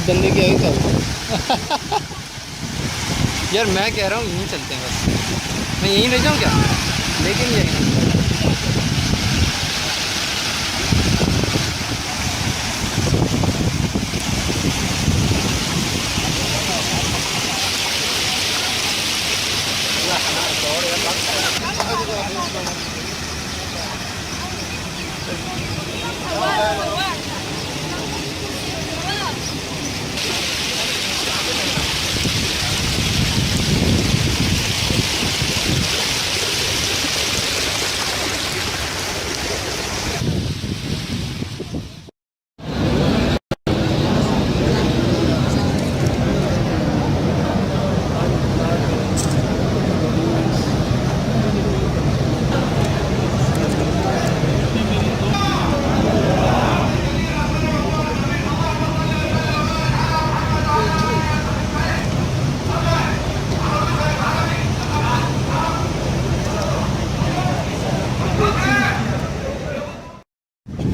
एक बंदे की आई था यार मैं कह रहा हूँ यहीं चलते हैं बस। मैं यहीं ले जाऊँ क्या? लेकिन यहीं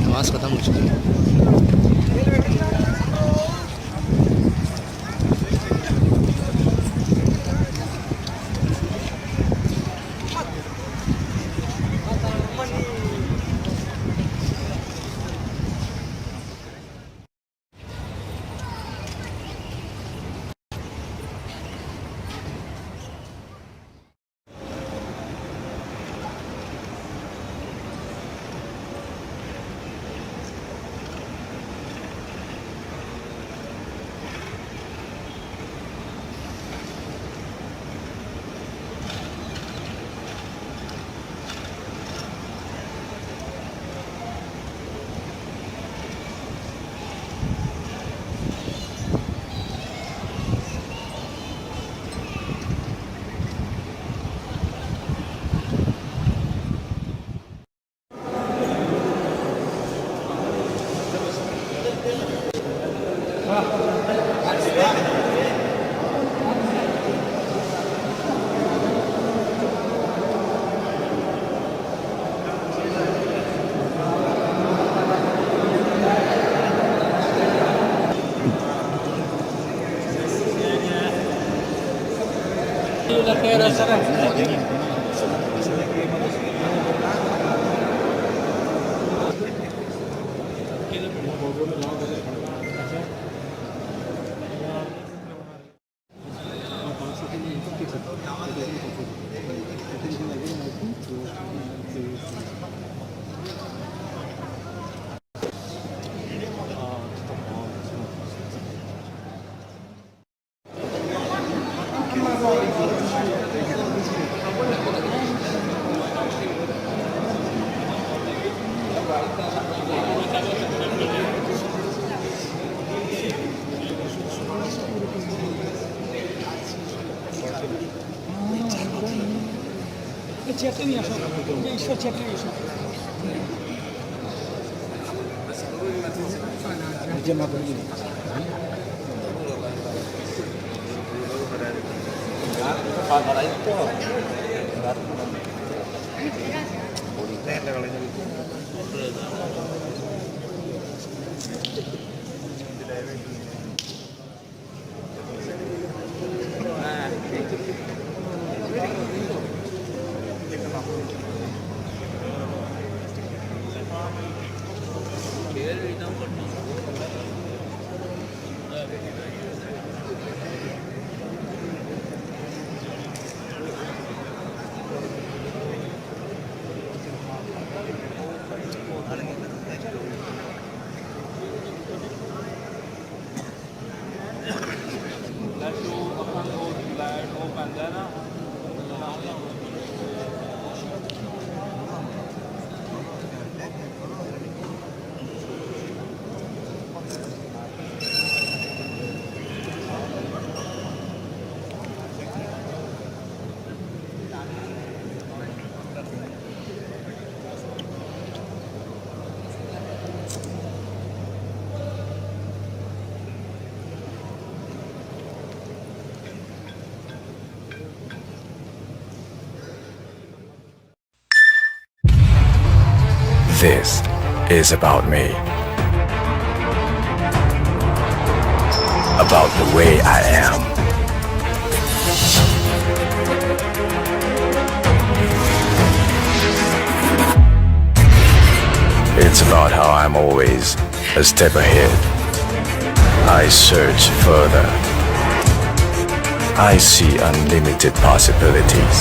नमाज ख़त्म हो चुकी है। চেয়ারটা নিয়ে আসো, ঈশ্বর চেয়ারটা নিয়ে আসো। This is about me. about the way I am. It's about how I'm always a step ahead. I search further. I see unlimited possibilities.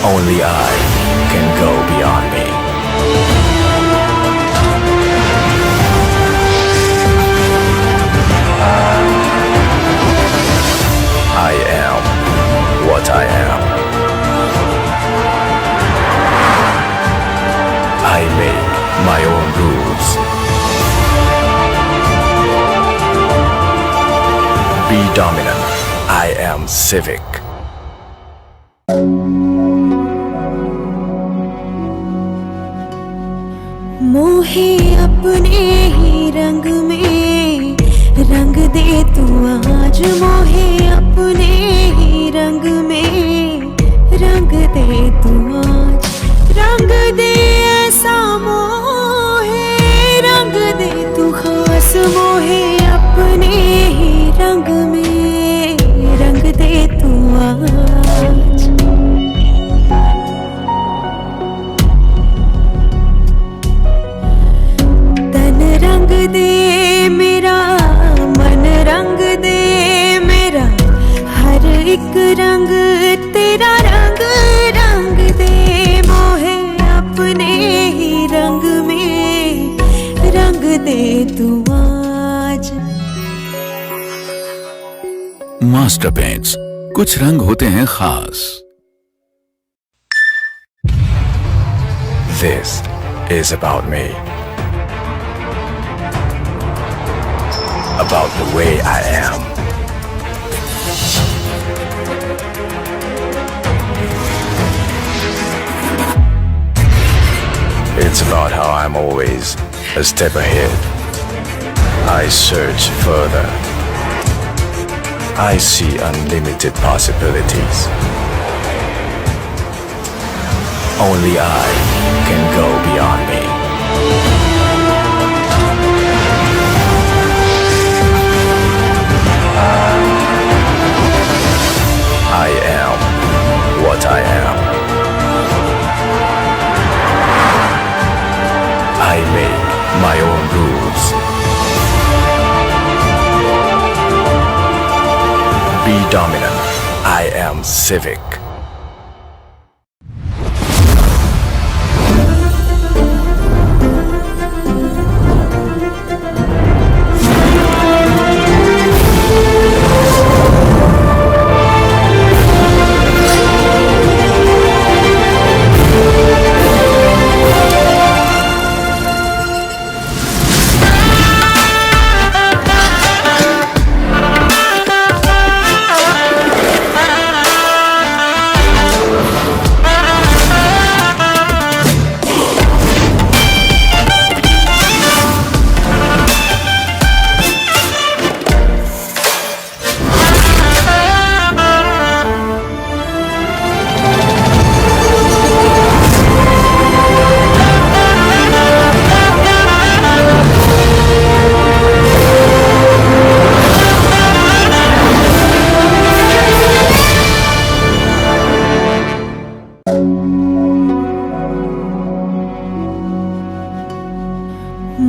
Only I can go beyond me. I am what I am. I make my own rules. Be dominant. I am civic. मोहे अपने ही रंग में रंग दे तू आज, मोहे अपने ही रंग में रंग दे तू आज, रंग दे ऐसा मोहे, रंग दे तू खास, मोहे अपने ही रंग में रंग दे तू आज। रंग दे मेरा मन, रंग दे मेरा हर एक रंग तेरा रंग, रंग दे मोहे अपने ही रंग में रंग दे तू आज। मास्टर पेंट्स, कुछ रंग होते हैं खास। This is about me. About the way I am. It's about how I'm always a step ahead. I search further. I see unlimited possibilities. Only I can go beyond me. I am what I am. I make my own rules. Be dominant. I am civic.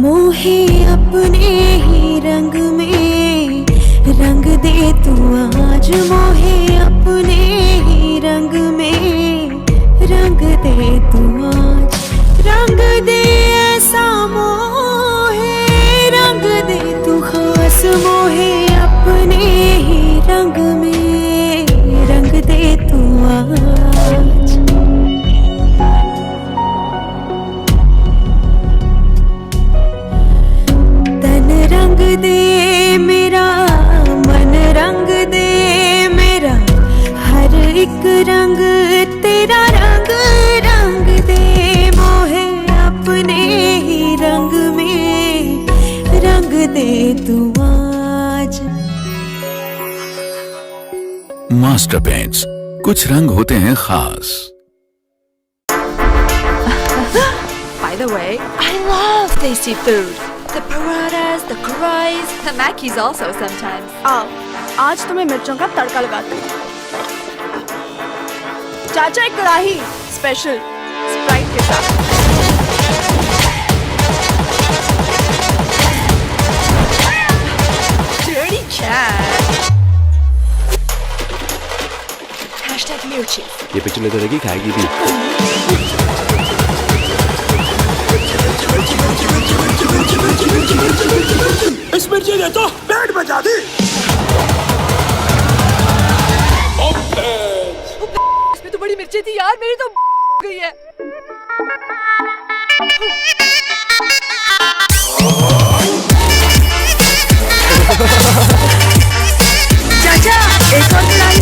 मोहे अपने ही रंग में रंग दे तू आज, मोहे अपने ही रंग में रंग दे तू आज, रंग दे ऐसा मोहे, रंग दे तू खास, मोहे अपने ही रंग में रंग दे तू आज। रंग दे मेरा मन, रंग दे मेरा हर एक रंग तेरा रंग, रंग दे मोहे अपने ही रंग में रंग दे तू आज। मास्टर पेंट्स, कुछ रंग होते हैं खास। By the way, I love tasty food. The paradas, the karais, the Mackies also sometimes. आओ, आज तुम्हें मिर्चों का तड़का लगाती हूँ। चाचा एक कढ़ाई स्पेशल स्प्राइट के साथ। Dirty cat. Hashtag mirchi. ये पिक्चर लेते रहेगी, खाएगी भी। इस मिर्ची ने तो पेट बचा दी। इसमें तो बड़ी मिर्ची थी यार, मेरी तो गई है। चाचा एक और कढ़ाई।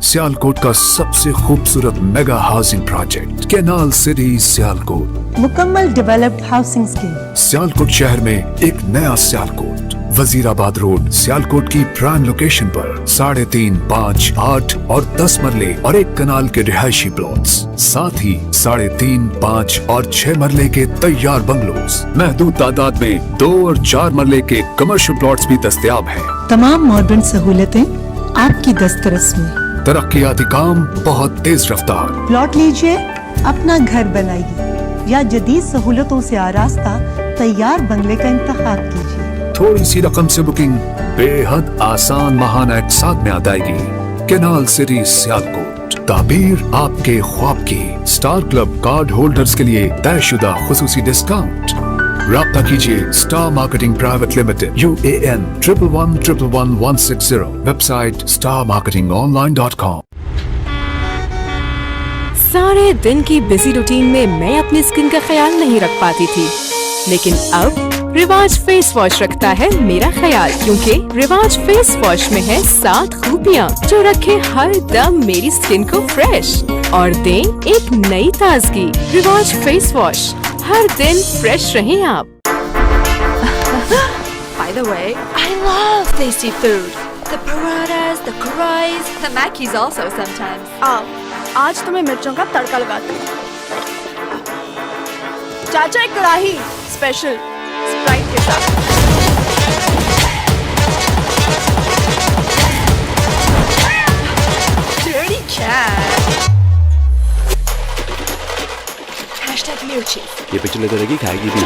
सियालकोट का सबसे खूबसूरत mega housing project canal city Sialkot. मुकम्मल डेवलप्ड हाउसिंग स्कीम। सियालकोट शहर में एक नया सियालकोट, वजीराबाद रोड सियालकोट की प्राइम लोकेशन पर 3.5, 5, 8 और 10 मरले और एक कनाल के रिहायशी प्लॉट्स, साथ ही 3.5, 5 और 6 मरले के तैयार बंगलोज, महदूद तादाद में 2 और 4 मरले के कमर्शियल प्लॉट्स भी दस्तयाब हैं। तमाम मॉडर्न सहूलतें आपकी दस्तरस में। तरक्याती काम बहुत तेज रफ्तार। प्लॉट लीजिए, अपना घर बनाइए या जदीद सहूलतों से आरास्ता तैयार बंगले का इंतखाब कीजिए। थोड़ी सी रकम से बुकिंग बेहद आसान माहाना एक साथ में अदायगी। कैनाल सिटी सियालकोट, ताबीर आपके ख्वाब की। स्टार क्लब कार्ड होल्डर्स के लिए तयशुदा खुसूसी डिस्काउंट। राब्ता कीजिए star marketing private limited, UAN 1111160, website starmarketingonline.com। सारे दिन की बिजी रूटीन में मैं अपनी स्किन का ख्याल नहीं रख पाती थी, लेकिन अब रिवाज फेस वॉश रखता है मेरा ख्याल, क्योंकि रिवाज फेस वॉश में है 7 खूबियाँ जो रखे हर दम मेरी स्किन को फ्रेश और दें एक नई ताजगी। रिवाज फेस वॉश, हर दिन फ्रेश रहें आप। By the way, I love tasty food. The paradas, the karais, the Mackies also sometimes. आओ, आज तुम्हें मिर्चों का तड़का लगाती हूँ। चाचा एक कढ़ाई स्पेशल स्प्राइट के साथ। Dirty cat. Hashtag mirchi. ये पिक्चर लेते रहेगी, खाएगी भी।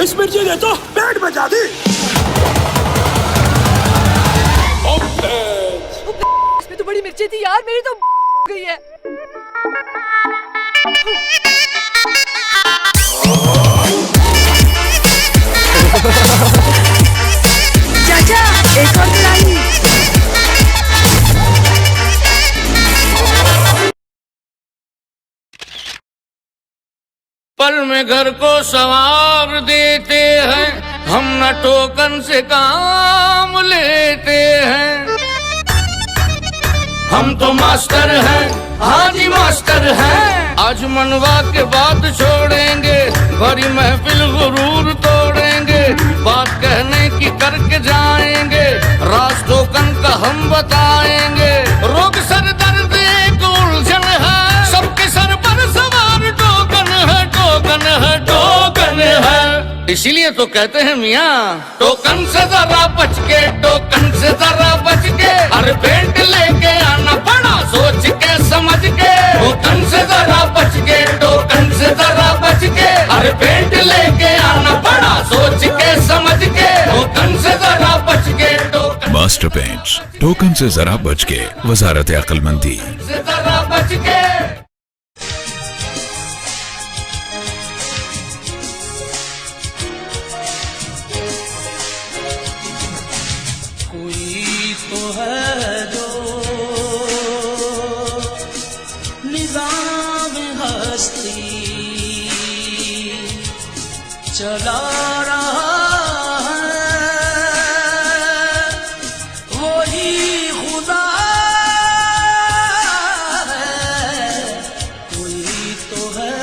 इस मिर्ची ने तो पेट बचा दी। इसमें तो बड़ी मिर्ची थी यार, मेरी तो गई है। चाचा एक और कढ़ाई। पल में घर को संवार देते हैं, हम न टोकन से काम लेते हैं। हम तो मास्टर हैं, हाजी मास्टर हैं। आज मनवा के बात छोड़ेंगे, भरी महफिल गुरूर तोड़ेंगे। बात कहने की करके जाएंगे, राज टोकन का हम बताएंगे। रोग सर दर्द एक उलझन है, सबके सर पर सवार टोकन है, टोकन है, टोकन है। इसीलिए तो कहते हैं मियाँ, टोकन से जरा बच के, टोकन से जरा बच के। हर पेंट लेके आना पड़ा सोच के समझ के। टोकन से जरा बच के, टोकन से जरा बच के। हर पेंट लेके आना पड़ा सोच के समझ के। टोकन से जरा बच के, टोकन मास्टर पेंट्स, टोकन से जरा बच के, वजारत अक्लमंदी। से जरा बच के। कोई तो है जो निजाम हस्ती चला रहा है, वही खुदा है। कोई तो है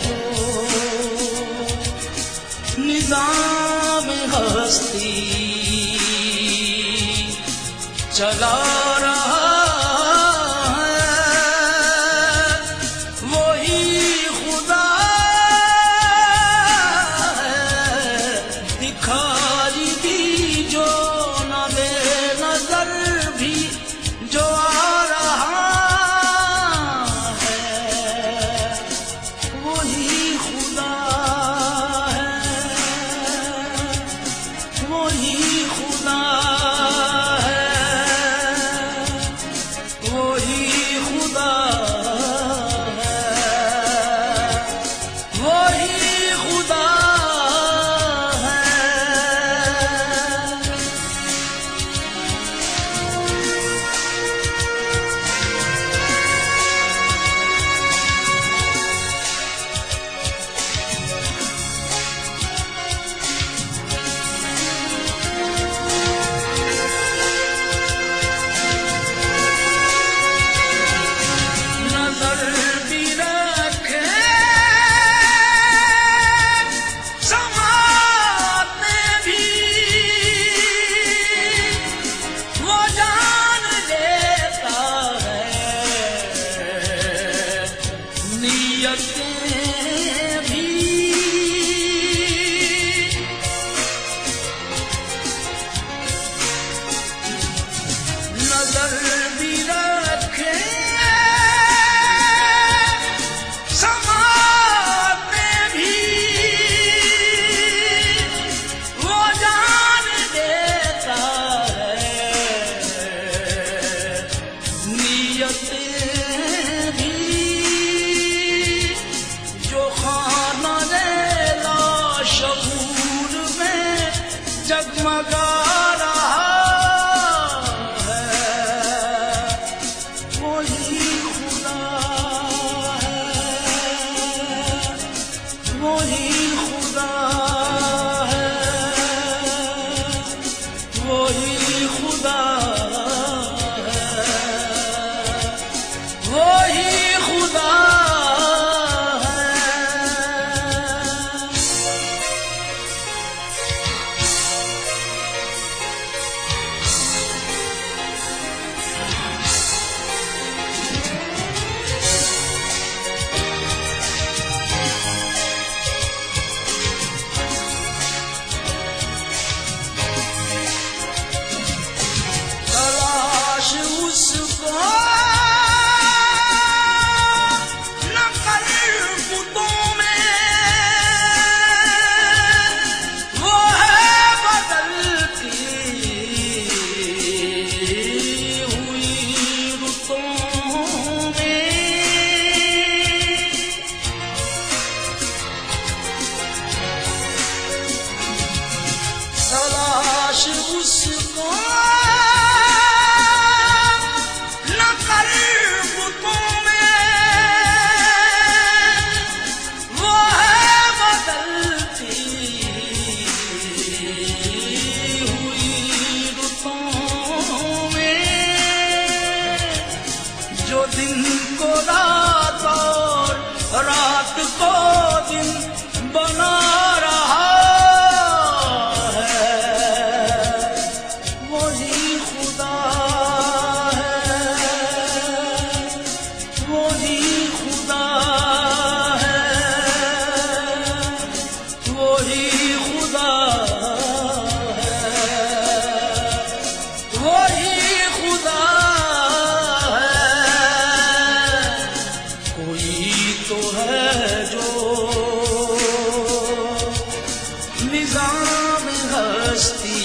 जो निजाम हस्ती चला तेरी जो खाना लाशऊर में जगमगा रहा है, वही खुदा है, वही खुदा है, वही खुदा है, वही खुदा है। तलाश उसको न कर बुतों में, वो है बदलती हुई रुतों में। तलाश उसको न कर बुतों में, वो है बदलती हुई रुतों में, जो दिन को रात और रात को दिन बना रहा है, वही खुदा है, वही खुदा है, वही खुदा है, वही खुदा है। कोई तो है जो निजाम हस्ती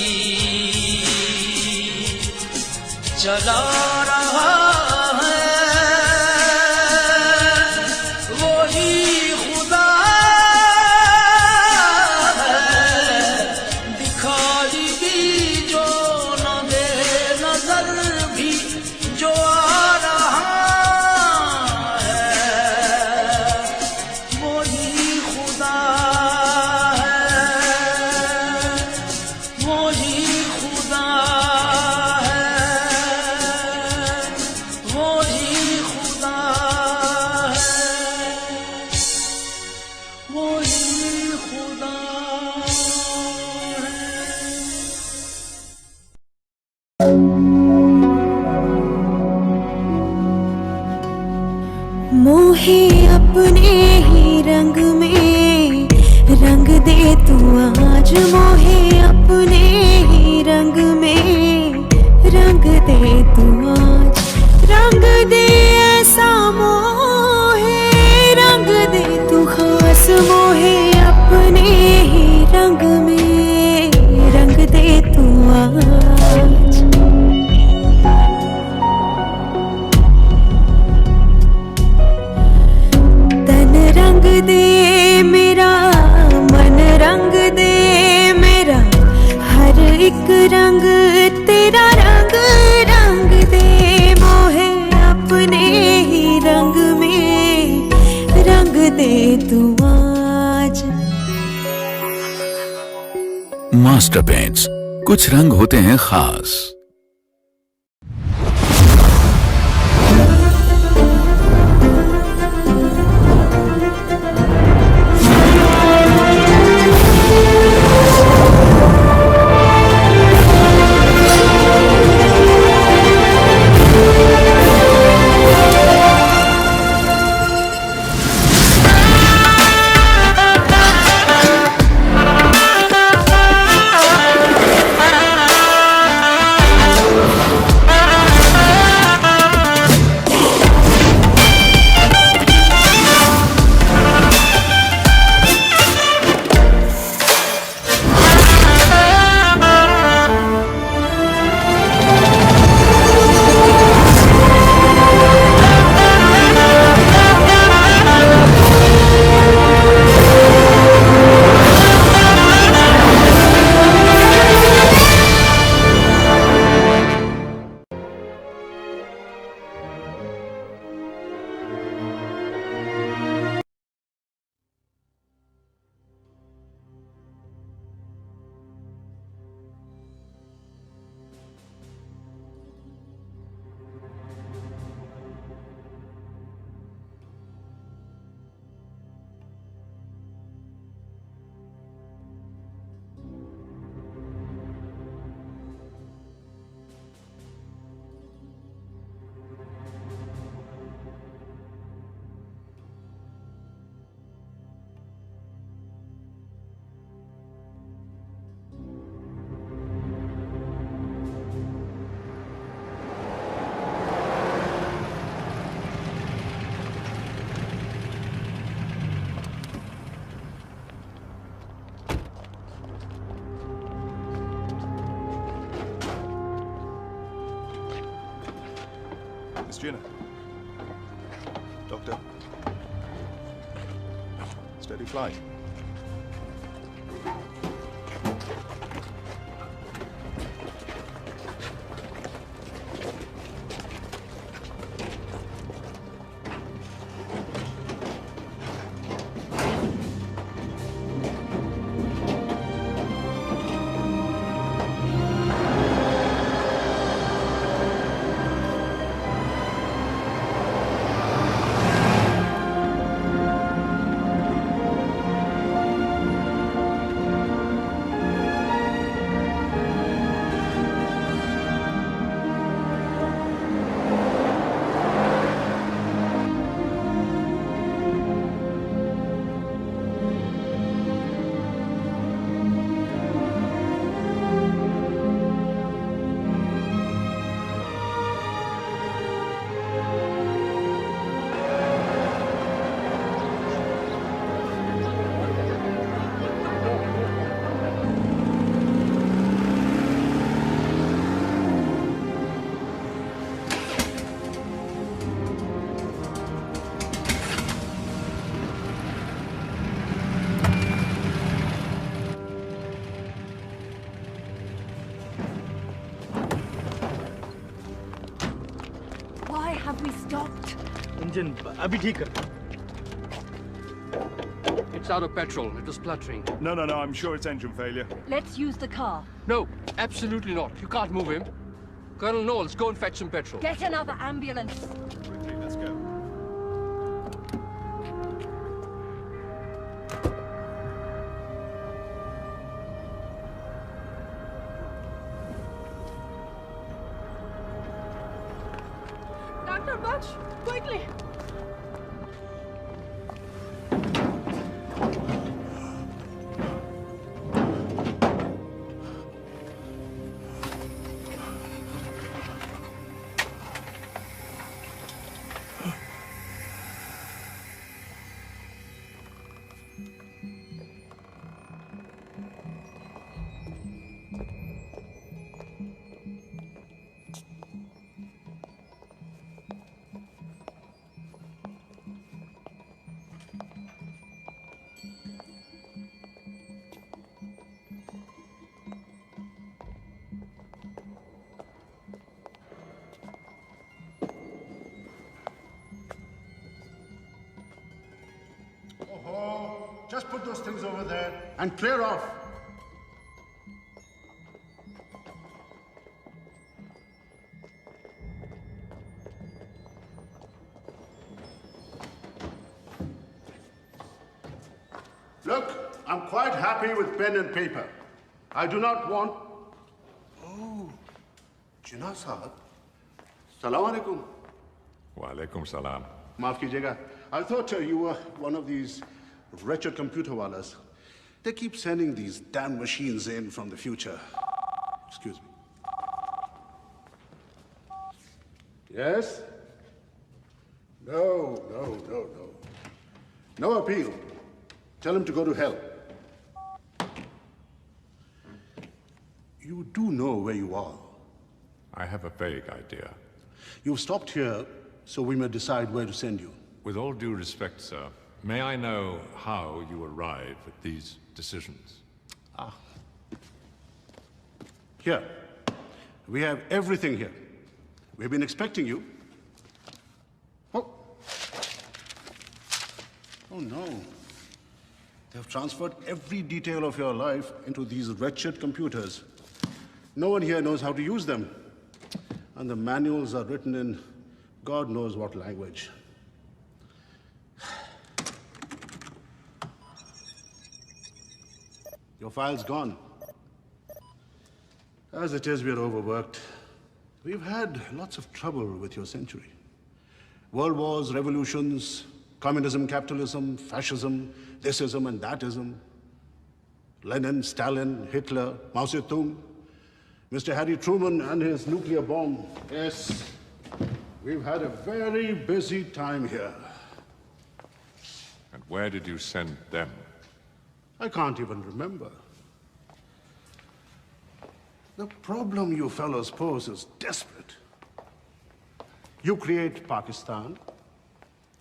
चला रहा है, वही खुदा है। दिखाई भी जो न दे नजर भी जो आ रहा है, वही खुदा है, वही खुदा है, वही खुदा है, वही खुदा है। मोहे अपने ही रंग में रंग दे तू आज, मोहे अपने ही रंग में रंग दे तू आज, रंग दे ऐसा मोहे, रंग दे तू खास, मोहे अपने ही रंग में रंग दे तू आज। तन रंग दे मेरा, मन रंग दे मेरा, हर एक रंग तेरा रंग रंग दे, मोहे अपने ही रंग में रंग दे तू आज। मास्टर पेंट्स, कुछ रंग होते हैं खास। Miss Gina. Doctor. Steady flight. Why have we stopped? Engine abhi theek kar. It's out of petrol. It was spluttering. No, I'm sure it's engine failure. Let's use the car. No, absolutely not. You can't move him. Colonel Knowles, go and fetch some petrol. Get another ambulance. Quickly, let's go. Dr. Butch, quickly. Oh, just put those things over there and clear off. Look, I'm quite happy with pen and paper. I do not want... Oh, Jinnah Sahab. Salaam alaikum. Wa alaikum salam. Maaf kijiyega. I thought you were one of these wretched computer wallahs. They keep sending these damn machines in from the future. Excuse me. Yes? No. No appeal. Tell him to go to hell. You do know where you are. I have a vague idea. You've stopped here so we may decide where to send you. With all due respect, sir, may I know how you arrive at these decisions? Here. We have everything here. We've been expecting you. Oh no. They've transferred every detail of your life into these wretched computers. No one here knows how to use them. And the manuals are written in God knows what language. Your file's gone. As it is, we're overworked. We've had lots of trouble with your century. World wars, revolutions, communism, capitalism, fascism, thisism and thatism. Lenin, Stalin, Hitler, Mao Zedong, Mr. Harry Truman and his nuclear bomb. Yes, we've had a very busy time here. And where did you send them? I can't even remember. The problem you fellows pose is desperate. You create Pakistan,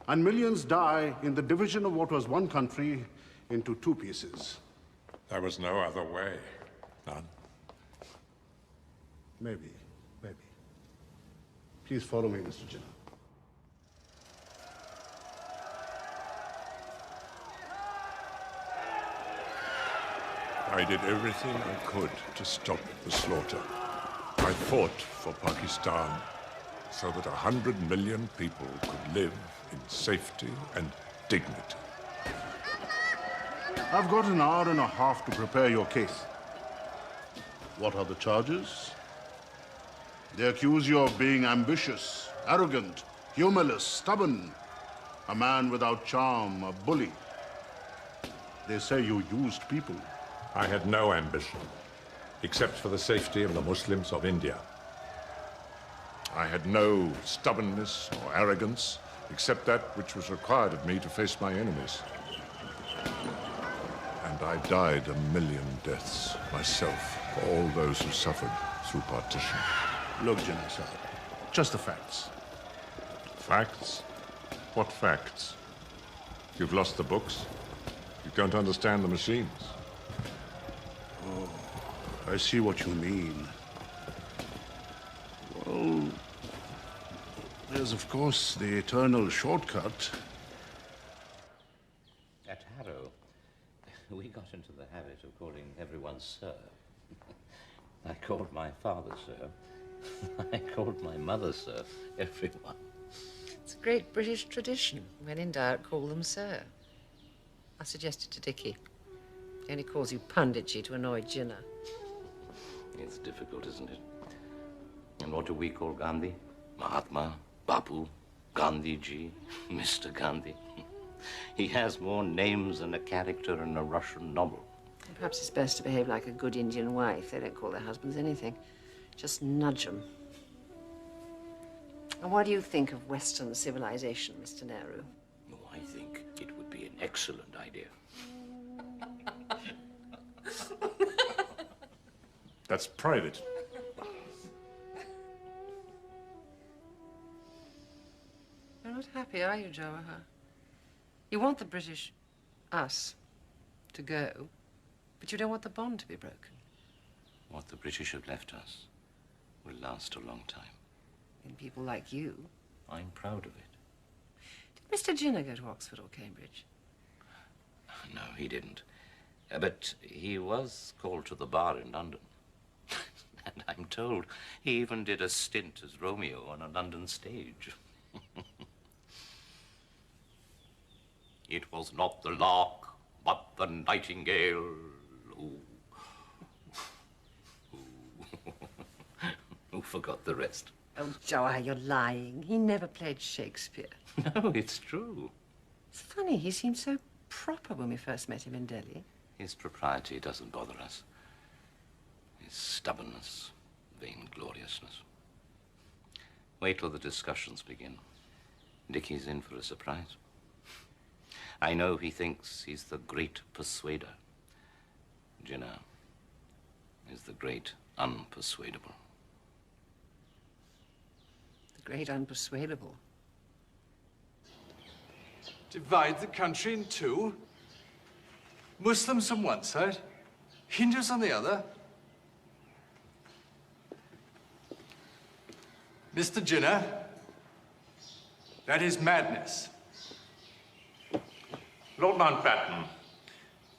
and millions die in the division of what was one country into two pieces. There was no other way. None. Maybe. Please follow me, Mr. Jinnah. I did everything I could to stop the slaughter. I fought for Pakistan so that 100 million people could live in safety and dignity. I've got an hour and a half to prepare your case. What are the charges? They accuse you of being ambitious, arrogant, humorless, stubborn, a man without charm, a bully. They say you used people. I had no ambition, except for the safety of the Muslims of India. I had no stubbornness or arrogance, except that which was required of me to face my enemies. And I died 1 million deaths myself for all those who suffered through partition. Look, Jinnah sir, just the facts. Facts? What facts? You've lost the books. You don't understand the machines. Oh, I see what you mean. Well, there's of course the eternal shortcut. At Harrow, we got into the habit of calling everyone sir. I called my father sir. I called my mother sir. Everyone. It's a great British tradition. When in doubt, call them sir. I suggested to Dickie. He only calls you Panditji to annoy Jinnah. It's difficult, isn't it? And what do we call Gandhi? Mahatma, Bapu, Gandhiji, Mr. Gandhi. He has more names than a character in a Russian novel. Perhaps it's best to behave like a good Indian wife. They don't call their husbands anything. Just nudge them. And what do you think of Western civilization, Mr. Nehru? Oh, I think it would be an excellent idea. That's private. You're not happy, are you, Jawahar? You want the British, us, to go, but you don't want the bond to be broken. What the British have left us will last a long time. In people like you. I'm proud of it. Did Mr. Jinnah go to Oxford or Cambridge? No, he didn't. But he was called to the bar in London. And I'm told he even did a stint as Romeo on a London stage. It was not the lark, but the nightingale. Ooh. Who forgot the rest? Oh, Jawahar, you're lying. He never played Shakespeare. No, it's true. It's funny, he seemed so proper when we first met him in Delhi. His propriety doesn't bother us. His stubbornness, vaingloriousness. Wait till the discussions begin. Dickie's in for a surprise. I know he thinks he's the great persuader. Jinnah is the great unpersuadable. The great unpersuadable. Divide the country in two. Muslims on one side, Hindus on the other. Mr. Jinnah, that is madness. Lord Mountbatten,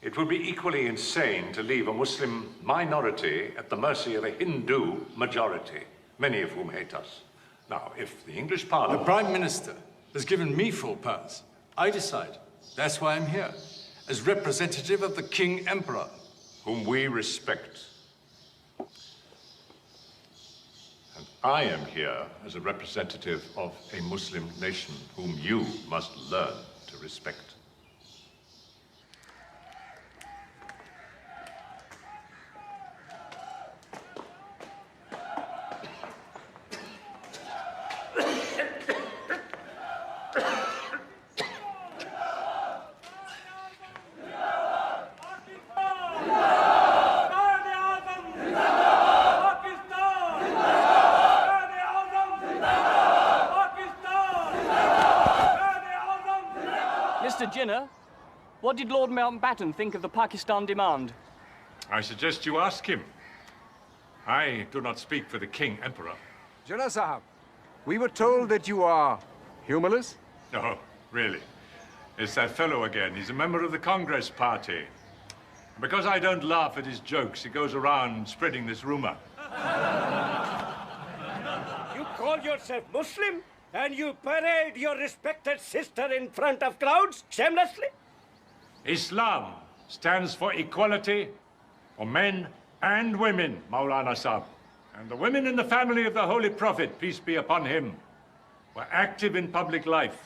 it would be equally insane to leave a Muslim minority at the mercy of a Hindu majority, many of whom hate us. Now, if the English Parliament... The Prime Minister has given me full powers. I decide. That's why I'm here, as representative of the King Emperor. Whom we respect. And I am here as a representative of a Muslim nation whom you must learn to respect. Mr. Jinnah, what did Lord Mountbatten think of the Pakistan demand? I suggest you ask him. I do not speak for the King Emperor. Jinnah Sahab, we were told that you are humorless. No, really. It's that fellow again. He's a member of the Congress Party. Because I don't laugh at his jokes, he goes around spreading this rumor. You call yourself Muslim and you parade your respected sister in front of crowds shamelessly? Islam stands for equality for men and women, Maulana Sahib. And the women in the family of the Holy Prophet, peace be upon him, were active in public life.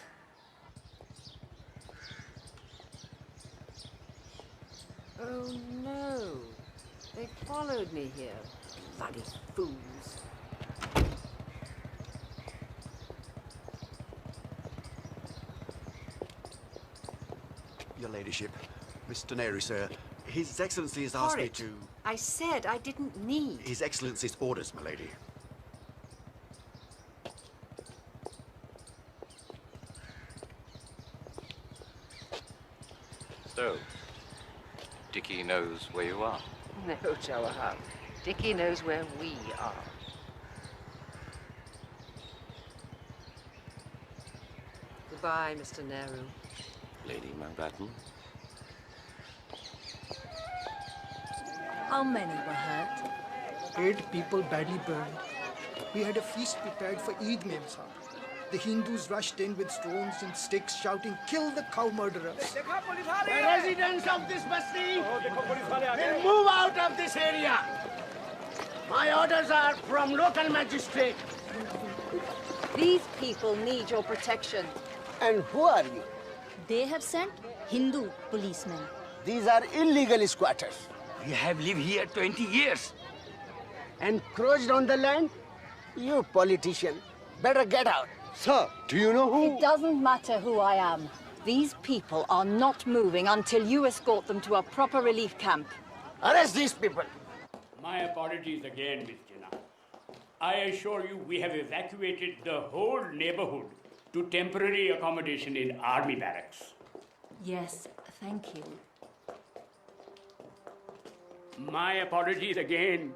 Oh, no. They followed me here. Bloody fools. Your Ladyship, Mr. Nehru, sir. His Excellency has asked me to... I said I didn't need... His Excellency's orders, my lady. So, Dickie knows where you are. No, Jawahar. Dickie knows where we are. Goodbye, Mr. Nehru. Lady Mountbatten. How many were hurt? 8 people badly burned. We had a feast prepared for Eid, Mem Sahib. The Hindus rushed in with stones and sticks, shouting, "Kill the cow murderers!" The residents of this basti will move out of this area. My orders are from local magistrate. These people need your protection. And who are you? They have sent Hindu policemen. These are illegal squatters. We have lived here 20 years. Encroached on the land? You politician, better get out. Sir, do you know who? It doesn't matter who I am. These people are not moving until you escort them to a proper relief camp. Arrest these people. My apologies again, Miss Jinnah. I assure you we have evacuated the whole neighborhood to temporary accommodation in army barracks. Yes, thank you. My apologies again.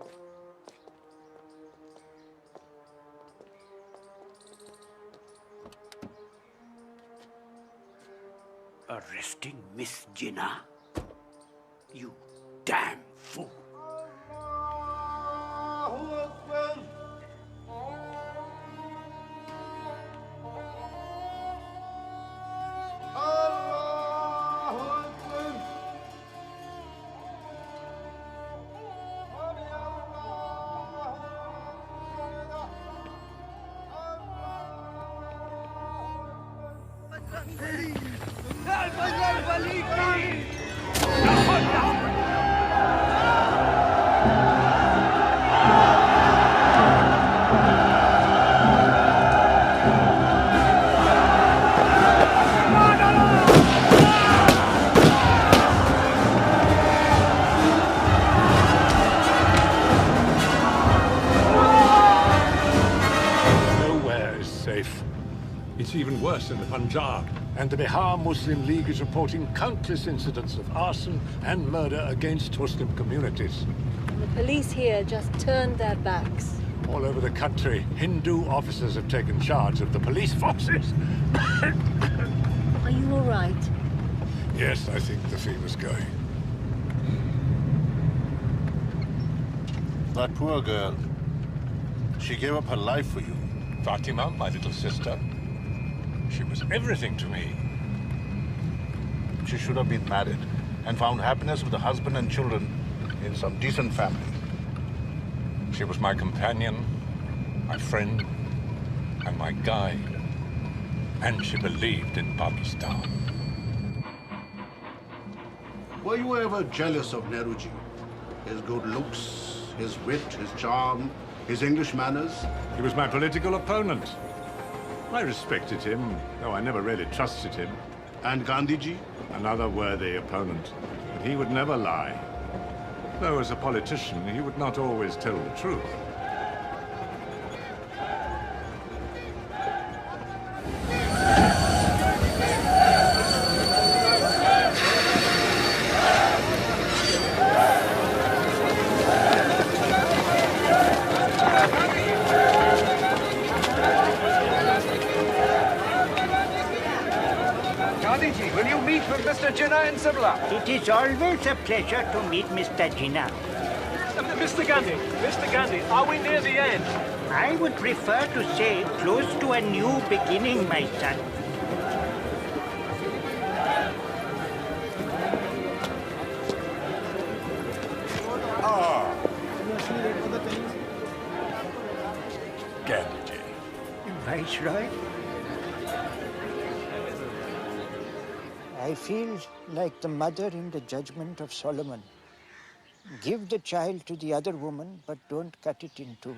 Arresting Miss Jinnah? You damn fool. It's even worse in the Punjab. And the Bihar Muslim League is reporting countless incidents of arson and murder against Muslim communities. The police here just turned their backs. All over the country, Hindu officers have taken charge of the police forces. Are you all right? Yes, I think the fever's going. That poor girl. She gave up her life for you. Fatima, my little sister. She was everything to me. She should have been married and found happiness with a husband and children in some decent family. She was my companion, my friend, and my guide. And she believed in Pakistan. Were you ever jealous of Nehruji? His good looks, his wit, his charm, his English manners? He was my political opponent. I respected him, though I never really trusted him. And Gandhiji? Another worthy opponent. But he would never lie. Though as a politician, he would not always tell the truth. Gandhiji, will you meet with Mr. Jinnah in Simla? It is always a pleasure to meet Mr. Jinnah. Mr. Gandhi, are we near the end? I would prefer to say close to a new beginning, my son. Gandhiji. Viceroy? I feel like the mother in the judgment of Solomon. Give the child to the other woman, but don't cut it in two.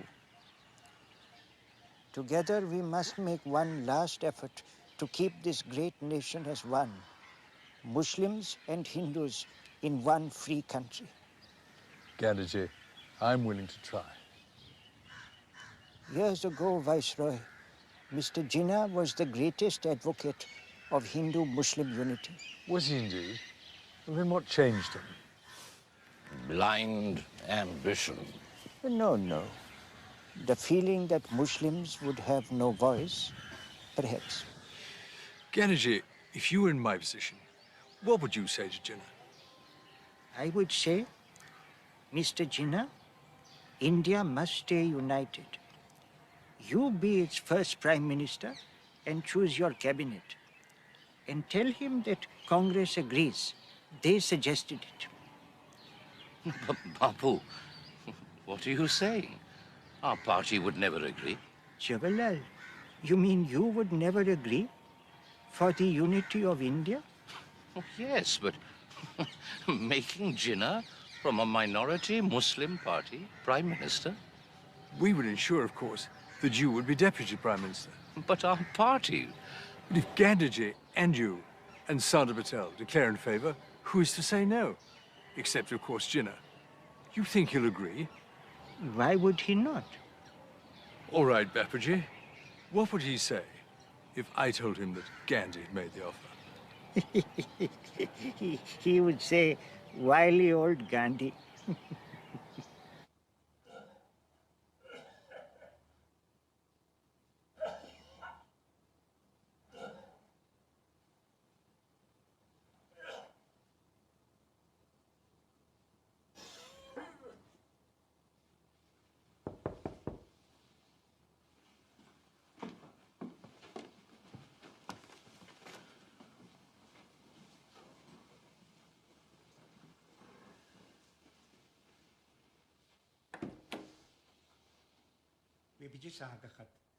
Together we must make one last effort to keep this great nation as one. Muslims and Hindus in one free country. Gandhiji, I'm willing to try. Years ago, Viceroy, Mr. Jinnah was the greatest advocate of Hindu-Muslim unity. Was he indeed? And then what changed him? Blind ambition. No. The feeling that Muslims would have no voice, perhaps. Gandhiji, if you were in my position, what would you say to Jinnah? I would say, Mr. Jinnah, India must stay united. You be its first Prime Minister and choose your cabinet. And tell him that Congress agrees. They suggested it. Bapu, what are you saying? Our party would never agree. Jawaharlal, you mean you would never agree for the unity of India? Oh, yes, but making Jinnah from a minority Muslim party Prime Minister? We would ensure, of course, that you would be Deputy Prime Minister. But our party... But if Gandhiji and you and Sardar Patel declare in favor, who is to say no? Except, of course, Jinnah. You think he'll agree? Why would he not? All right, Bapuji. What would he say if I told him that Gandhi made the offer? He would say, wily old Gandhi.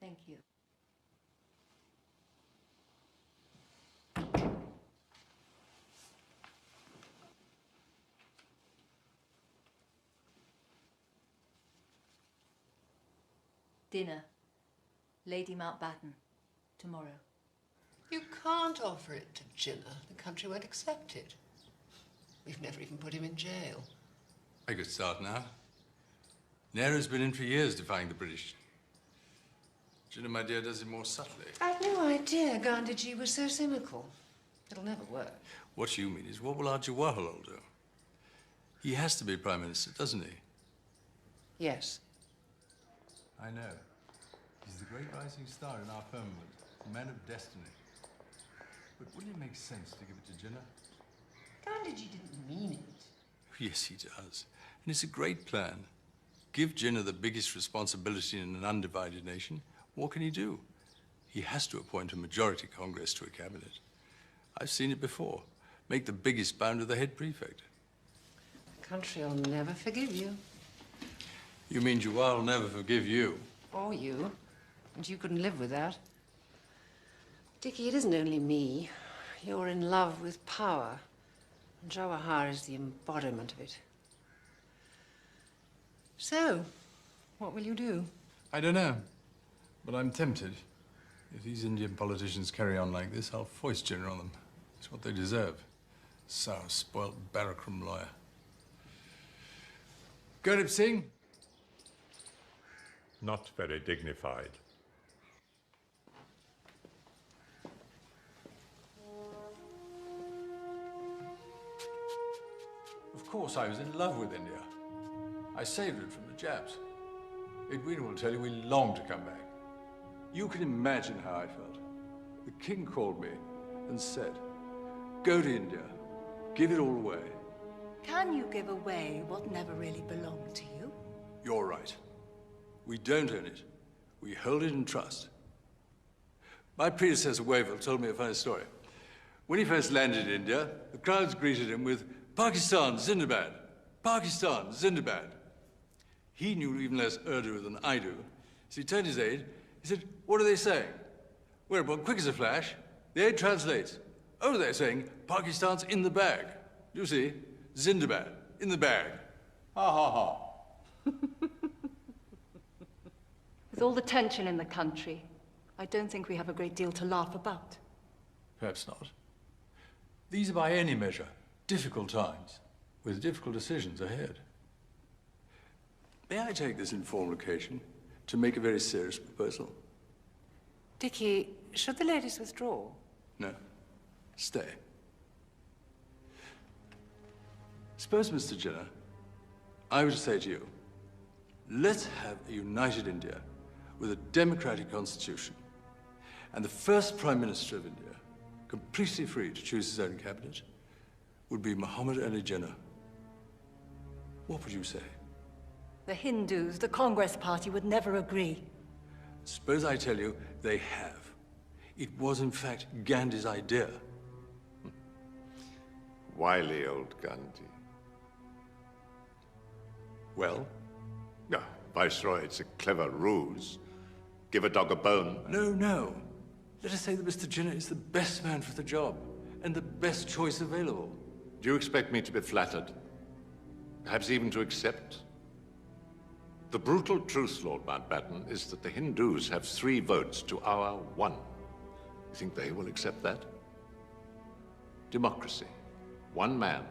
Thank you. Dinner. Lady Mountbatten. Tomorrow. You can't offer it to Jinnah. The country won't accept it. We've never even put him in jail. I could start now. Nehru's been in for years defying the British. Jinnah, my dear, does it more subtly. I'd no idea Gandhiji was so cynical. It'll never work. What you mean is, what will our Jawaharlal do? He has to be Prime Minister, doesn't he? Yes. I know. He's the great rising star in our firmament, a man of destiny. But wouldn't it make sense to give it to Jinnah? Gandhiji didn't mean it. Yes, he does. And it's a great plan. Give Jinnah the biggest responsibility in an undivided nation. What can he do? He has to appoint a majority Congress to a cabinet. I've seen it before. Make the biggest bounder the head prefect. The country will never forgive you. You mean Jawahar will never forgive you? Or you. And you couldn't live with that. Dickie, it isn't only me. You're in love with power. And Jawahar is the embodiment of it. So, what will you do? I don't know. But I'm tempted. If these Indian politicians carry on like this, I'll foist Jinnah on them. It's what they deserve. Sour, spoilt Barakram lawyer. Gurib Singh? Not very dignified. Of course, I was in love with India. I saved it from the Japs. Edwina will tell you we longed to come back. You can imagine how I felt. The king called me and said, Go to India. Give it all away. Can you give away what never really belonged to you? You're right. We don't own it. We hold it in trust. My predecessor, Wavell, told me a funny story. When he first landed in India, the crowds greeted him with, "Pakistan, Zindabad! Pakistan, Zindabad!" He knew even less Urdu than I do, so he turned his aide. He said, "What are they saying?" Whereupon, quick as a flash, the aide translates. "Oh, they're saying Pakistan's in the bag. You see, Zindabad, in the bag." Ha ha ha. With all the tension in the country, I don't think we have a great deal to laugh about. Perhaps not. These are by any measure difficult times, with difficult decisions ahead. May I take this informal occasion to make a very serious proposal? Dickie, should the ladies withdraw? No. Stay. Suppose, Mr. Jinnah, I were to say to you, let's have a united India with a democratic constitution, and the first Prime Minister of India, completely free to choose his own cabinet, would be Muhammad Ali Jinnah. What would you say? The Hindus, the Congress Party, would never agree. Suppose I tell you they have. It was, in fact, Gandhi's idea. Wily old Gandhi. Well? No, Viceroy, it's a clever ruse. Give a dog a bone. No, no. Let us say that Mr. Jinnah is the best man for the job, and the best choice available. Do you expect me to be flattered? Perhaps even to accept? The brutal truth, Lord Mountbatten, is that the Hindus have 3 votes to our 1. You think they will accept that? Democracy. 1 man,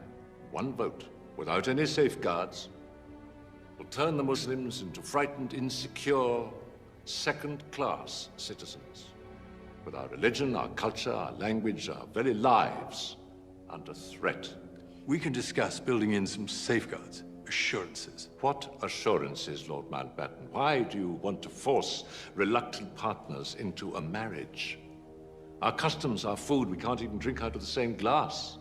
1 vote, without any safeguards, will turn the Muslims into frightened, insecure, second-class citizens, with our religion, our culture, our language, our very lives under threat. We can discuss building in some safeguards, assurances. What assurances, Lord Mountbatten? Why do you want to force reluctant partners into a marriage? Our customs, our food, we can't even drink out of the same glass.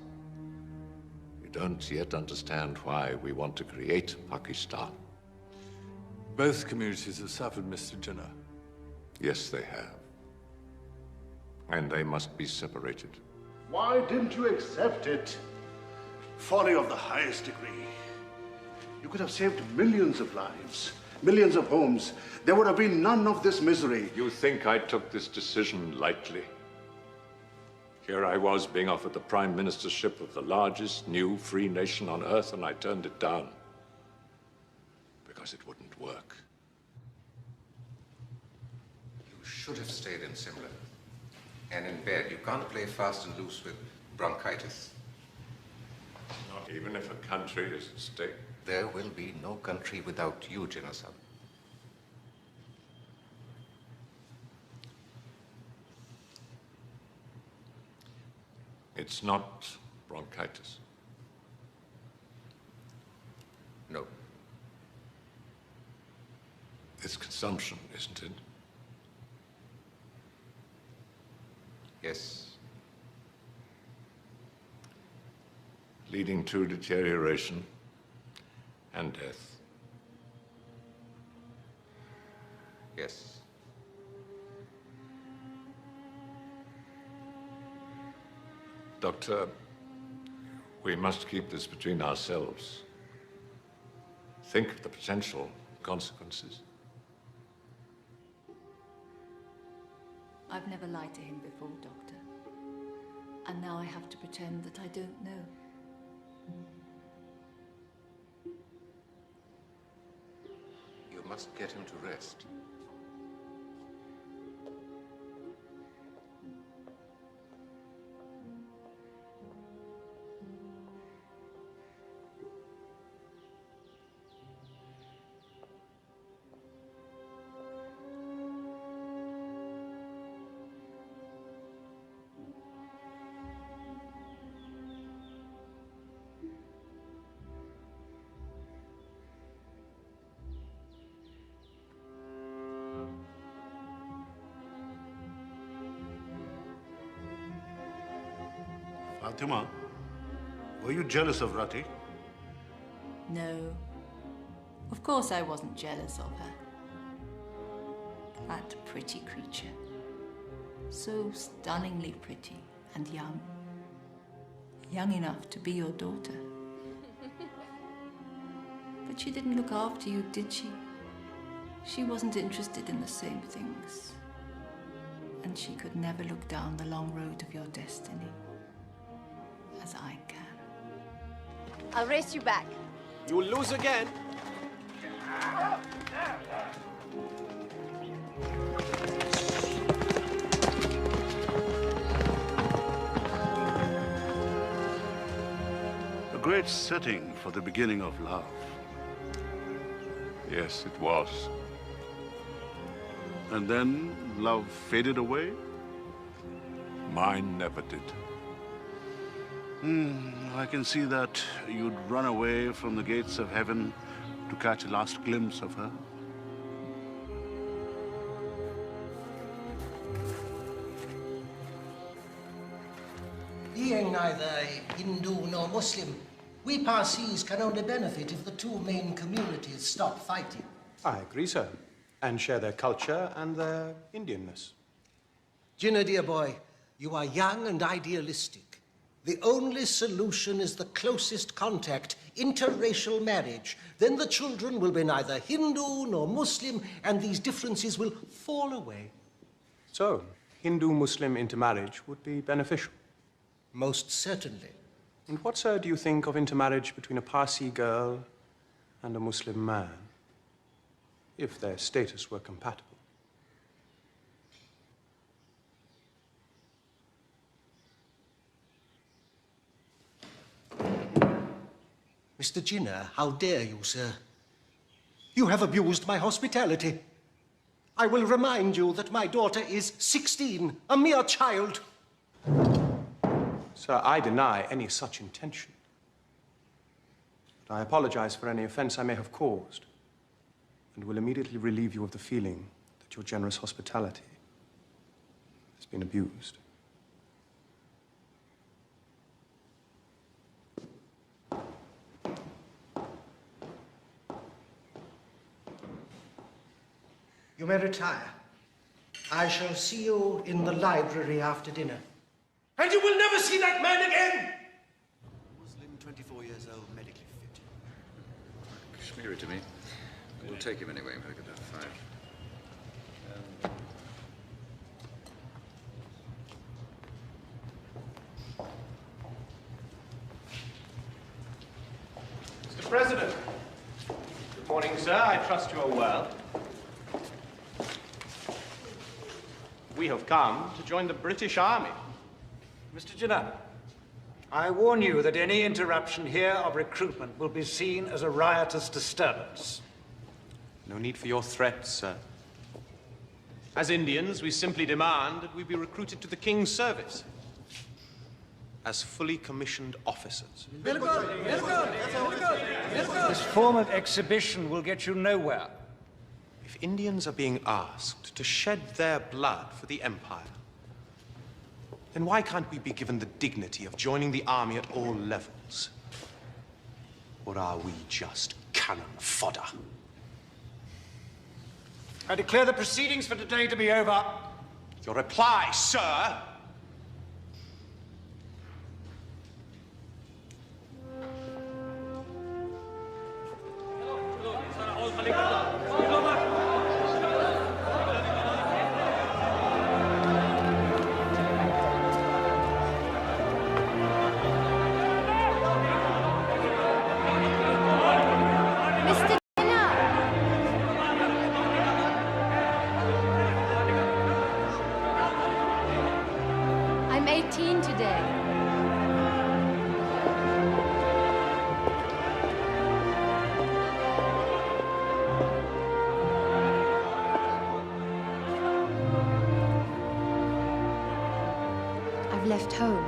You don't yet understand why we want to create Pakistan. Both communities have suffered, Mr. Jinnah. Yes, they have. And they must be separated. Why didn't you accept it? Folly of the highest degree. You could have saved millions of lives, millions of homes. There would have been none of this misery. You think I took this decision lightly? Here I was being offered the prime ministership of the largest new free nation on earth, and I turned it down because it wouldn't work. You should have stayed in Simla. And in bed, you can't play fast and loose with bronchitis. Not even if a country is at stake. There will be no country without you, Jinnah Sahib. It's not bronchitis. No. It's consumption, isn't it? Yes. Leading to deterioration and death. Yes. Doctor, we must keep this between ourselves. Think of the potential consequences. I've never lied to him before, Doctor. And now I have to pretend that I don't know. You must get him to rest. Fatima, were you jealous of Rati? No. Of course I wasn't jealous of her. That pretty creature. So stunningly pretty and young. Young enough to be your daughter. But she didn't look after you, did she? She wasn't interested in the same things. And she could never look down the long road of your destiny as I can. I'll race you back. You will lose again. A great setting for the beginning of love. Yes, it was. And then love faded away? Mine never did. I can see that you'd run away from the gates of heaven to catch a last glimpse of her. Being neither Hindu nor Muslim, we Parsis can only benefit if the two main communities stop fighting. I agree, sir. And share their culture and their Indianness. Jinnah, dear boy, you are young and idealistic. The only solution is the closest contact, interracial marriage. Then the children will be neither Hindu nor Muslim, and these differences will fall away. So, Hindu-Muslim intermarriage would be beneficial? Most certainly. And what, sir, do you think of intermarriage between a Parsi girl and a Muslim man, if their status were compatible? Mr. Jinnah, how dare you, sir? You have abused my hospitality. I will remind you that my daughter is 16, a mere child. Sir, I deny any such intention. But I apologize for any offense I may have caused, and will immediately relieve you of the feeling that your generous hospitality has been abused. You may retire. I shall see you in the library after dinner. And you will never see that man again! Muslim, 24 years old, medically fit. Smear it to me. We'll take him anyway. We'll get that 5. Mr. President. Good morning, sir. I trust you are well. We have come to join the British Army. Mr. Jinnah, I warn you that any interruption here of recruitment will be seen as a riotous disturbance. No need for your threats, sir. As Indians, we simply demand that we be recruited to the King's service as fully commissioned officers. This form of exhibition will get you nowhere. If Indians are being asked to shed their blood for the Empire, then why can't we be given the dignity of joining the army at all levels? Or are we just cannon fodder? I declare the proceedings for today to be over. Your reply, sir? I'm 18 today. I've left home.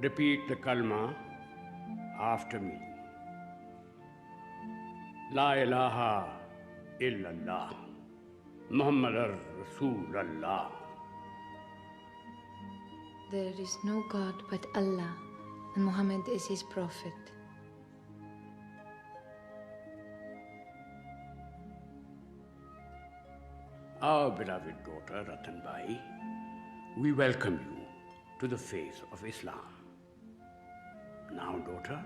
repeat the kalma after me. La ilaha illallah, Muhammadar Rasulullah. There is no God but Allah, and Muhammad is his prophet. Our beloved daughter, Ratan Bai, we welcome you to the faith of Islam. Now, daughter,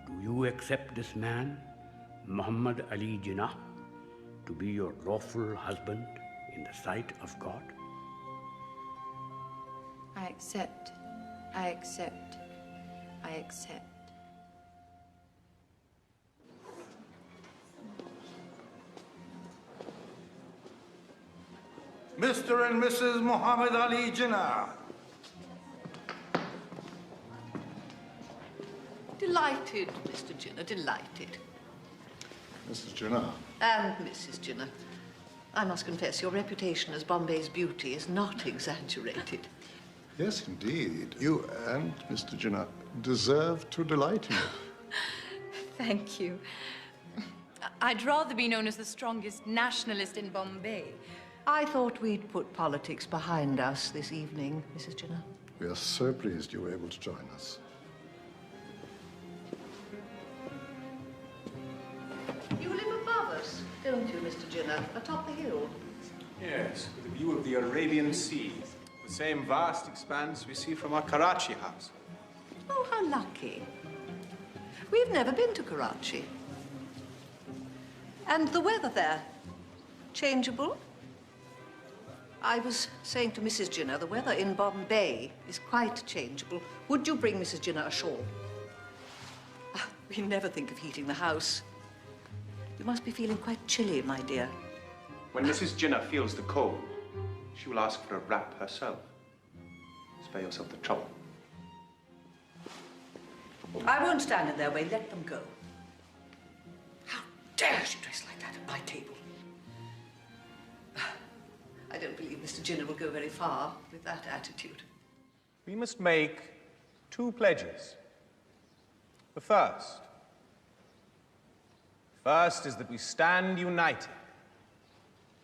do you accept this man, Muhammad Ali Jinnah, to be your lawful husband in the sight of God? I accept. I accept. I accept. Mr. and Mrs. Muhammad Ali Jinnah. Delighted, Mr. Jinnah, delighted. Mrs. Jinnah. And Mrs. Jinnah. I must confess, your reputation as Bombay's beauty is not exaggerated. Yes, indeed. You and Mr. Jinnah deserve to delight in it. Thank you. I'd rather be known as the strongest nationalist in Bombay. I thought we'd put politics behind us this evening, Mrs. Jinnah. We are so pleased you were able to join us. You live above us, don't you, Mr. Jinnah, atop the hill? Yes, with a view of the Arabian Sea. The same vast expanse we see from our Karachi house. Oh, how lucky. We've never been to Karachi. And the weather there, changeable? I was saying to Mrs. Jinnah, the weather in Bombay is quite changeable. Would you bring Mrs. Jinnah a shawl? We never think of heating the house. You must be feeling quite chilly, my dear. When Mrs. Jinnah feels the cold, she will ask for a wrap herself. Spare yourself the trouble. I won't stand in their way. Let them go. How dare she dress like that at my table? I don't believe Mr. Jinnah will go very far with that attitude. We must make 2 pledges. The first is that we stand united,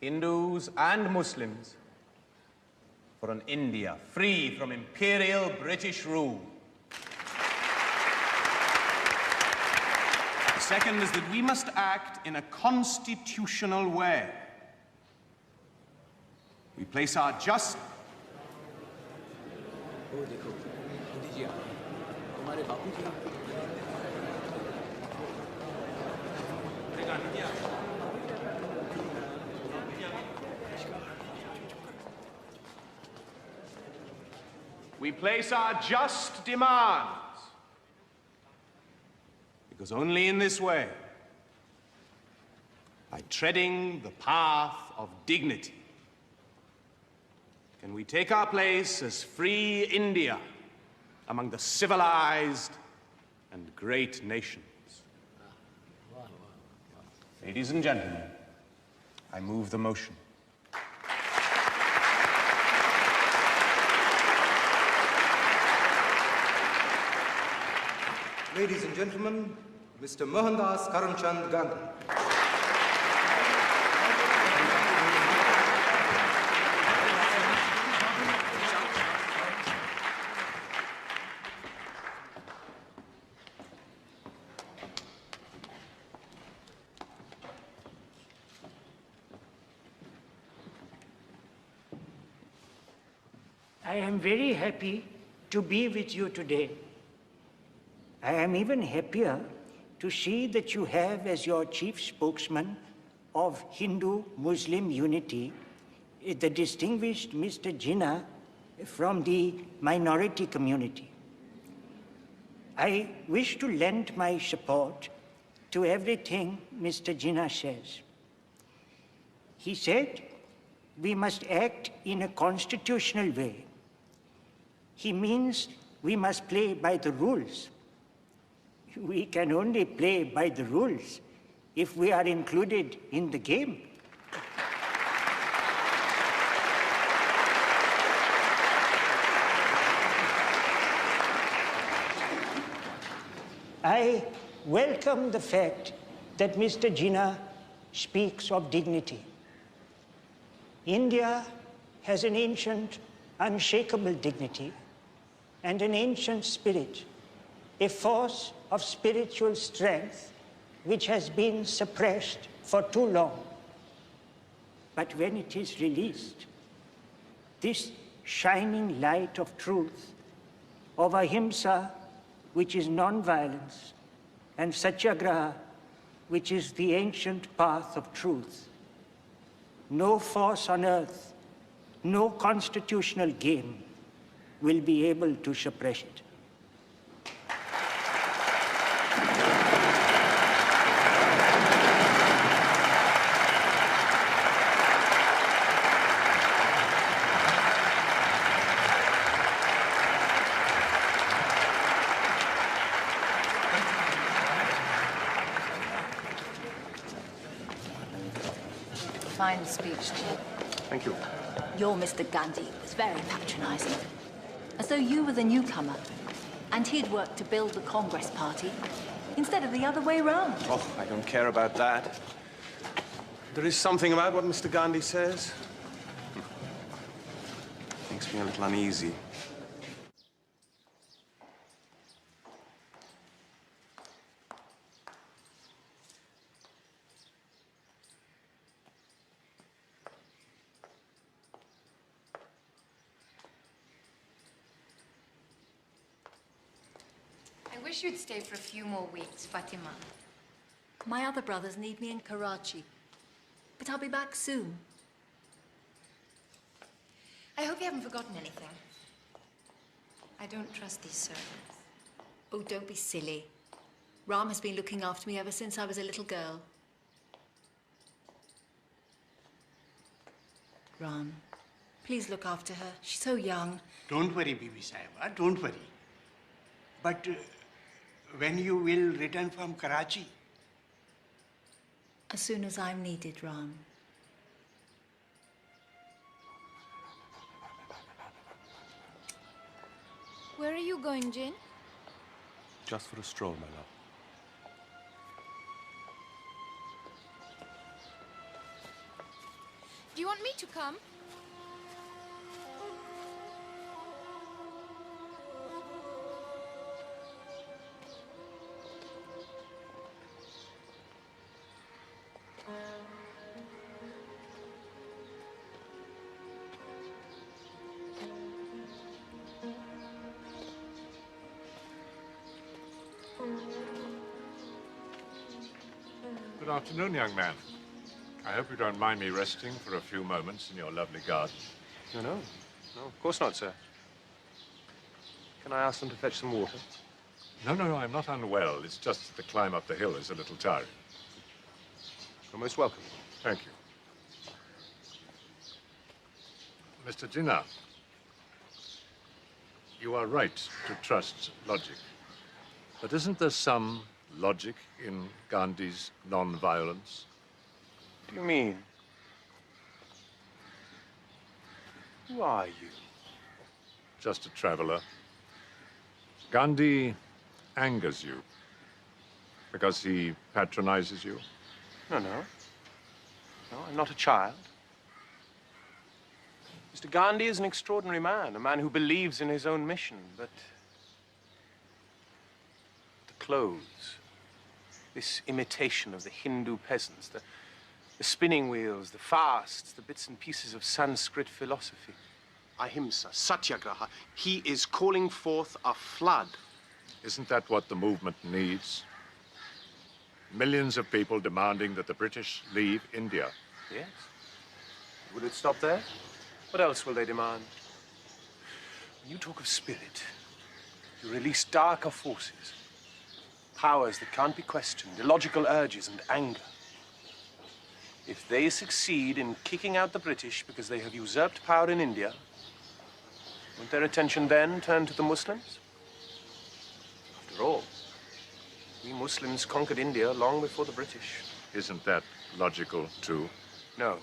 Hindus and Muslims, for an India free from imperial British rule. The second is that we must act in a constitutional way. We place our just... We place our just demands, because only in this way, by treading the path of dignity, can we take our place as free India among the civilized and great nations. Ladies and gentlemen, I move the motion. Ladies and gentlemen, Mr. Mohandas Karamchand Gandhi. I am very happy to be with you today. I am even happier to see that you have as your chief spokesman of Hindu-Muslim unity the distinguished Mr. Jinnah from the minority community. I wish to lend my support to everything Mr. Jinnah says. He said we must act in a constitutional way. He means we must play by the rules. We can only play by the rules if we are included in the game. I welcome the fact that Mr. Jinnah speaks of dignity. India has an ancient, unshakable dignity and an ancient spirit, a force of spiritual strength which has been suppressed for too long. But when it is released, this shining light of truth, of ahimsa, which is non-violence, and satyagraha, which is the ancient path of truth, no force on earth, no constitutional game will be able to suppress it. Fine speech, Chief. Thank you. Your Mr. Gandhi was very patronizing. As though you were the newcomer, and he'd worked to build the Congress Party, instead of the other way round. Oh, I don't care about that. There is something about what Mr. Gandhi says. Makes me a little uneasy. I wish you'd stay for a few more weeks, Fatima. My other brothers need me in Karachi, but I'll be back soon. I hope you haven't forgotten anything. I don't trust these servants. Oh, don't be silly. Ram has been looking after me ever since I was a little girl. Ram, please look after her. She's so young. Don't worry, Bibi Sahiba, don't worry. But when you will return from Karachi? As soon as I'm needed, Ram. Where are you going, Jane? Just for a stroll, my love. Do you want me to come? Good afternoon, young man. I hope you don't mind me resting for a few moments in your lovely garden. No, no. No, of course not, sir. Can I ask them to fetch some water? No, I'm not unwell. It's just that the climb up the hill is a little tiring. You're most welcome. Thank you. Mr. Jinnah, you are right to trust logic. But isn't there some logic in Gandhi's non-violence? What do you mean? Who are you? Just a traveler. Gandhi angers you because he patronizes you? No, no. No, I'm not a child. Mr. Gandhi is an extraordinary man, a man who believes in his own mission, but the clothes, this imitation of the Hindu peasants, the spinning wheels, the fasts, the bits and pieces of Sanskrit philosophy. Ahimsa, satyagraha. He is calling forth a flood. Isn't that what the movement needs? Millions of people demanding that the British leave India. Yes. Would it stop there? What else will they demand? When you talk of spirit, you release darker forces, powers that can't be questioned, illogical urges and anger. If they succeed in kicking out the British because they have usurped power in India, won't their attention then turn to the Muslims? After all, we Muslims conquered India long before the British. Isn't that logical, too? No.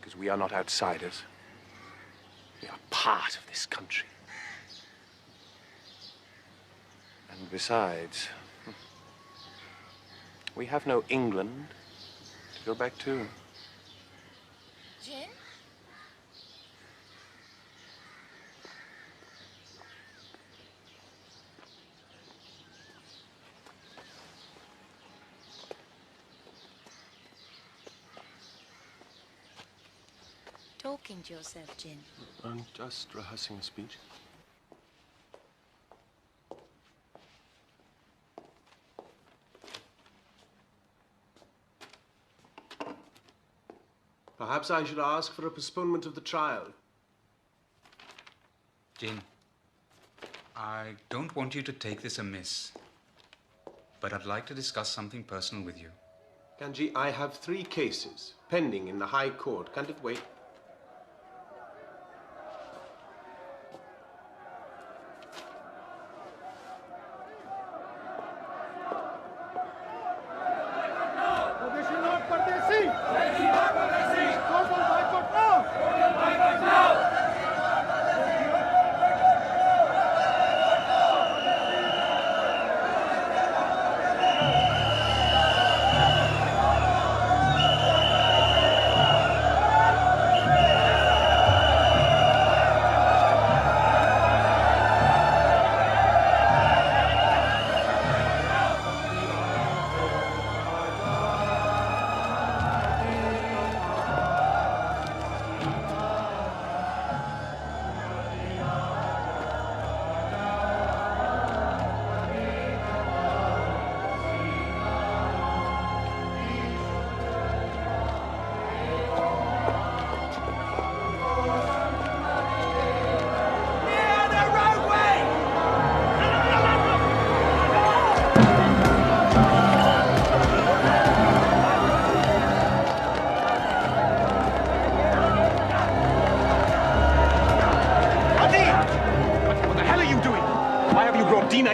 Because we are not outsiders. We are part of this country. And besides, we have no England to go back to. Jin? Talking to yourself, Jin. I'm just rehearsing a speech. Perhaps I should ask for a postponement of the trial. Jin, I don't want you to take this amiss, but I'd like to discuss something personal with you. Kanji, I have 3 cases pending in the High Court. Can't it wait?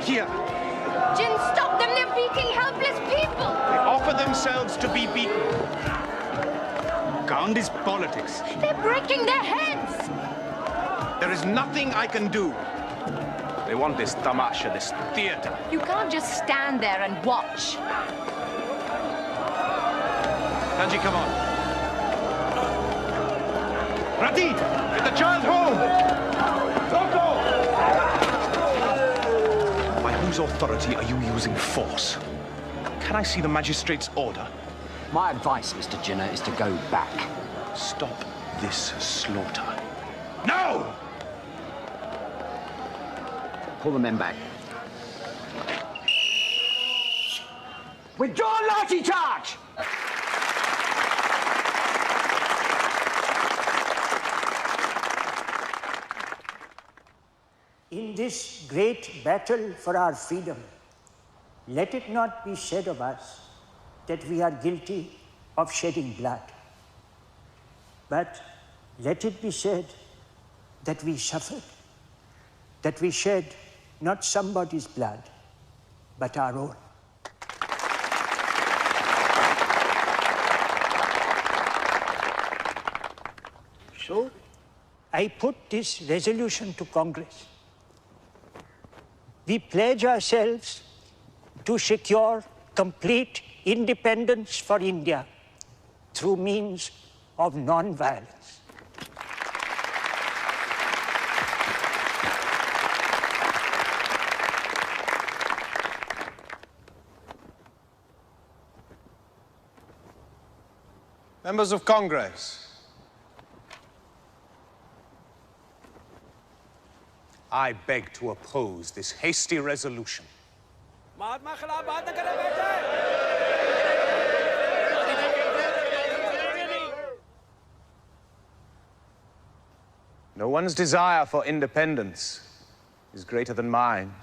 Here. Jin, stop them! They're beating helpless people! They offer themselves to be beaten. Gandhi's politics. They're breaking their heads! There is nothing I can do. They want this tamasha, this theater. You can't just stand there and watch. Kanji, come on. Rati, get the child home! Whose authority are you using force? Can I see the magistrate's order? My advice, Mr. Jinnah, is to go back. Stop this slaughter. No! Pull the men back. Withdraw lathi charge! In this great battle for our freedom, let it not be said of us that we are guilty of shedding blood, but let it be said that we suffered, that we shed not somebody's blood, but our own. So, I put this resolution to Congress. We pledge ourselves to secure complete independence for India through means of non-violence. Members of Congress, I beg to oppose this hasty resolution. No one's desire for independence is greater than mine.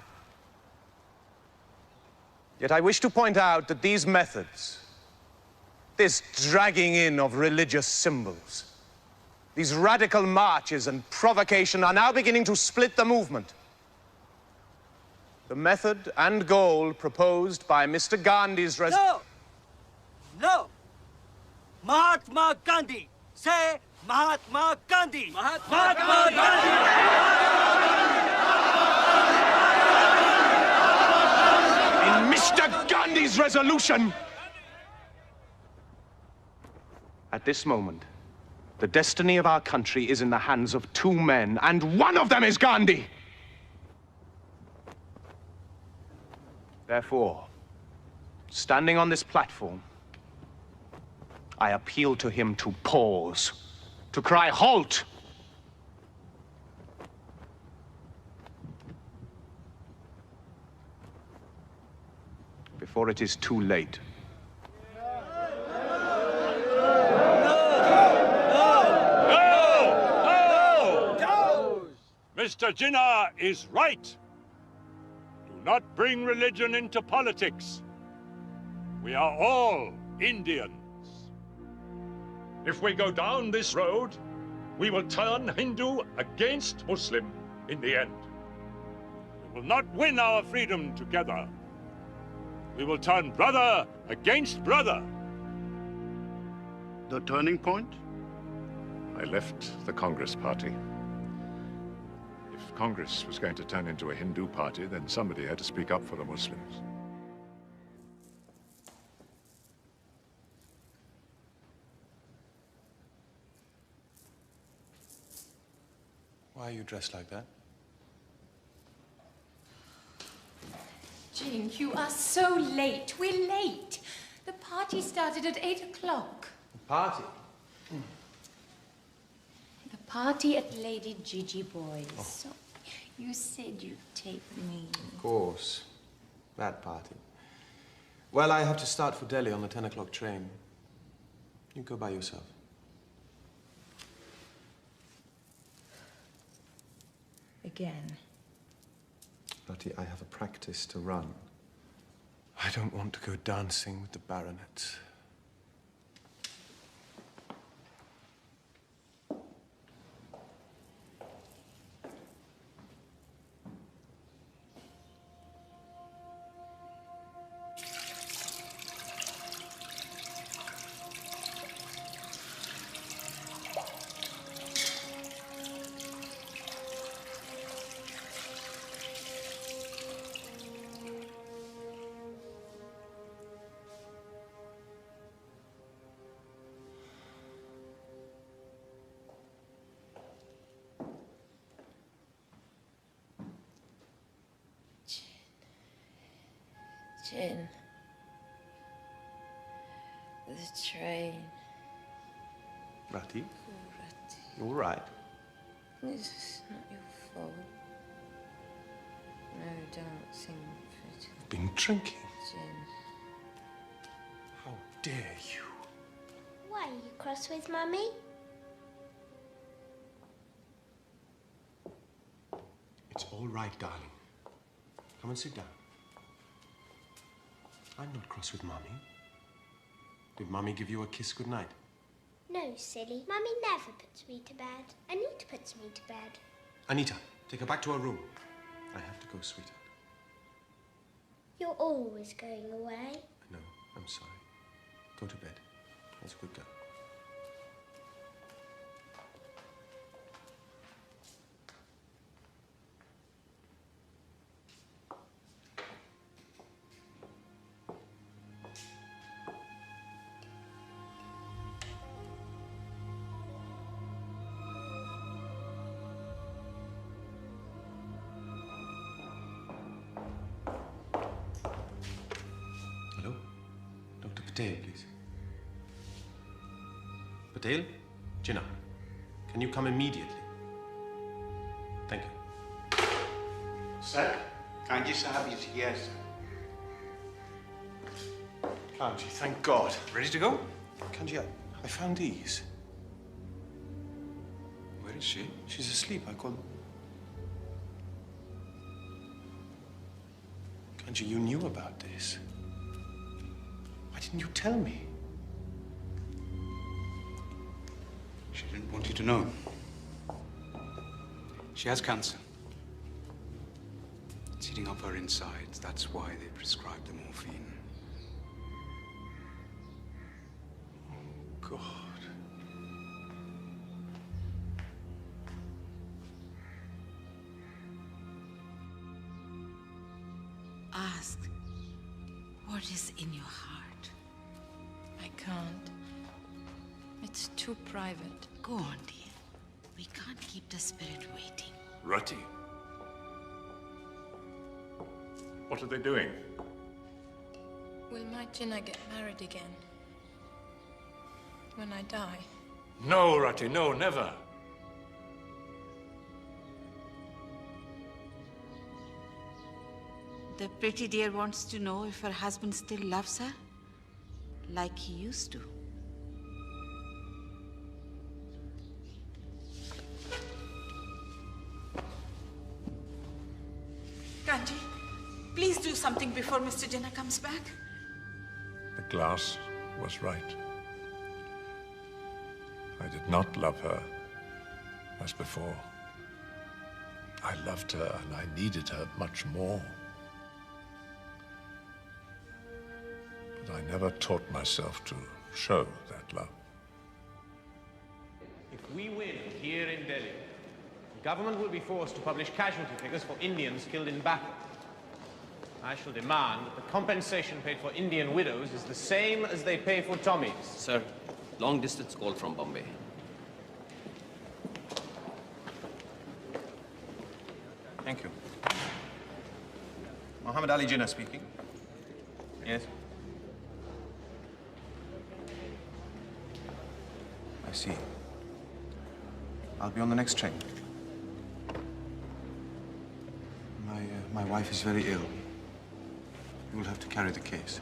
Yet I wish to point out that these methods, this dragging in of religious symbols, these radical marches and provocation are now beginning to split the movement. The method and goal proposed by Mr. Gandhi's No! No! Mahatma Gandhi! Say Mahatma Gandhi! Mahatma Gandhi! Mr. Gandhi's resolution! At this moment, the destiny of our country is in the hands of two men, and one of them is Gandhi! Therefore, standing on this platform, I appeal to him to pause, to cry halt! Before it is too late. Mr. Jinnah is right. Do not bring religion into politics. We are all Indians. If we go down this road, we will turn Hindu against Muslim in the end. We will not win our freedom together. We will turn brother against brother. The turning point? I left the Congress Party. If Congress was going to turn into a Hindu party, then somebody had to speak up for the Muslims. Why are you dressed like that? Jane, you are so late. We're late. The party started at 8 o'clock. Party? The party at Lady Gigi Boy's. Oh. So you said you'd take me. Of course. That party. Well, I have to start for Delhi on the 10 o'clock train. You go by yourself. Again. Lottie, I have a practice to run. I don't want to go dancing with the baronets. Jin. The train. Ratty? You all right? This is not your fault. No dancing for You've been drinking. Jin. How dare you? Why are you cross with Mummy? It's all right, darling. Come and sit down. I'm not cross with Mummy. Did Mummy give you a kiss goodnight? No, silly. Mummy never puts me to bed. Anita puts me to bed. Anita, take her back to her room. I have to go, sweetheart. You're always going away. I know. I'm sorry. Go to bed. That's a good girl. Patel, please. Patel? Jinnah, can you come immediately? Thank you. Sir, Kanji Sahab is here, sir. Kanji, thank God. Ready to go? Kanji, I found these. Where is she? She's asleep. I called. Kanji, you knew about this. Why didn't you tell me? She didn't want you to know. She has cancer. It's eating up her insides. That's why they prescribed the morphine. God. Ask What is in your heart? I can't. It's too private. Go on, dear. We can't keep the spirit waiting. Rati. What are they doing? Will my Jinnah get married again? When I die? No, Rati, no, never. The pretty dear wants to know if her husband still loves her, like he used to. Kanji, please do something before Mr. Jinnah comes back. The glass was right. I did not love her as before. I loved her and I needed her much more. But I never taught myself to show that love. If we win here in Delhi, the government will be forced to publish casualty figures for Indians killed in battle. I shall demand that the compensation paid for Indian widows is the same as they pay for Tommies. Sir, long distance call from Bombay. Thank you. Muhammad Ali Jinnah speaking. Yes? I see. I'll be on the next train. My wife is very ill. You will have to carry the case.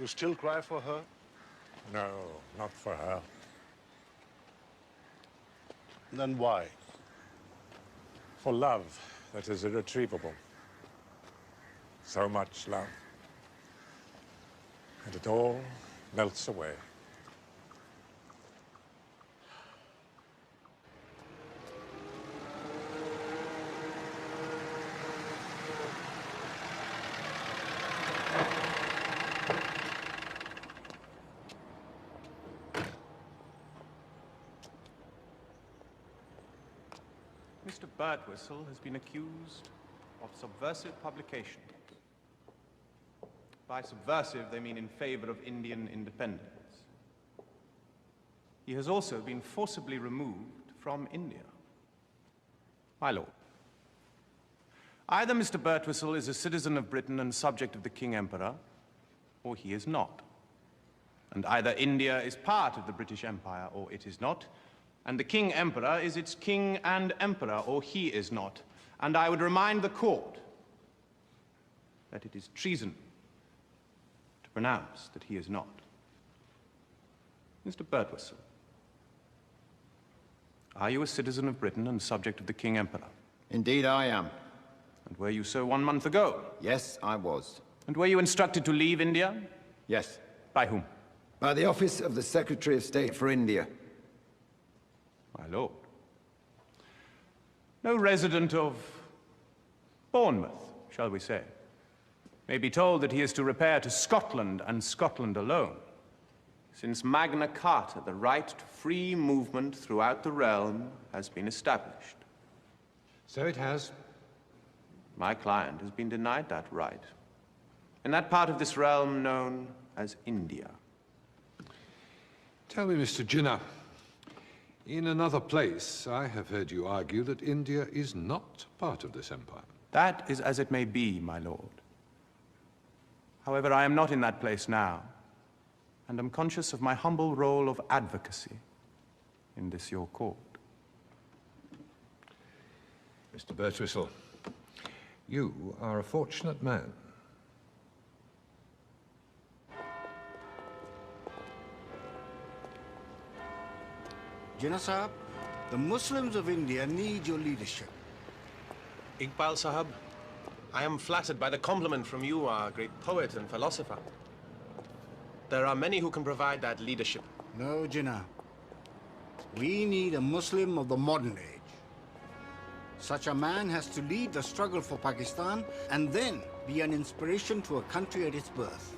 You still cry for her? No, not for her. Then why? For love that is irretrievable. So much love. And it all melts away. Mr. Birdwhistle has been accused of subversive publication. By subversive, they mean in favor of Indian independence. He has also been forcibly removed from India. My lord, either Mr. Birdwhistle is a citizen of Britain and subject of the King Emperor, or he is not. And either India is part of the British Empire, or it is not, and the King Emperor is its king and emperor, or he is not. And I would remind the court that it is treason to pronounce that he is not. Mr. Birdwhistle, are you a citizen of Britain and subject of the King Emperor? Indeed I am. And were you so 1 month ago? Yes, I was. And were you instructed to leave India? Yes. By whom? By the office of the Secretary of State for India. My lord. No resident of Bournemouth, shall we say, may be told that he is to repair to Scotland and Scotland alone, since Magna Carta, the right to free movement throughout the realm, has been established. So it has. My client has been denied that right, in that part of this realm known as India. Tell me, Mr. Jinnah, in another place, I have heard you argue that India is not part of this empire. That is as it may be, my lord. However, I am not in that place now, and am conscious of my humble role of advocacy in this your court. Mr. Birtwistle, you are a fortunate man. Jinnah Sahab, the Muslims of India need your leadership. Iqbal Sahab, I am flattered by the compliment from you, our great poet and philosopher. There are many who can provide that leadership. No, Jinnah. We need a Muslim of the modern age. Such a man has to lead the struggle for Pakistan and then be an inspiration to a country at its birth.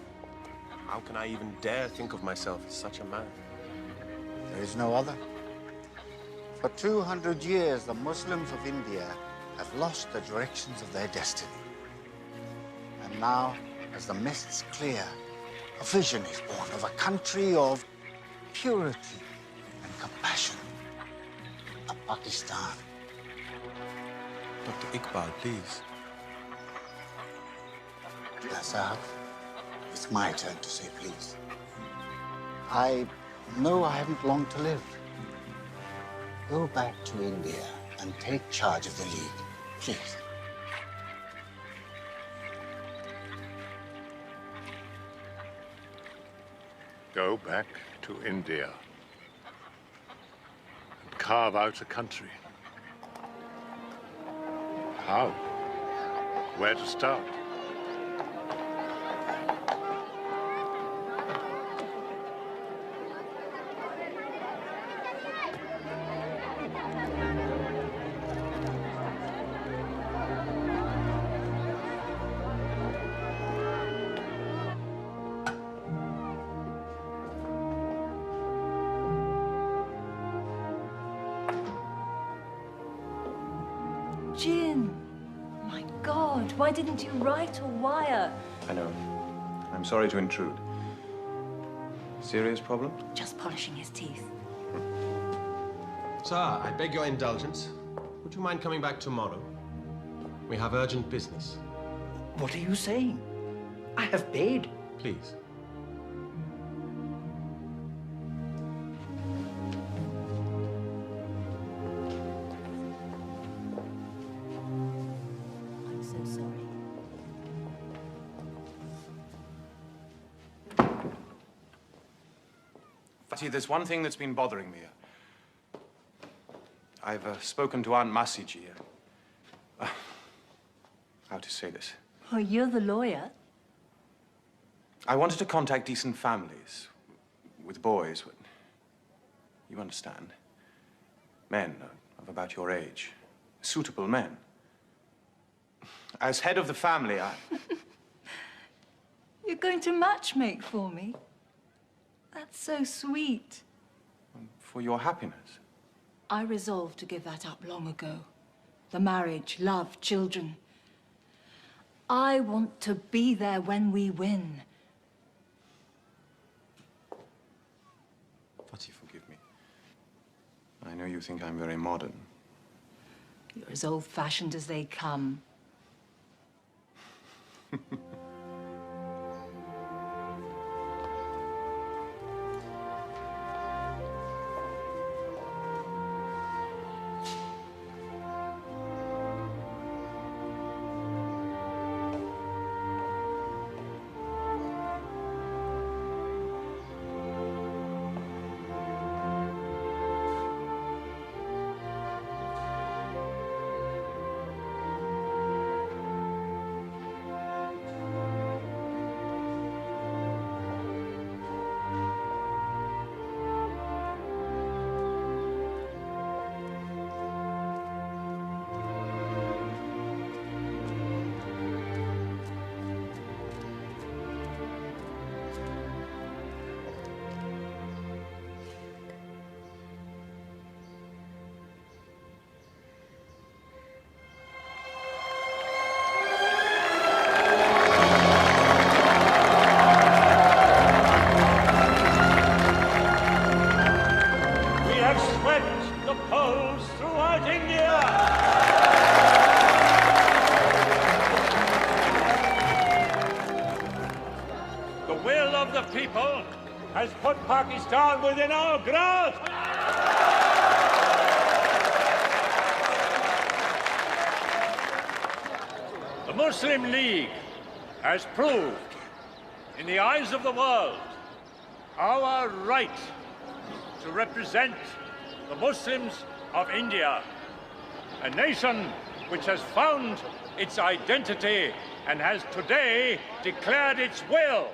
How can I even dare think of myself as such a man? There is no other. For 200 years, the Muslims of India have lost the directions of their destiny. And now, as the mists clear, a vision is born of a country of purity and compassion. A Pakistan. Dr. Iqbal, please. Jinnah Sahab, it's my turn to say please. I know I haven't long to live. Go back to India and take charge of the League, please. Go back to India and carve out a country. How? Where to start? Jin, my God, why didn't you write or wire? I know. I'm sorry to intrude. Serious problem? Just polishing his teeth. Sir, I beg your indulgence. Would you mind coming back tomorrow? We have urgent business. What are you saying? I have paid. Please. I'm so sorry. See, there's one thing that's been bothering me. I've spoken to Aunt Masiji. How to say this? Oh, you're the lawyer? I wanted to contact decent families with boys. You understand? Men of about your age. Suitable men. As head of the family, You're going to matchmake for me? That's so sweet. for your happiness. I resolved to give that up long ago. the marriage, love, children. I want to be there when we win. Fati, forgive me. I know you think I'm very modern. You're as old-fashioned as they come. has put Pakistan within our grasp. The Muslim League has proved, in the eyes of the world, our right to represent the Muslims of India, a nation which has found its identity and has today declared its will.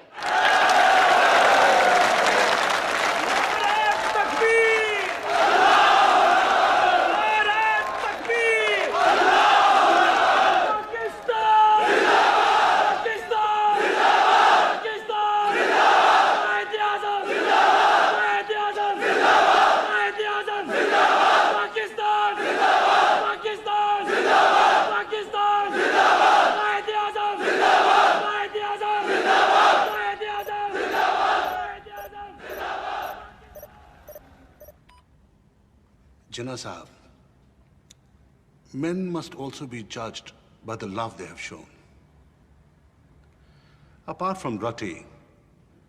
Jinnah Sahib, men must also be judged by the love they have shown. Apart from Rati,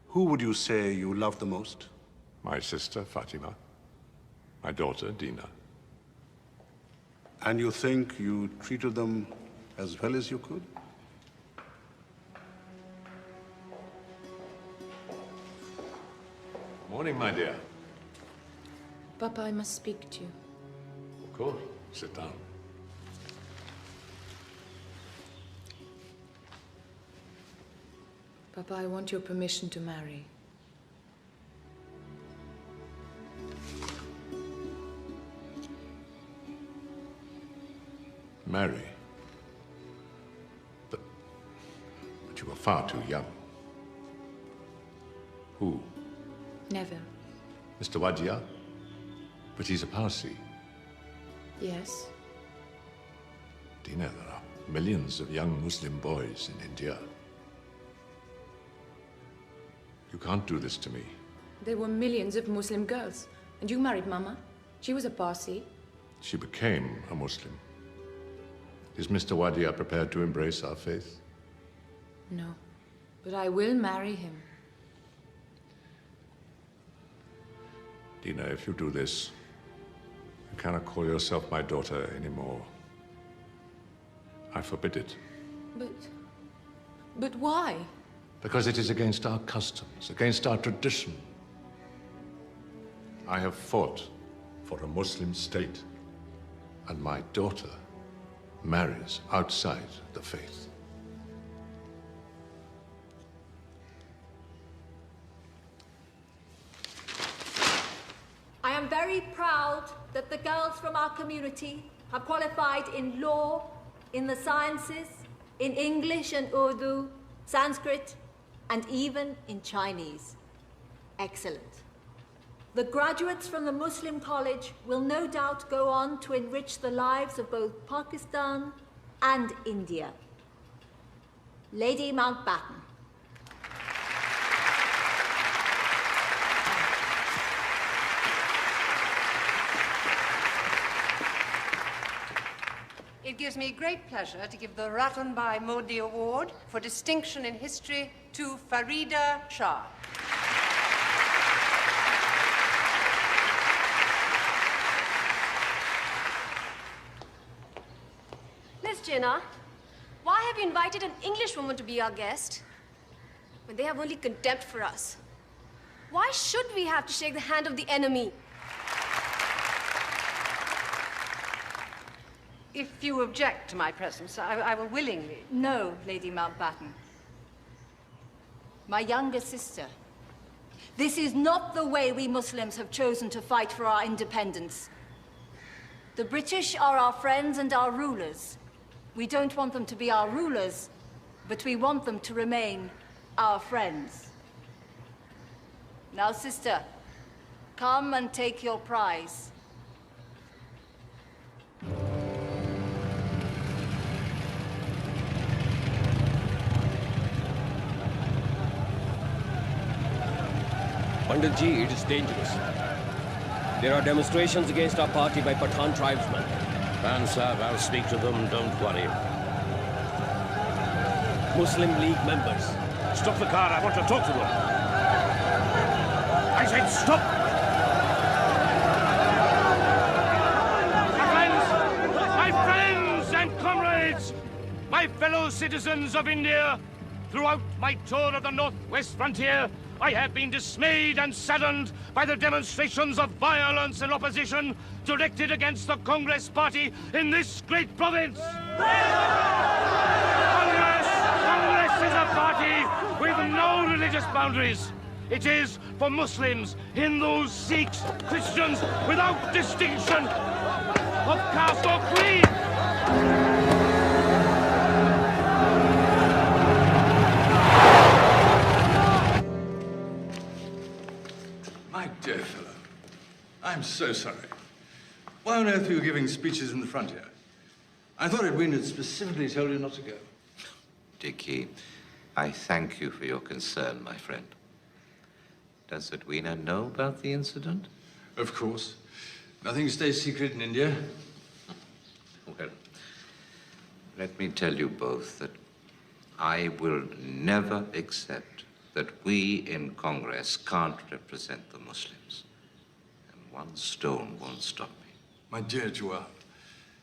who would you say you love the most? My sister, Fatima. My daughter, Dina. And you think you treated them as well as you could? Morning, my dear. Papa, I must speak to you. Of course. Sit down. Papa, I want your permission to marry. Marry? But you were far too young. Who? Never. Mr. Wadia? But he's a Parsi. Yes. Dina, there are millions of young Muslim boys in India. You can't do this to me. There were millions of Muslim girls. And you married Mama. She was a Parsi. She became a Muslim. Is Mr. Wadia prepared to embrace our faith? No. But I will marry him. Dina, if you do this, you cannot call yourself my daughter anymore. I forbid it. But why? Because it is against our customs, against our tradition. I have fought for a Muslim state, and my daughter marries outside the faith. I am very proud that the girls from our community have qualified in law, in the sciences, in English and Urdu, Sanskrit, and even in Chinese. Excellent. The graduates from the Muslim College will no doubt go on to enrich the lives of both Pakistan and India. Lady Mountbatten. It gives me great pleasure to give the Ratanbai Modi Award for Distinction in History to Farida Shah. Miss Jinnah, why have you invited an Englishwoman to be our guest when they have only contempt for us? Why should we have to shake the hand of the enemy? If you object to my presence, I will willingly. No, Lady Mountbatten. My younger sister, this is not the way we Muslims have chosen to fight for our independence. The British are our friends and our rulers. We don't want them to be our rulers, but we want them to remain our friends. Now, sister, come and take your prize. Pandit Ji, it is dangerous. There are demonstrations against our party by Pathan tribesmen. Sir, I'll speak to them, don't worry. Muslim League members. Stop the car, I want to talk to them. I said stop! My friends and comrades, my fellow citizens of India, throughout my tour of the northwest frontier, I have been dismayed and saddened by the demonstrations of violence and opposition directed against the Congress party in this great province. Congress is a party with no religious boundaries. It is for Muslims, Hindus, Sikhs, Christians, without distinction of caste or creed. My dear fellow, I'm so sorry. Why on earth were you giving speeches in the frontier? I thought Edwin had specifically told you not to go. Dickie, I thank you for your concern, my friend. Does Edwina know about the incident? Of course. Nothing stays secret in India. Well, let me tell you both that I will never accept that we in Congress can't represent the Muslims. And one stone won't stop me. My dear Jawahar,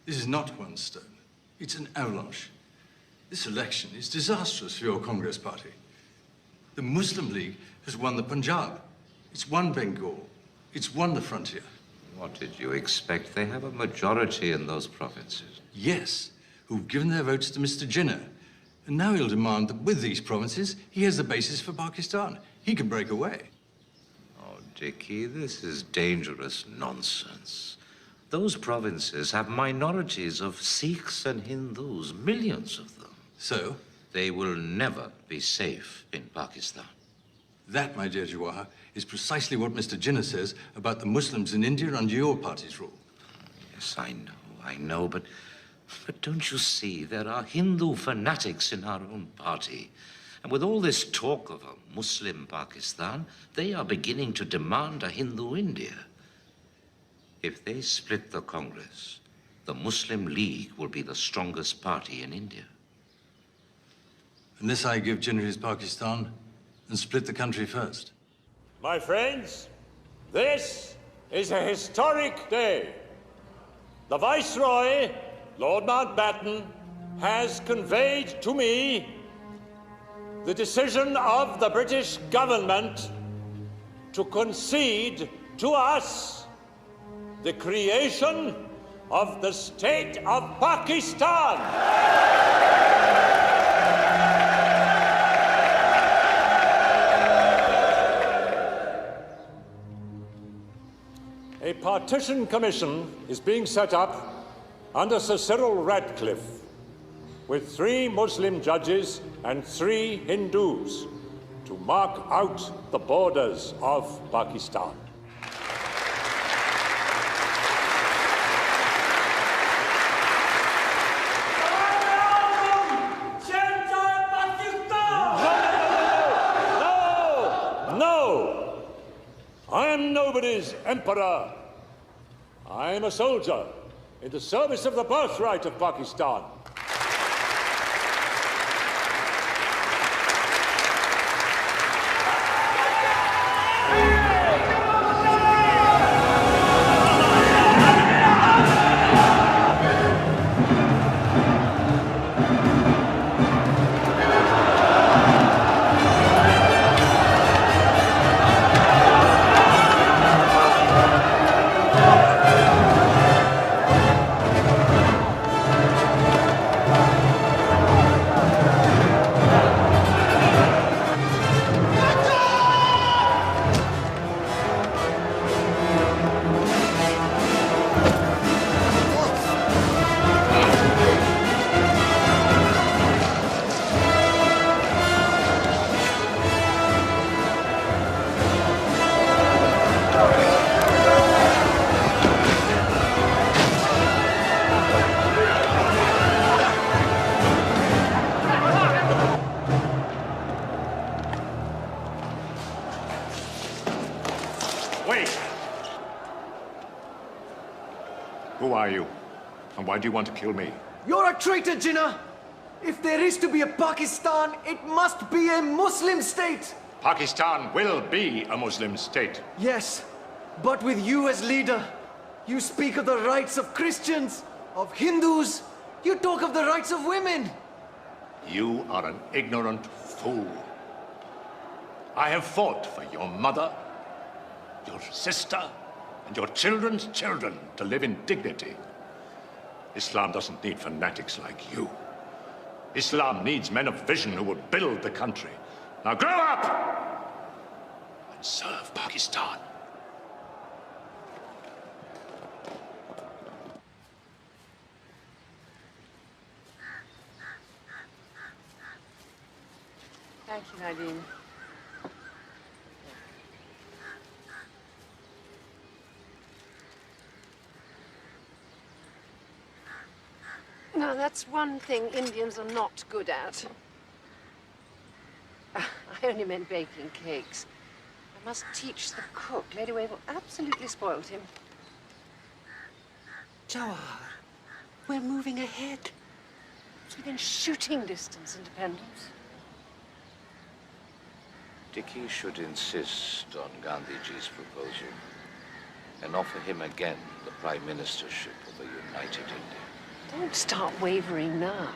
this is not one stone. It's an avalanche. This election is disastrous for your Congress party. The Muslim League has won the Punjab. It's won Bengal. It's won the frontier. What did you expect? They have a majority in those provinces. Yes, who've given their votes to Mr. Jinnah. And now he'll demand that with these provinces, he has the basis for Pakistan. He can break away. Oh, Dickie, this is dangerous nonsense. Those provinces have minorities of Sikhs and Hindus, millions of them. So? They will never be safe in Pakistan. That, my dear Jawahar, is precisely what Mr. Jinnah says about the Muslims in India under your party's rule. Yes, I know, but don't you see, there are Hindu fanatics in our own party. And with all this talk of a Muslim Pakistan, they are beginning to demand a Hindu India. If they split the Congress, the Muslim League will be the strongest party in India. Unless I give Jinnah his Pakistan and split the country first. My friends, this is a historic day. The Viceroy, Lord Mountbatten, has conveyed to me the decision of the British government to concede to us the creation of the state of Pakistan. A partition commission is being set up under Sir Cyril Radcliffe with 3 Muslim judges and 3 Hindus to mark out the borders of Pakistan. always Emperor. I am a soldier in the service of the birthright of Pakistan. Who are you? And why do you want to kill me? You're a traitor, Jinnah! If there is to be a Pakistan, it must be a Muslim state! Pakistan will be a Muslim state. Yes, but with you as leader, you speak of the rights of Christians, of Hindus, you talk of the rights of women. You are an ignorant fool. I have fought for your mother, your sister, and your children's children to live in dignity. Islam doesn't need fanatics like you. Islam needs men of vision who will build the country. Now grow up and serve Pakistan. Thank you, Nadine. Now, that's one thing Indians are not good at. I only meant baking cakes. I must teach the cook. Lady Wavell absolutely spoiled him. Jawahar, we're moving ahead. It's within shooting distance, independence. Dicky should insist on Gandhiji's proposal and offer him again the prime ministership of a united India. Don't start wavering now.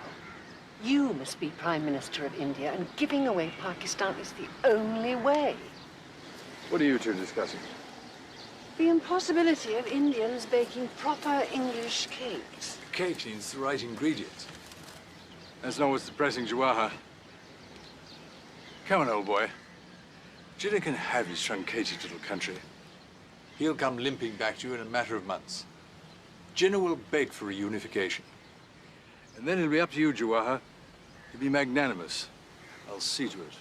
You must be Prime Minister of India, and giving away Pakistan is the only way. What are you two discussing? The impossibility of Indians baking proper English cakes. Cake needs the right ingredients. That's not what's depressing, Jawahar. Come on, old boy. Jinnah can have his truncated little country. He'll come limping back to you in a matter of months. Jinnah will beg for reunification. And then it'll be up to you, Jawahar, to be magnanimous. I'll see to it.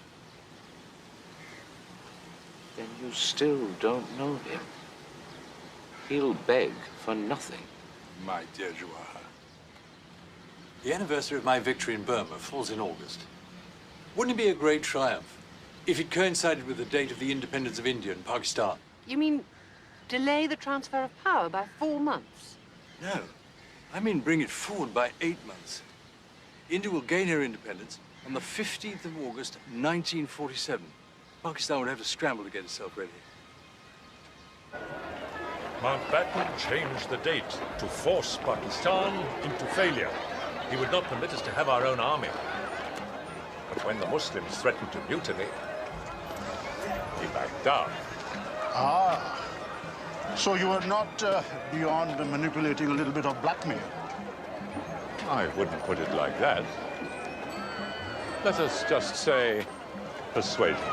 Then you still don't know him. He'll beg for nothing. My dear Jawahar, the anniversary of my victory in Burma falls in August. Wouldn't it be a great triumph if it coincided with the date of the independence of India and Pakistan? You mean delay the transfer of power by 4 months? No. I mean bring it forward by 8 months. India will gain her independence on the 15th of August, 1947. Pakistan would have to scramble to get itself ready. Mountbatten changed the date to force Pakistan into failure. He would not permit us to have our own army. But when the Muslims threatened to mutiny, he backed down. Ah. So you are not beyond manipulating a little bit of blackmail? I wouldn't put it like that. Let us just say persuasion.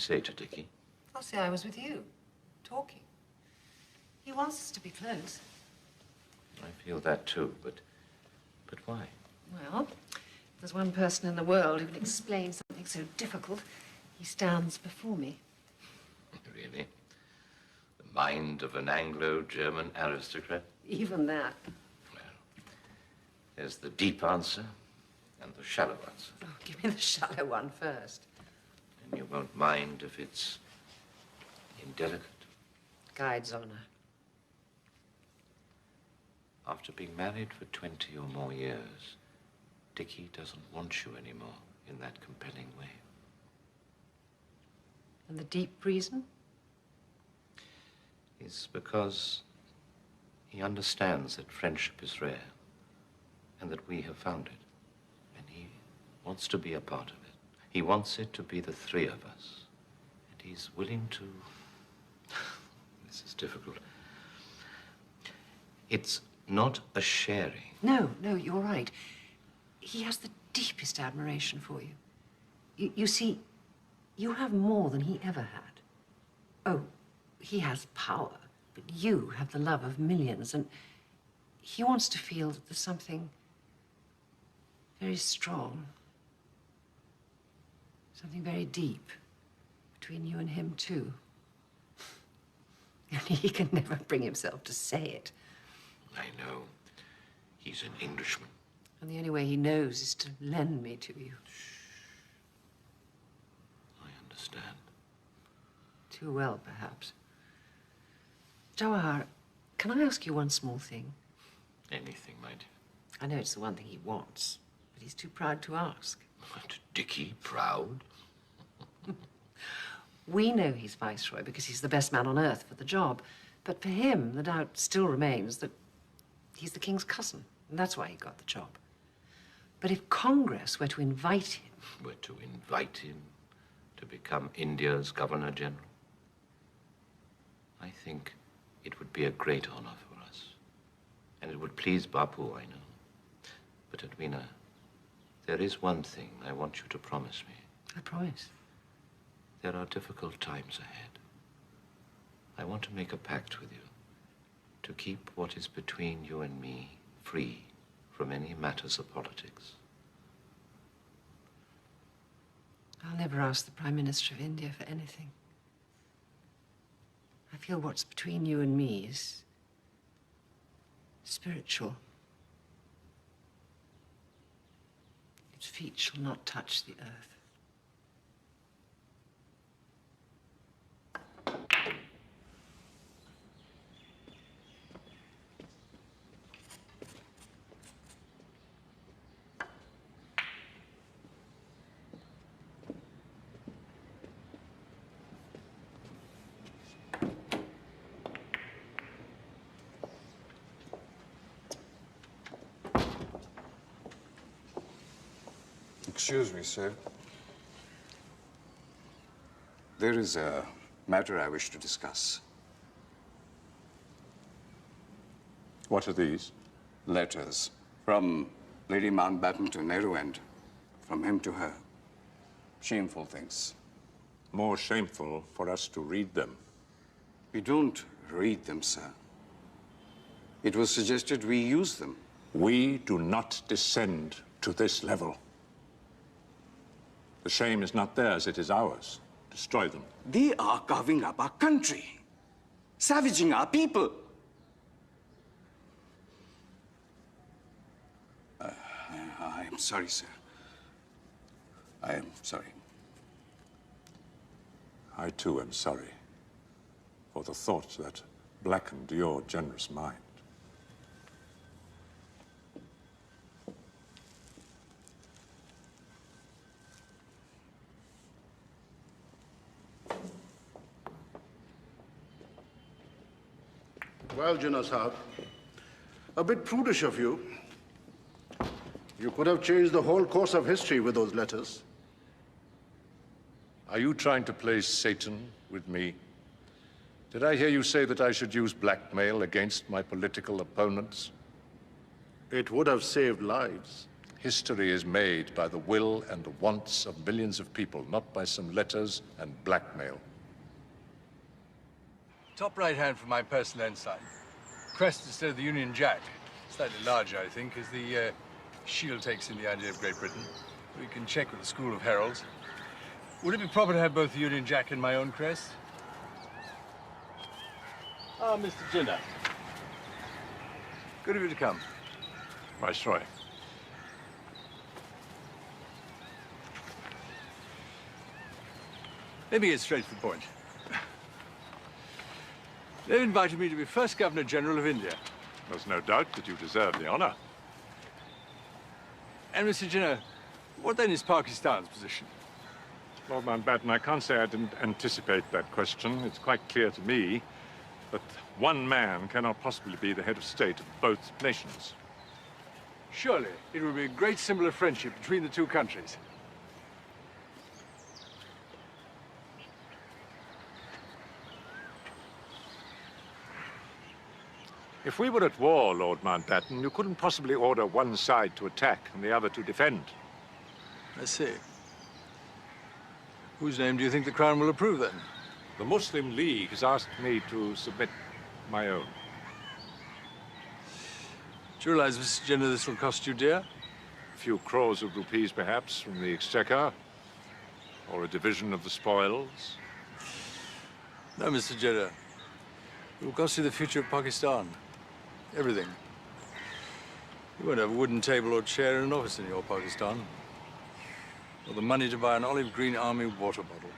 say to Dickie? I'll say I was with you, talking. He wants us to be close. I feel that too, but why? Well, if there's one person in the world who can explain something so difficult, he stands before me. Really? The mind of an Anglo-German aristocrat? Even that. There's the deep answer and the shallow answer. Oh, give me the shallow one first. And you won't mind if it's indelicate. Guide's honor. After being married for 20 or more years, Dickie doesn't want you anymore in that compelling way. And the deep reason? It's because he understands that friendship is rare and that we have found it. And he wants to be a part of it. He wants it to be the three of us. And he's willing to... This is difficult. It's not a sharing. No, you're right. He has the deepest admiration for you. You see, you have more than he ever had. Oh, he has power, but you have the love of millions, and he wants to feel that there's something very strong, something very deep between you and him, too. And he can never bring himself to say it. I know. He's an Englishman. And the only way he knows is to lend me to you. I understand. Too well, perhaps. Jawahar, can I ask you one small thing? Anything, my dear. I know it's the one thing he wants, but he's too proud to ask. What, Dickie, proud? We know he's Viceroy because he's the best man on earth for the job. But for him, the doubt still remains that he's the king's cousin, and that's why he got the job. But if Congress were to invite him... Were to invite him to become India's Governor-General? I think it would be a great honor for us. And it would please Bapu, I know. But, Edwina, there is one thing I want you to promise me. I promise. There are difficult times ahead. I want to make a pact with you to keep what is between you and me free from any matters of politics. I'll never ask the Prime Minister of India for anything. I feel what's between you and me is spiritual. Its feet shall not touch the earth. Excuse me, sir. There is a matter I wish to discuss. What are these? Letters from Lady Mountbatten to Nehru and from him to her. Shameful things. More shameful for us to read them. We don't read them, sir. It was suggested we use them. We do not descend to this level. The shame is not theirs, it is ours. Destroy them. They are carving up our country, savaging our people. I am sorry, sir. I am sorry. I too am sorry for the thought that blackened your generous mind. Well, Jinnah Sahib, a bit prudish of you. You could have changed the whole course of history with those letters. Are you trying to play Satan with me? Did I hear you say that I should use blackmail against my political opponents? It would have saved lives. History is made by the will and the wants of millions of people, not by some letters and blackmail. Top right hand for my personal ensign. Crest instead of the Union Jack. Slightly larger, I think, as the shield takes in the idea of Great Britain. We can check with the School of Heralds. Would it be proper to have both the Union Jack and my own crest? Ah, Mr. Jinnah. Good of you to come. Viceroy. Let me get straight to the point. They've invited me to be first Governor-General of India. There's no doubt that you deserve the honor. And, Mr. Jinnah, what then is Pakistan's position? Lord Mountbatten, I can't say I didn't anticipate that question. It's quite clear to me that one man cannot possibly be the head of state of both nations. Surely it would be a great symbol of friendship between the two countries. If we were at war, Lord Mountbatten, you couldn't possibly order one side to attack and the other to defend. I see. Whose name do you think the Crown will approve, then? The Muslim League has asked me to submit my own. Do you realize, Mr. Jinnah, this will cost you dear? A few crores of rupees, perhaps, from the exchequer, or a division of the spoils. No, Mr. Jinnah. It will cost you the future of Pakistan. Everything. You won't have a wooden table or chair in an office in your Pakistan. Or the money to buy an olive green army water bottle.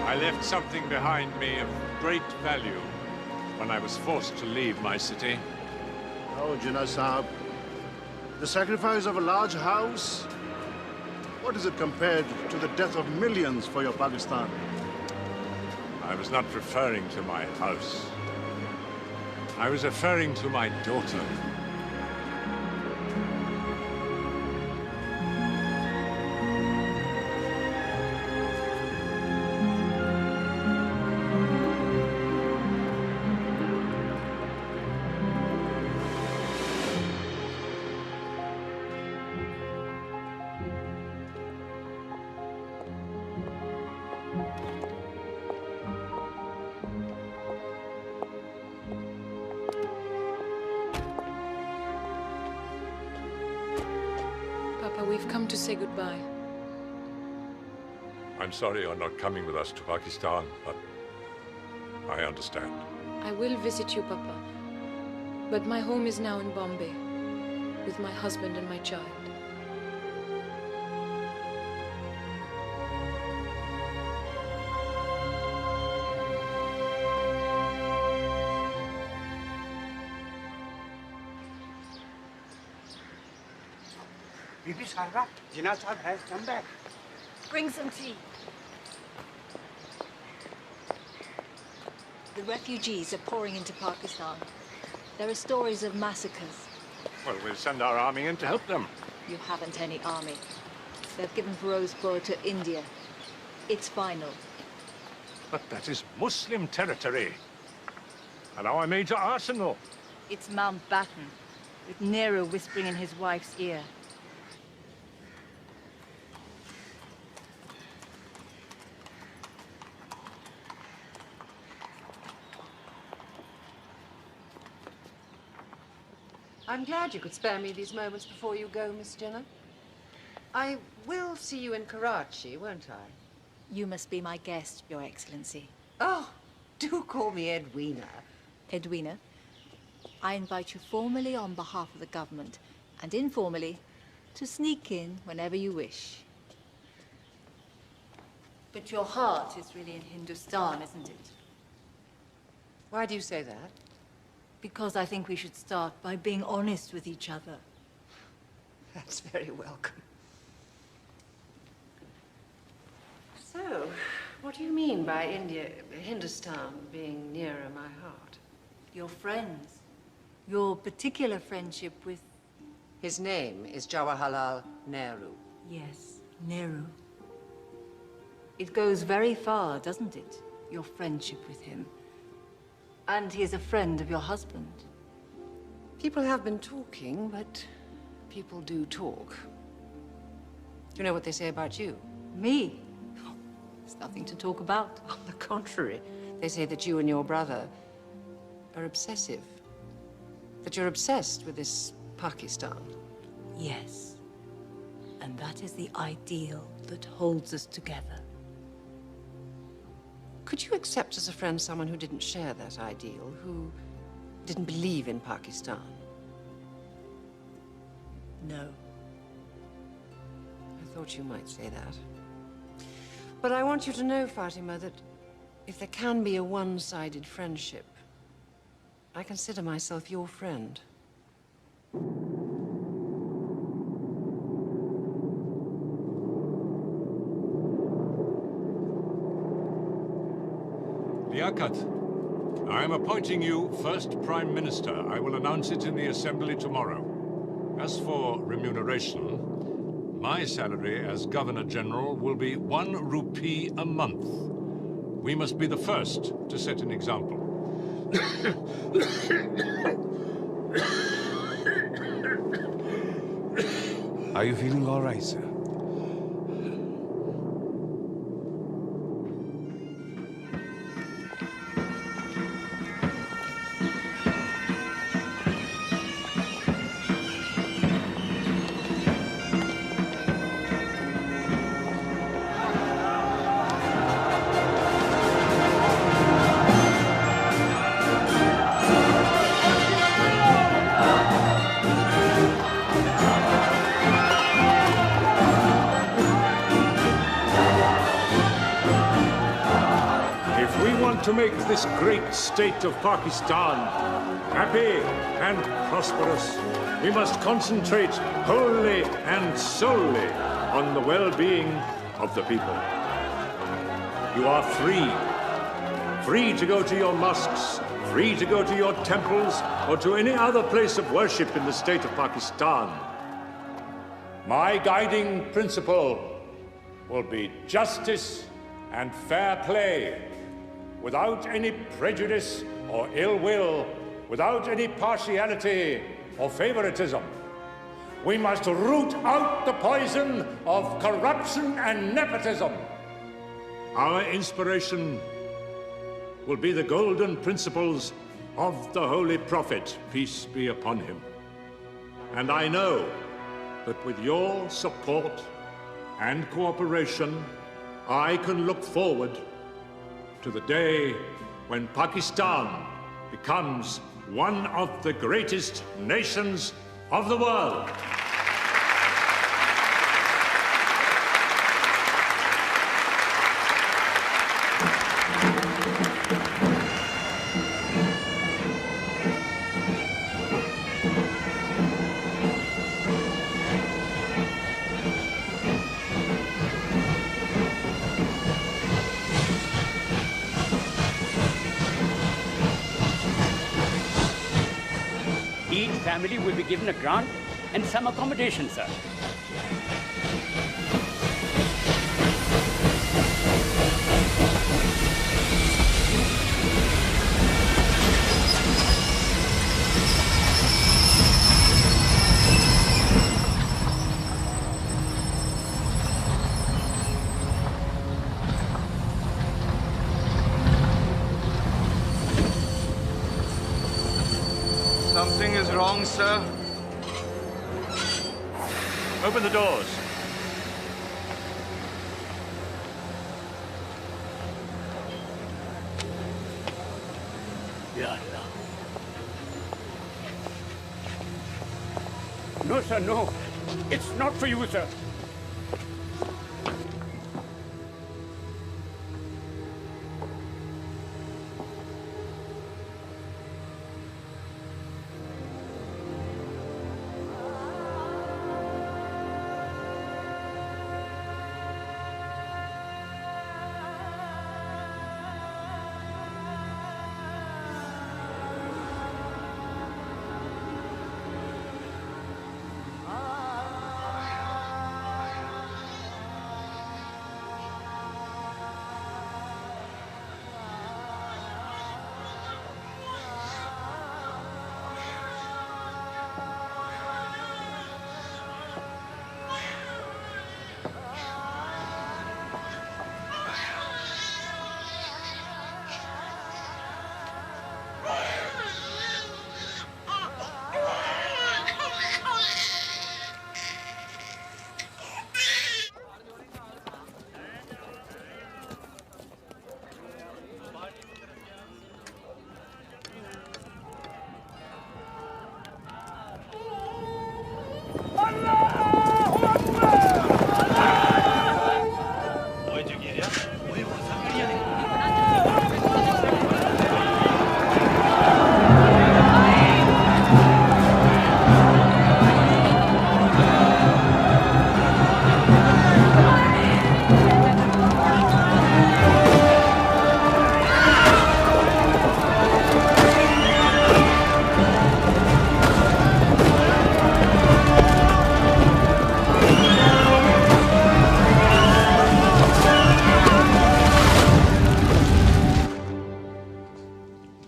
I left something behind me of great value when I was forced to leave my city. Oh, Jinnah Sahib, the sacrifice of a large house, what is it compared to the death of millions for your Pakistan? I was not referring to my house. I was referring to my daughter. Papa, we've come to say goodbye. I'm sorry you're not coming with us to Pakistan, but I understand. I will visit you, Papa. But my home is now in Bombay, with my husband and my child. Bibi Sarva, Jinnah Sahib has come back. Bring some tea. The refugees are pouring into Pakistan. There are stories of massacres. Well, we'll send our army in to help them. You haven't any army. They've given Firozpur to India. It's final. But that is Muslim territory. And our major arsenal. It's Mountbatten, with Nehru whispering in his wife's ear. I'm glad you could spare me these moments before you go, Miss Jinnah. I will see you in Karachi, won't I? You must be my guest, Your Excellency. Oh, do call me Edwina. Edwina, I invite you formally on behalf of the government, and informally, to sneak in whenever you wish. But your heart is really in Hindustan, isn't it? Why do you say that? Because I think we should start by being honest with each other. That's very welcome. So, what do you mean by Hindustan being nearer my heart? Your friends. Your particular friendship with... His name is Jawaharlal Nehru. Yes, Nehru. It goes very far, doesn't it? Your friendship with him. And he is a friend of your husband. People have been talking, but people do talk. Do you know what they say about you? Me? There's nothing to talk about. On the contrary, they say that you and your brother are obsessive. That you're obsessed with this Pakistan. Yes. And that is the ideal that holds us together. Could you accept as a friend someone who didn't share that ideal, who didn't believe in Pakistan? No. I thought you might say that. But I want you to know, Fatima, that if there can be a one-sided friendship, I consider myself your friend. Liaquat, I am appointing you first Prime Minister. I will announce it in the Assembly tomorrow. As for remuneration, my salary as Governor General will be 1 rupee a month. We must be the first to set an example. Are you feeling all right, sir? To make this great state of Pakistan happy and prosperous, we must concentrate wholly and solely on the well-being of the people. You are free. Free to go to your mosques, free to go to your temples, or to any other place of worship in the state of Pakistan. My guiding principle will be justice and fair play, without any prejudice or ill will, without any partiality or favoritism. We must root out the poison of corruption and nepotism. Our inspiration will be the golden principles of the Holy Prophet, peace be upon him. And I know that with your support and cooperation, I can look forward to the day when Pakistan becomes one of the greatest nations of the world. Family will be given a grant and some accommodation, sir. Something is wrong, sir. Open the doors. Ya Allah. No, sir, no. It's not for you, sir.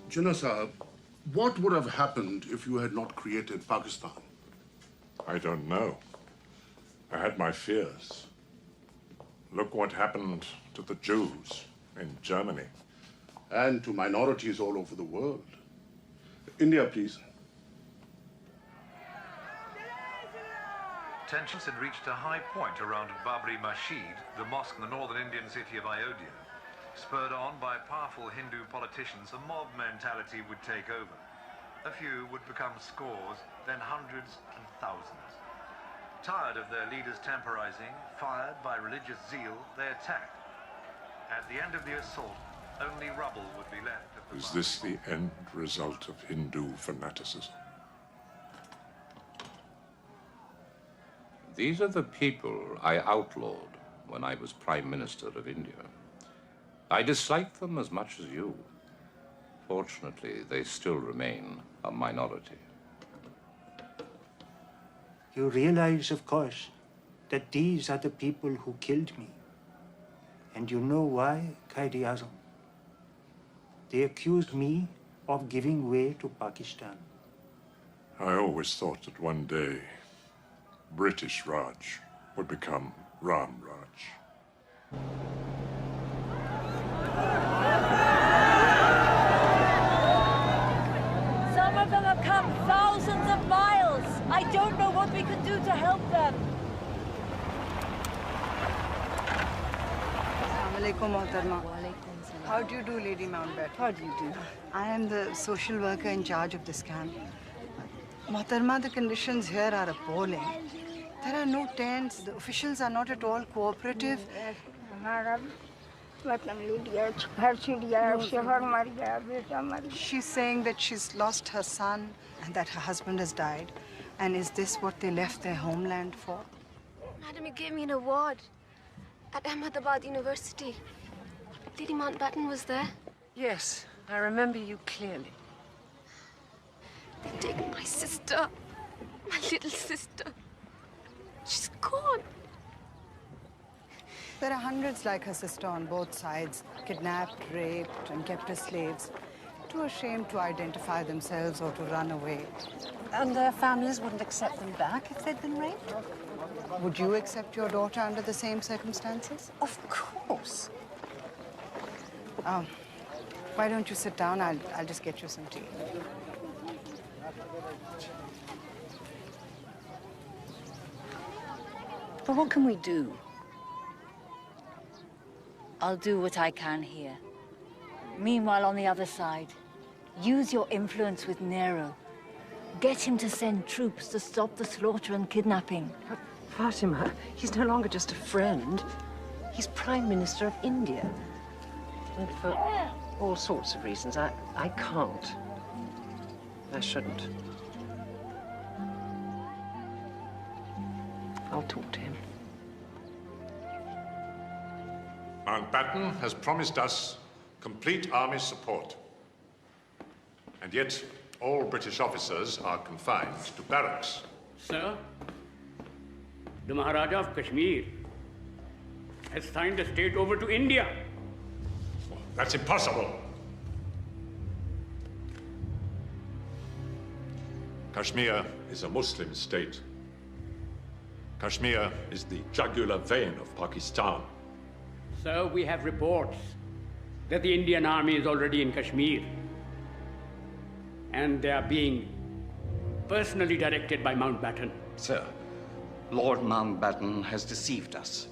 Jinnah Sahib, what would have happened if you had not created Pakistan? I don't know. I had my fears. Look what happened to the Jews in Germany. And to minorities all over the world. India, please. Tensions had reached a high point around Babri Masjid, the mosque in the northern Indian city of Ayodhya. Spurred on by powerful Hindu politicians, a mob mentality would take over. A few would become scores, then hundreds and thousands. Tired of their leaders temporizing, fired by religious zeal, they attacked. At the end of the assault, only rubble would be left of the Is this the end result of Hindu fanaticism? These are the people I outlawed when I was Prime Minister of India. I dislike them as much as you. Fortunately, they still remain a minority. You realize, of course, that these are the people who killed me. And you know why, Qaid-e-Azam? They accused me of giving way to Pakistan. I always thought that one day British Raj would become Ram Raj. Some of them have come thousands of miles. I don't know what we can do to help them. Assalamualaikum, Mohtarma. How do you do, Lady Mountbatten? How do you do? I am the social worker in charge of this camp. Mohtarma, the conditions here are appalling. There are no tents. The officials are not at all cooperative. She's saying that she's lost her son and that her husband has died. And is this what they left their homeland for? Madam, you gave me an award at Ahmedabad University. Lady Mountbatten was there. Yes, I remember you clearly. They've taken my sister, my little sister. She's gone. There are hundreds like her sister on both sides, kidnapped, raped, and kept as slaves, too ashamed to identify themselves or to run away. And their families wouldn't accept them back if they'd been raped? Would you accept your daughter under the same circumstances? Of course. Why don't you sit down? I'll just get you some tea. But what can we do? I'll do what I can here. Meanwhile, on the other side, use your influence with Nero. Get him to send troops to stop the slaughter and kidnapping. Fatima, he's no longer just a friend. He's Prime Minister of India. And for all sorts of reasons, I can't. I shouldn't. I'll talk to him. Mountbatten has promised us complete army support. And yet, all British officers are confined to barracks. Sir, the Maharaja of Kashmir has signed the state over to India. That's impossible. Kashmir is a Muslim state. Kashmir is the jugular vein of Pakistan. Sir, we have reports that the Indian army is already in Kashmir. And they are being personally directed by Mountbatten. Sir, Lord Mountbatten has deceived us.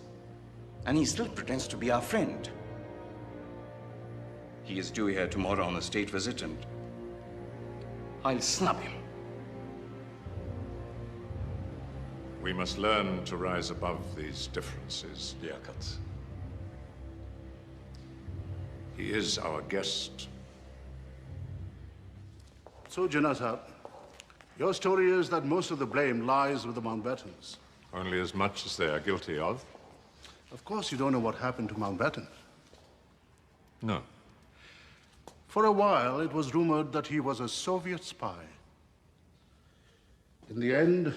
And he still pretends to be our friend. He is due here tomorrow on a state visit and I'll snub him. We must learn to rise above these differences, Liaquat. He is our guest. So, Jinnah Sahib, your story is that most of the blame lies with the Mountbattens. Only as much as they are guilty of. Of course, you don't know what happened to Mountbatten. No. For a while, it was rumored that he was a Soviet spy. In the end,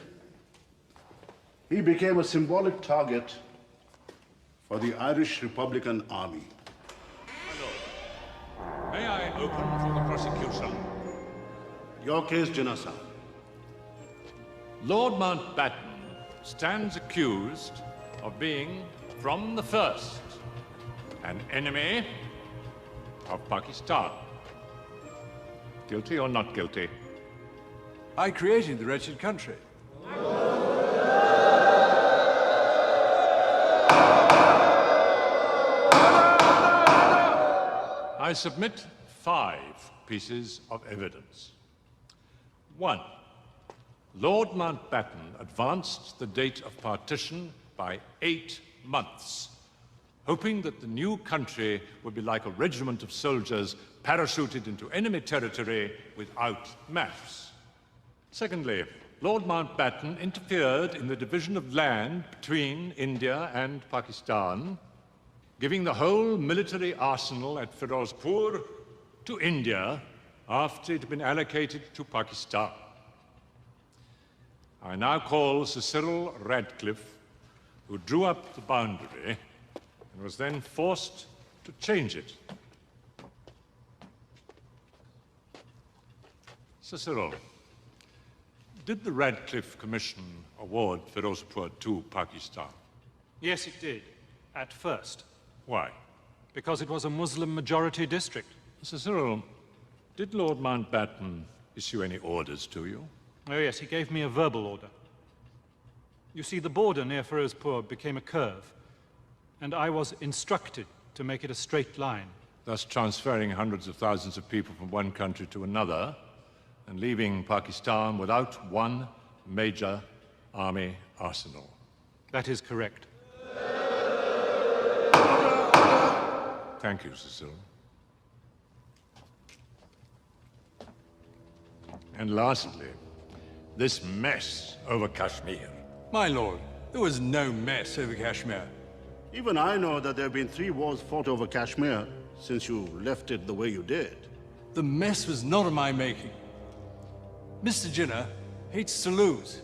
he became a symbolic target for the Irish Republican Army. May I open for the prosecution. Your case, Jinnah Sahib. Lord Mountbatten stands accused of being, from the first, an enemy of Pakistan. Guilty or not guilty? I created the wretched country. I submit 5 pieces of evidence. 1. Lord Mountbatten advanced the date of partition by 8 months, hoping that the new country would be like a regiment of soldiers parachuted into enemy territory without maps. Secondly, Lord Mountbatten interfered in the division of land between India and Pakistan, giving the whole military arsenal at Firozpur to India after it had been allocated to Pakistan. I now call Sir Cyril Radcliffe, who drew up the boundary and was then forced to change it. Sir Cyril, did the Radcliffe Commission award Firozpur to Pakistan? Yes, it did, at first. Why? Because it was a Muslim-majority district. Sir Cyril, did Lord Mountbatten issue any orders to you? Oh, yes, he gave me a verbal order. You see, the border near Firozpur became a curve, and I was instructed to make it a straight line. Thus transferring hundreds of thousands of people from one country to another, and leaving Pakistan without one major army arsenal. That is correct. Thank you, Sir Cyril. And lastly, this mess over Kashmir. My lord, there was no mess over Kashmir. Even I know that there have been 3 wars fought over Kashmir since you left it the way you did. The mess was not of my making. Mr. Jinnah hates to lose.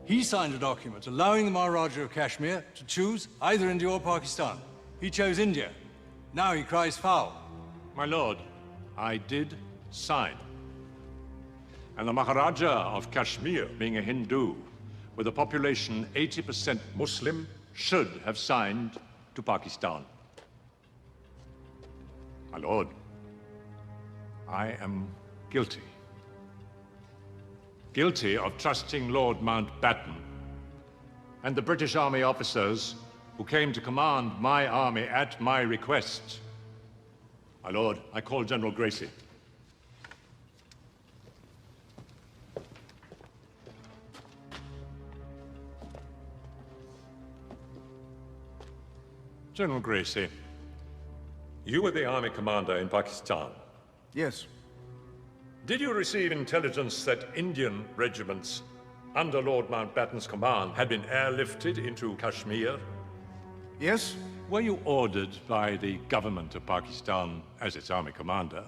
He signed a document allowing the Maharaja of Kashmir to choose either India or Pakistan. He chose India. Now he cries foul. My lord, I did sign. And the Maharaja of Kashmir, being a Hindu, with a population 80% Muslim, should have signed to Pakistan. My lord, I am guilty. Guilty of trusting Lord Mountbatten and the British Army officers who came to command my army at my request. My lord, I call General Gracie. General Gracie, you were the army commander in Pakistan. Yes. Did you receive intelligence that Indian regiments under Lord Mountbatten's command had been airlifted into Kashmir? Yes. Were you ordered by the government of Pakistan, as its army commander,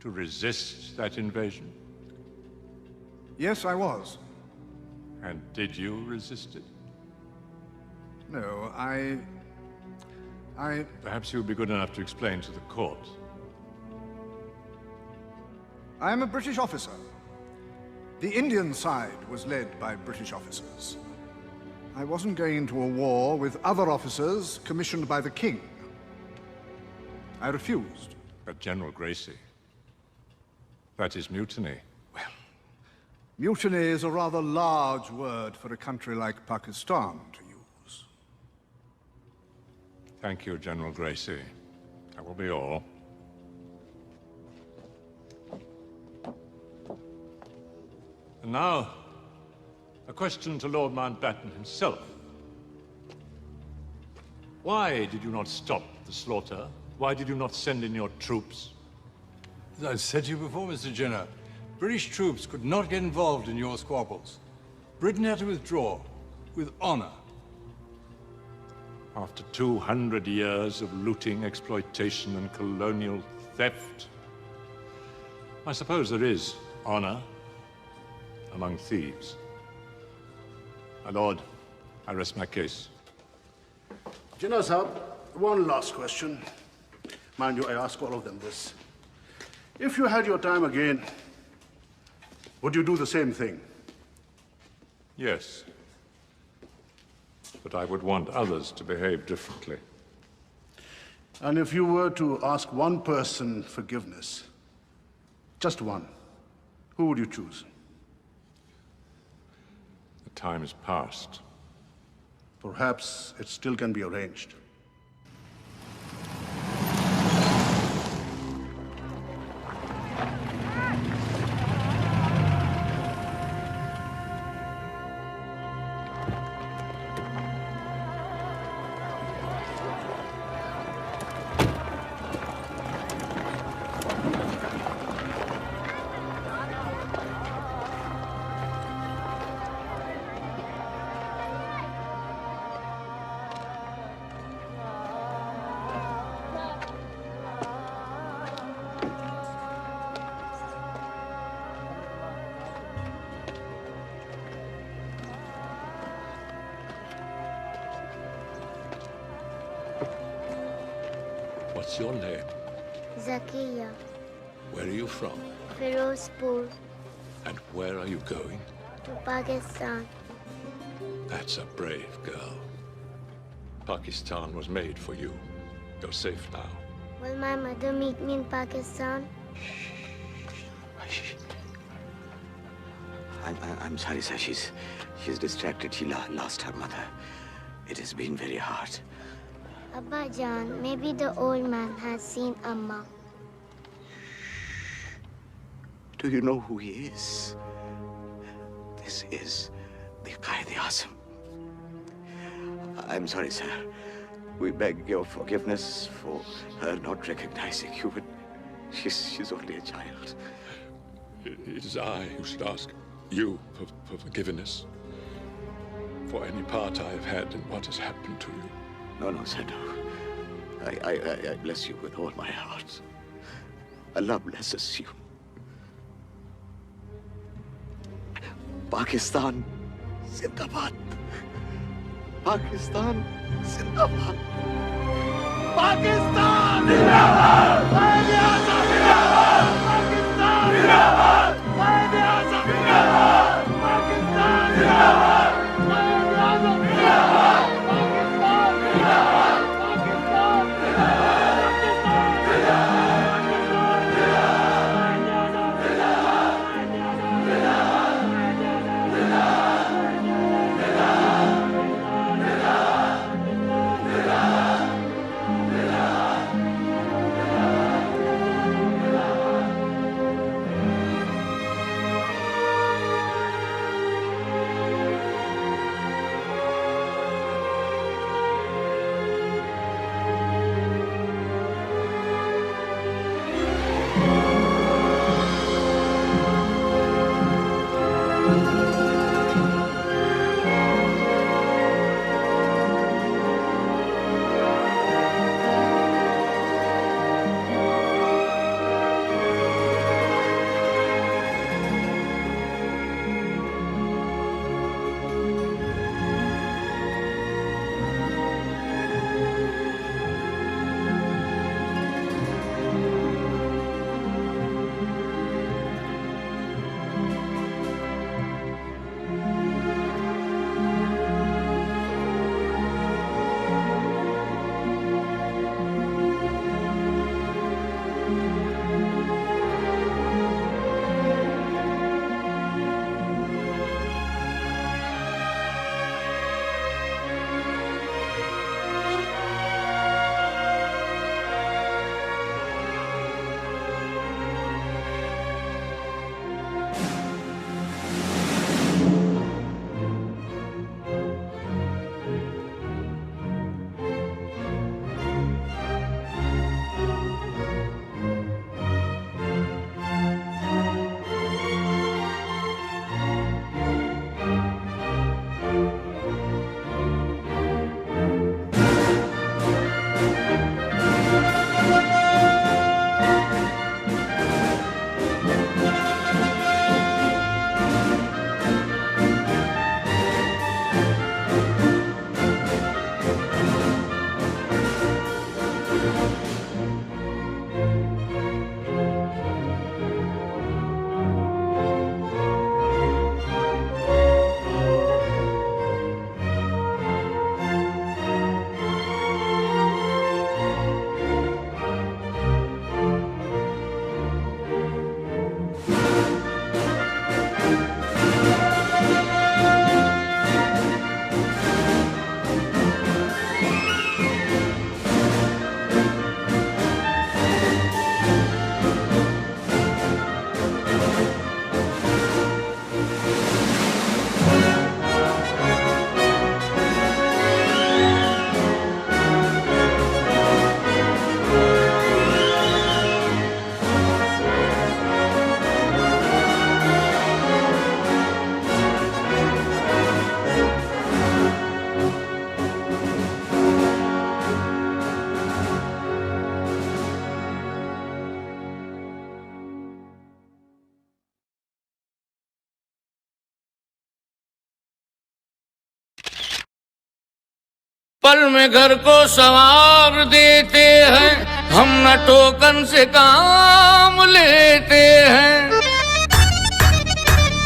to resist that invasion? Yes, I was. And did you resist it? No, I... Perhaps you would be good enough to explain to the court. I am a British officer. The Indian side was led by British officers. I wasn't going into a war with other officers commissioned by the king. I refused. But General Gracie, that is mutiny. Well, mutiny is a rather large word for a country like Pakistan to use. Thank you, General Gracie. That will be all. And now, a question to Lord Mountbatten himself. Why did you not stop the slaughter? Why did you not send in your troops? As I've said to you before, Mr. Jinnah, British troops could not get involved in your squabbles. Britain had to withdraw, with honor. After 200 years of looting, exploitation, and colonial theft, I suppose there is honor among thieves. My lord, I rest my case. Jinnah Sahib, one last question. Mind you, I ask all of them this. If you had your time again, would you do the same thing? Yes. But I would want others to behave differently. And if you were to ask one person forgiveness, just one, who would you choose? The time is past. Perhaps it still can be arranged. What's your name? Zakiya, Where are you from? Firozpur, And where are you going? to Pakistan. That's a brave girl. Pakistan was made for you. You're safe now. Will my mother meet me in Pakistan? I'm sorry, sir. She's distracted. She lost her mother. It has been very hard. Abba Jan, maybe the old man has seen Amma. Do you know who he is? This is the Qaid-e-Azam. I'm sorry, sir. We beg your forgiveness for her not recognizing you, but she's only a child. It is I who should ask you for forgiveness for any part I have had in what has happened to you. No, sir, no. I bless you with all my heart. Allah blesses you. Pakistan, Zindabad. Pakistan, Zindabad. Pakistan, Zindabad! Qaid-e-Azam, Zindabad! Pakistan, Zindabad! Qaid-e-Azam, Zindabad! Pakistan, Zindabad! Qaid-e-Azam, Zindabad! Pakistan, Zindabad! Pakistan, Zindabad! Pakistan, पल में घर को संवार देते हैं, हम न token से काम लेते हैं।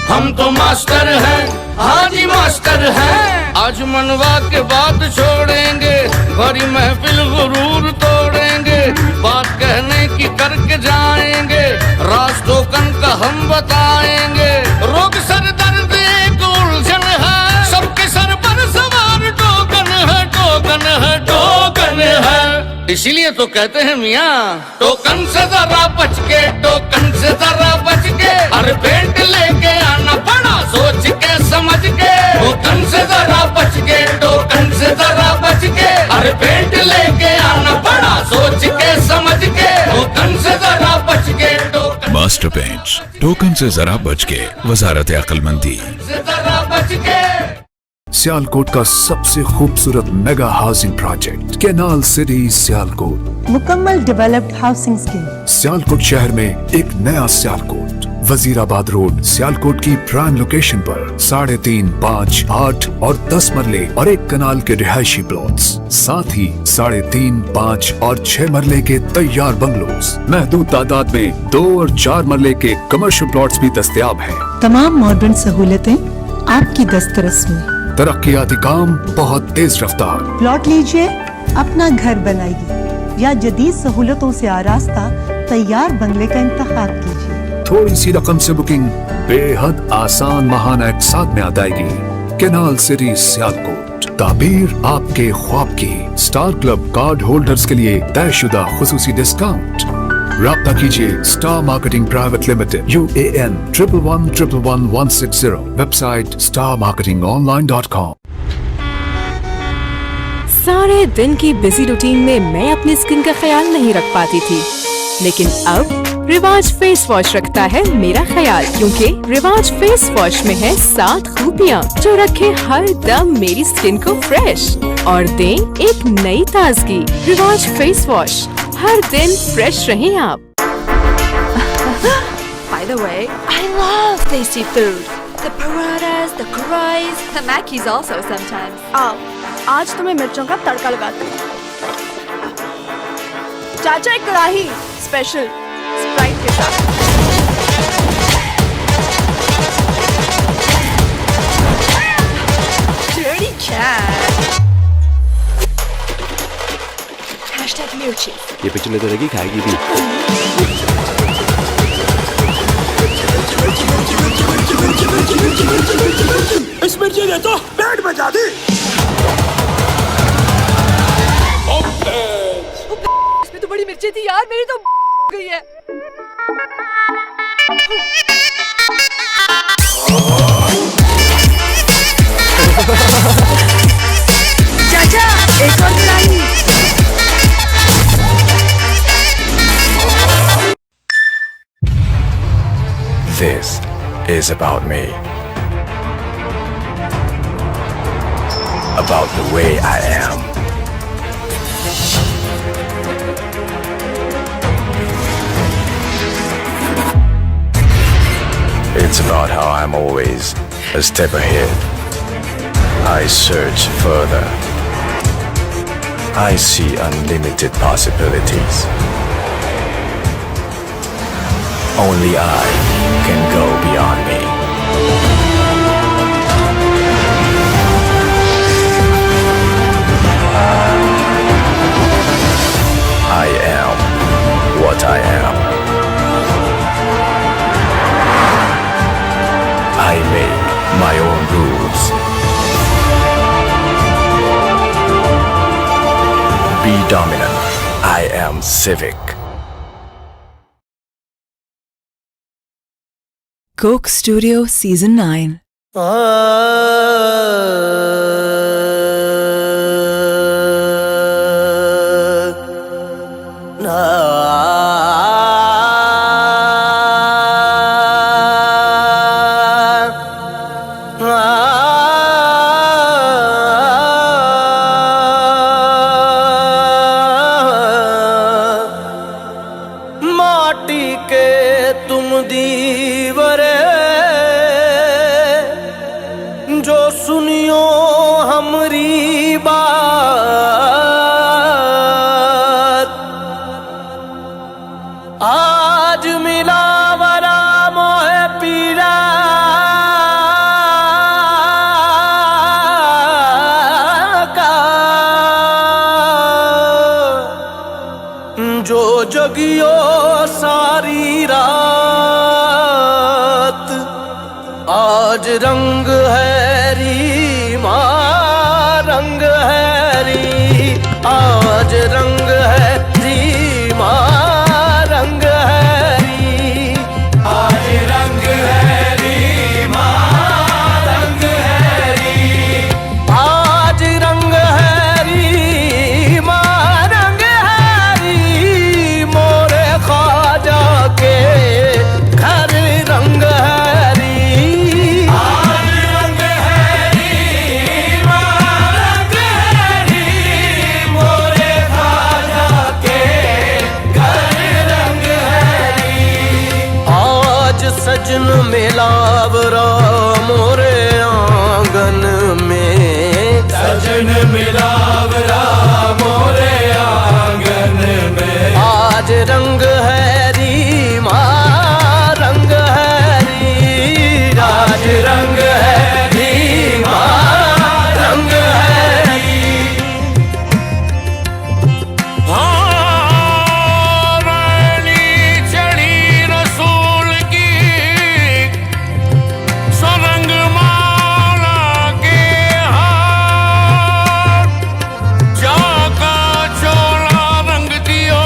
हम तो मास्टर हैं, हाँ जी मास्टर हैं। आज मनवा के बात छोड़ेंगे, भरी महफिल गुरूर तोड़ेंगे। बात कहने की करके जाएंगे, राज टोकन का हम बताएंगे। रोग सर दर्द एक उलझन है, सबके सर पर सवार टोकन है, टोकन है, टोकन है। इसीलिए तो कहते हैं मियाँ, टोकन से जरा बच के, टोकन से जरा बच के। हर पेंट लेके आना पड़ा सोच के समझ के। टोकन से जरा बच के, टोकन से जरा बच के। हर पेंट लेके आना पड़ा सोच के समझ के। टोकन से जरा बच के, टोकन मास्टर पेंट्स, टोकन से जरा बच के, वजारत अक्लमंदी। से जरा बच के। सियालकोट का सबसे खूबसूरत mega housing project canal city Sialkot, मुकम्मल डेवलप्ड हाउसिंग स्कीम। सियालकोट शहर में एक नया सियालकोट, वजीराबाद रोड सियालकोट की प्राइम लोकेशन पर 3.5, 5, 8 और 10 मरले और एक कनाल के रिहायशी प्लॉट्स, साथ ही 3.5, 5 और 6 मरले के तैयार बंगलोज। महदूद तादाद में 2 और 4 मरले के कमर्शियल प्लॉट्स भी दस्तयाब हैं। तमाम मॉडर्न सहूलतें आपकी दस्तरस में। तरक्याती काम बहुत तेज रफ्तार। प्लॉट लीजिए, अपना घर बनाइए या जदीद सहूलतों से आरास्ता तैयार बंगले का इंतखाब कीजिए। थोड़ी सी रकम से बुकिंग, बेहद आसान माहाना इक़साद में अदायगी। कैनाल सिटी सियालकोट, ताबीर आपके ख्वाब की। स्टार क्लब कार्ड होल्डर्स के लिए तयशुदा खुसूसी डिस्काउंट। राब्ता कीजिए star marketing private limited, UAN 1111160, website starmarketingonline.com। सारे दिन की बिजी रूटीन में मैं अपनी स्किन का ख्याल नहीं रख पाती थी, लेकिन अब रिवाज फेस वॉश रखता है मेरा ख्याल, क्योंकि रिवाज फेस वॉश में है 7 खूबियाँ जो रखे हर दम मेरी स्किन को फ्रेश और दें एक नई ताजगी। रिवाज फेस वॉश, हर दिन फ्रेश रहें आप। By the way, I love tasty food. The parathas, the curries, the Mackies also sometimes. आओ, आज तुम्हें मिर्चों का तड़का लगाते हैं। चाचा एक कढ़ाई स्पेशल स्प्राइट के साथ। Dirty cat. #Mirchi. ये पिक्चर में तो लगी खाएगी भी। इस मिर्ची ने तो पेट बचा दी। इसमें तो बड़ी मिर्ची थी यार, मेरी तो गई है। चाचा एक और कढ़ाई। This is about me. About the way I am. It's about how I'm always a step ahead. I search further. I see unlimited possibilities. Only I can go beyond me. I am what I am. I make my own rules. Be dominant. I am civic. Coke Studio Season 9. माटी के तुम दीवरे जो सुनियो हमरी बात। आज मिला वरा मोहे पीड़ा का जो जगियो सारी रात आज रंग है रीमा रंग है री आज रंग है रीमा रंग है री आज रंग है रीमा रंग है री आज रंग है रीमा रंग है री मोरे ख्वाजा के घर रंग है री आज रंग है रीमा रंग है री मोरे ख्वाजा के घर रंग है री आज सजन मिलावरा मोरे आंगन में सजन मिलावरा मोरे आंगन में आज रंग है रीमा रंग है री आज रंग है रीमा रंग है री रानी चढ़ी रसूल की सुरंग माला के हाथ चाका चोला रंग दियो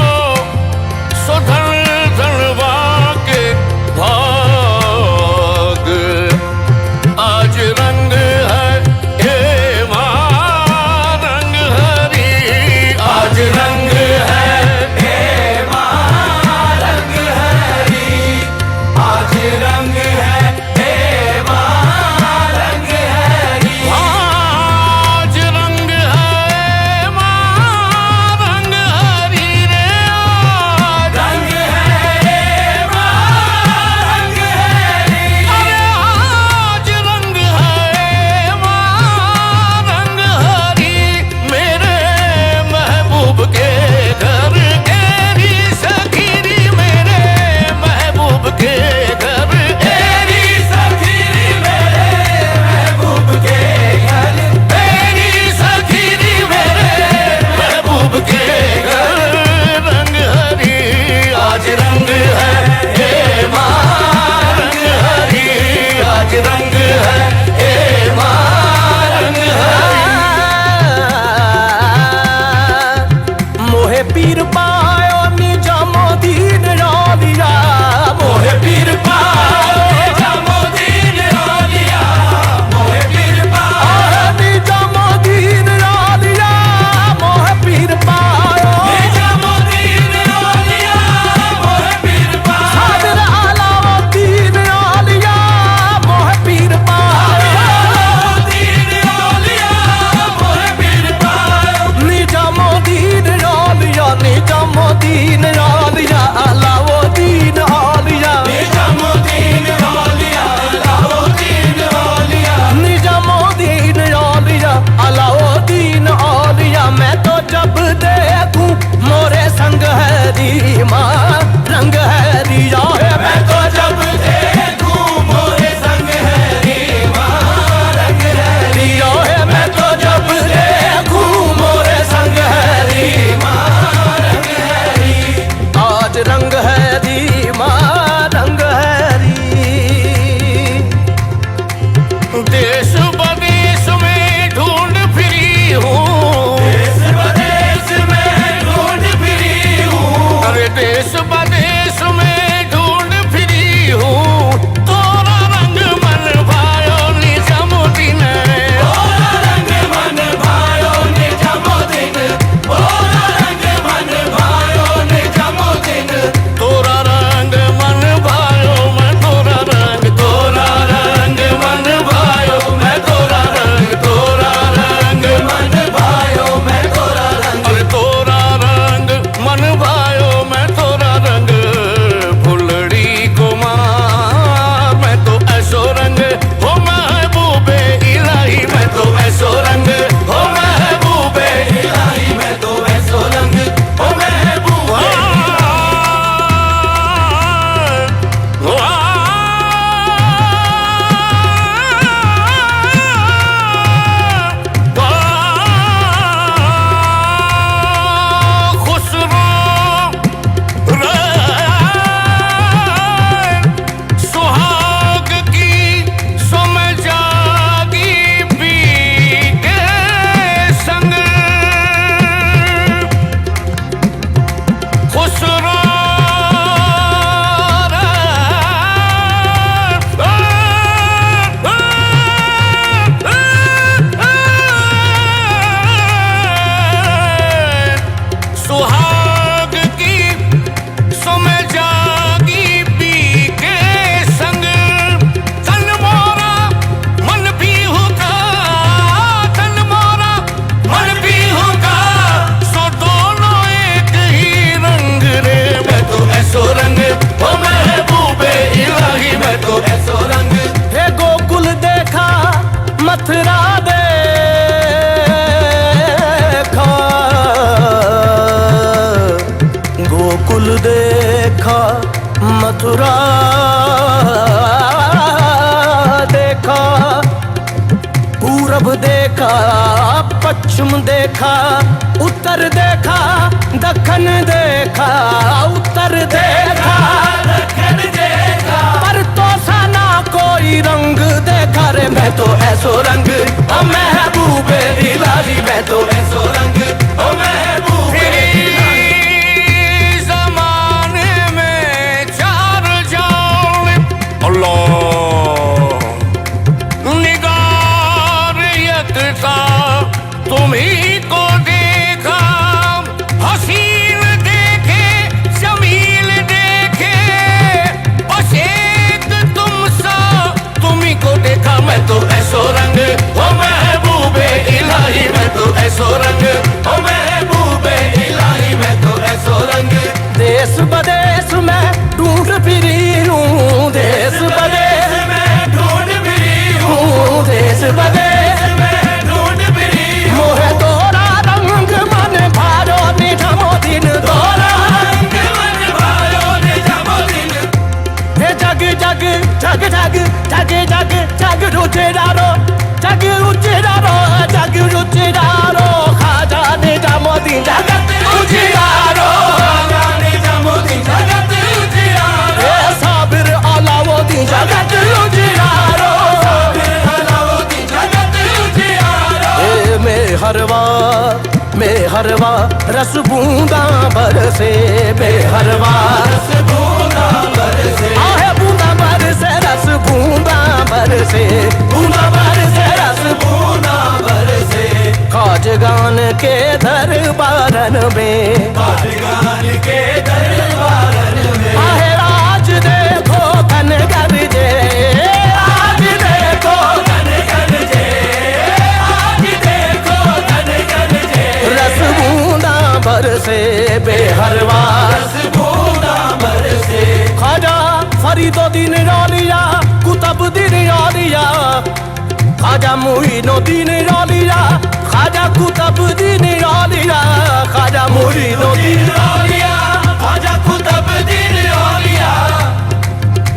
सुधर देखा मथुरा देखा, पूरब देखा पश्चिम देखा, उत्तर देखा दक्षिण देखा, उत्तर देखा दक्षिण देखा, पर तो साना कोई रंग देखा रे। मैं तो ऐसो रंग ओ महबूबे इलाही, मैं तो ऐसो रंग ओ महबूबे जमाने में चार जान अल्लाह निगारियत का तुम्ही को देखा, हसीन देखे जमील देखे, बस एक तुम सा तुम्ही को देखा। मैं तो ऐसो रंग ओ महबूबे इलाही, मैं तो ऐसो रंग ओ महबूबे इलाही, मैं तो ऐसो रंग। देश बदेश में ढूंढ फिरी हूँ, देश बदेश में ढूंढ फिरी हूँ, देश बदेश में ढूंढ फिरी हूँ। मोहे तोरा रंग मन भारो निजमो दिन, तोरा रंग मन भारो निजमो दिन। हे जग जग जग जग जग जग जग रुचिरारो, जग रुचिरारो, जग रुचिरारो, खाजा निजमो दिन जगत रुचिरारो, जगत उजियारो, हे साबिर अलाउद्दीन जगत उजियारो, साबिर अलाउद्दीन जगत उजियारो। हे मेहरवा रस बूंदा बरसे, मेहरवा रस बूंदा बरसे, आहे बूंदा बरसे रस बूंदा बरसे, बूंदा बरसे रस बूंदा बरसे। खाजगान के दरबारन में, खाजगान के दरबारन में, आहे राज देखो कन गरजे, राज देखो कन गरजे, राज देखो कन गरजे। रस बूंदा बरसे बेहरवा, रस बूंदा बरसे। खाजा फरीदुद्दीन रौलिया, कुतुबुद्दीन रौलिया, खाजा मुईनुद्दीन रौलिया, खाजा कुतुबुद्दीन रौलिया, खाजा मुईनुद्दीन रौलिया, खाजा कुतुबुद्दीन रौलिया,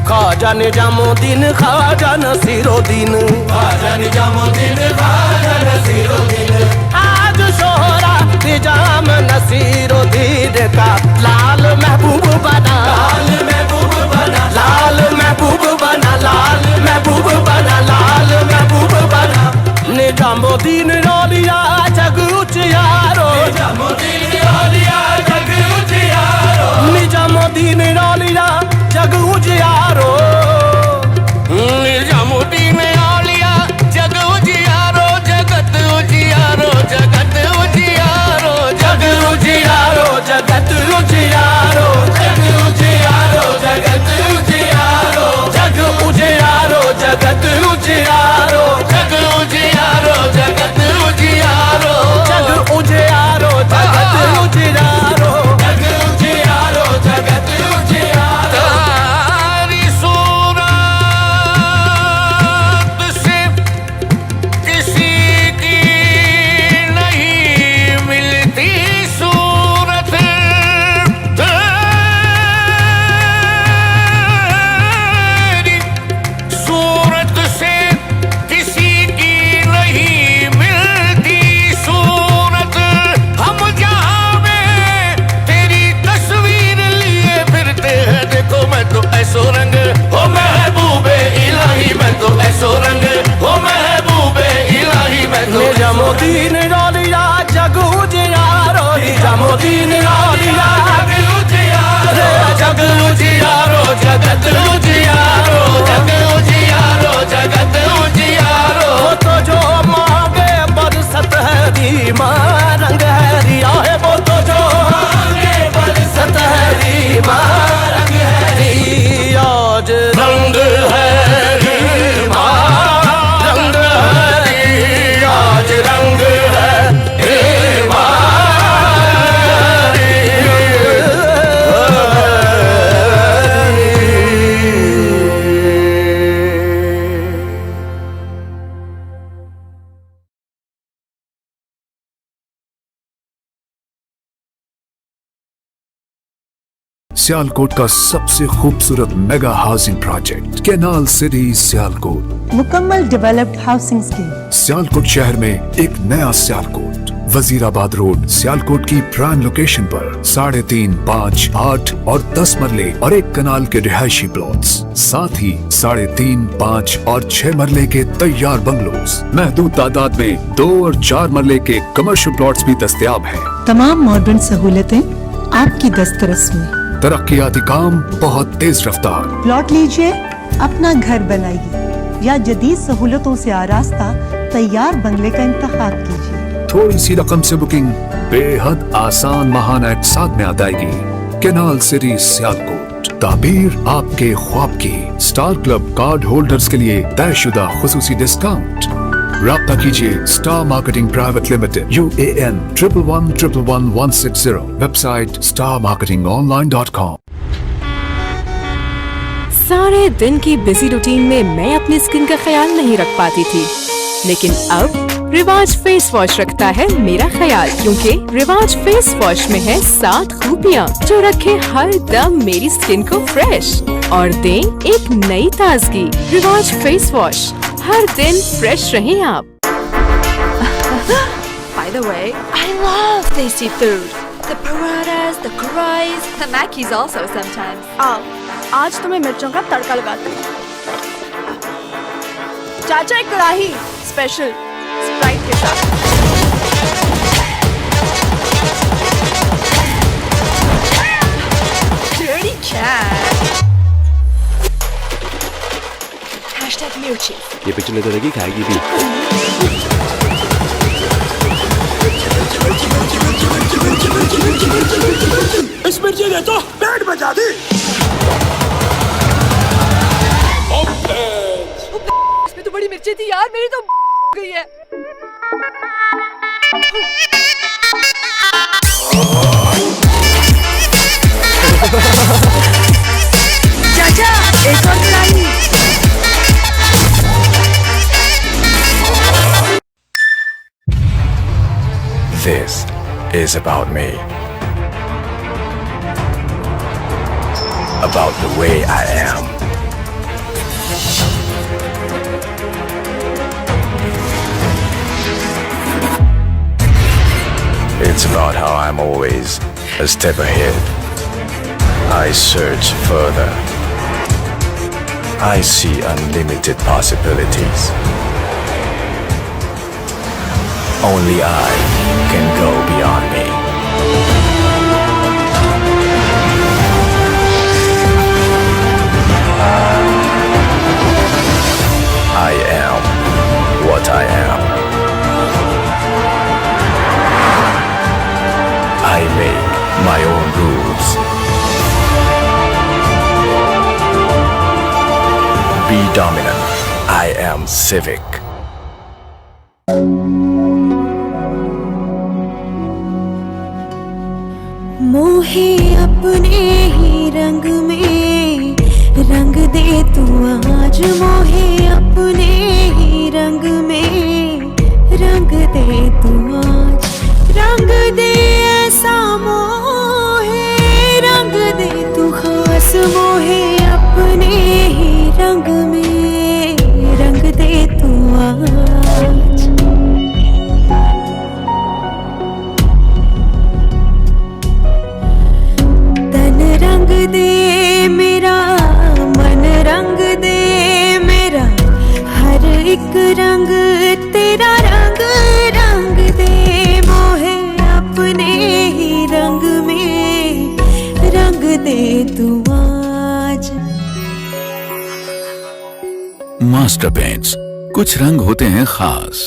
खाजा निजामुद्दीन, खाजा नसीरुद्दीन, खाजा निजामुद्दीन, खाजा नसीरुद्दीन। आज शोहरा निजाम नसीरुद्दीन का लाल महबूब बना, लाल महबूब बना, लाल महबूब बना, लाल महबूब बना, लाल महबूब बना। निजामुद्दीन रौलिया जग उजियारो, निजामुद्दीन रौलिया जग उजियारो, निजामुद्दीन रौलिया जग उजियारो, निजामुद्दीन औलिया जग उजियारो, जगत उजियारो, जगत उजियारो, जग उजियारो, जगत उजियारो, जग उजियारो, जगत उजियारो, जग उजियारो, जगत उजियारो, जग उजियारो, जगत उजियारो, जग उजियारो, जगत उजियारो, जग उजियारो, जगत उजियारो। तारी सूरत से किसी की नहीं मिलती सूरत, तेरी सूरत से किसी की नहीं मिलती सूरत। हम जहाँ में तेरी तस्वीर लिए फिरते हैं, देखो मैं तो ऐसो रंग हो महबूबे इलाही, मैं तो ऐसो रंग हो महबूबे इलाही, मैं तो निजामुद्दीन रौलिया जग उजियारो, निजामुद्दीन रौलिया जग उजियारो, जग उजियारो, जगत उजियारो, जग उजियारो, जगत उजियारो। वो तो जो मांगे बरसत है रीमा रंग है रिया है, वो तो जो मांगे बरसत है रीमा रंग है रिया, आज रंग है रीमा रंग है रिया, आज रंग है रीमा सियालकोट का सबसे खूबसूरत mega housing project canal city Sialkot. मुकम्मल डेवलप्ड हाउसिंग स्कीम। सियालकोट शहर में एक नया सियालकोट, वजीराबाद रोड सियालकोट की प्राइम लोकेशन पर 3.5, 5, 8 और 10 मरले और एक कनाल के रिहायशी प्लॉट्स, साथ ही 3.5, 5 और 6 मरले के तैयार बंगलोज। महदूद तादाद में 2 और 4 मरले के कमर्शियल प्लॉट्स भी दस्तयाब हैं। तमाम मॉडर्न सहूलतें आपकी दस्तरस में। तरक्याती काम बहुत तेज रफ्तार। प्लॉट लीजिए, अपना घर बनाइए या जदीद सहूलतों से आरास्ता तैयार बंगले का इंतखाब कीजिए। थोड़ी सी रकम से बुकिंग बेहद आसान महाना एक साथ में अदायगी। कैनाल सिटी सियालकोट, ताबीर आपके ख्वाब की। स्टार क्लब कार्ड होल्डर्स के लिए तयशुदा खुसूसी डिस्काउंट। राब्ता कीजिए star marketing private limited, UAN 11111160, website starmarketingonline.com। सारे दिन की बिजी रूटीन में मैं अपनी स्किन का ख्याल नहीं रख पाती थी, लेकिन अब रिवाज फेस वॉश रखता है मेरा ख्याल, क्योंकि रिवाज फेस वॉश में है 7 खूबियाँ जो रखे हर दम मेरी स्किन को फ्रेश और दें एक नई ताजगी। रिवाज फेस वॉश, हर दिन फ्रेश रहें आप। By the way, I love tasty food. The parathas, the karais, the makis also sometimes. आज तो मैं मिर्चों का तड़का लगाती हूँ। चाचा एक कढ़ाई स्पेशल स्प्राइट के साथ। Dirty cat. #mirchi. ये पिक्चर लेते रहेगी, खाएगी भी। इस मिर्ची ने तो पेट बचा दी। इसमें तो बड़ी मिर्ची थी यार, मेरी तो गई है। चाचा एक और कढ़ाई। This is about me. About the way I am. It's about how I'm always a step ahead. I search further. I see unlimited possibilities. Only I can go beyond me. I am what I am. I make my own rules. Be dominant. I am civic. मोहे अपने ही रंग में रंग दे तू आज, मोहे अपने ही रंग में रंग दे तू आज, रंग दे ऐसा मोहे, रंग दे तू खास, मोहे अपने ही रंग में रंग दे तू आज। तन रंग दे मेरा, मन रंग दे मेरा, हर एक रंग तेरा रंग रंग दे, मोहे अपने ही रंग में रंग दे तू आज। मास्टर पेंट्स, कुछ रंग होते हैं खास।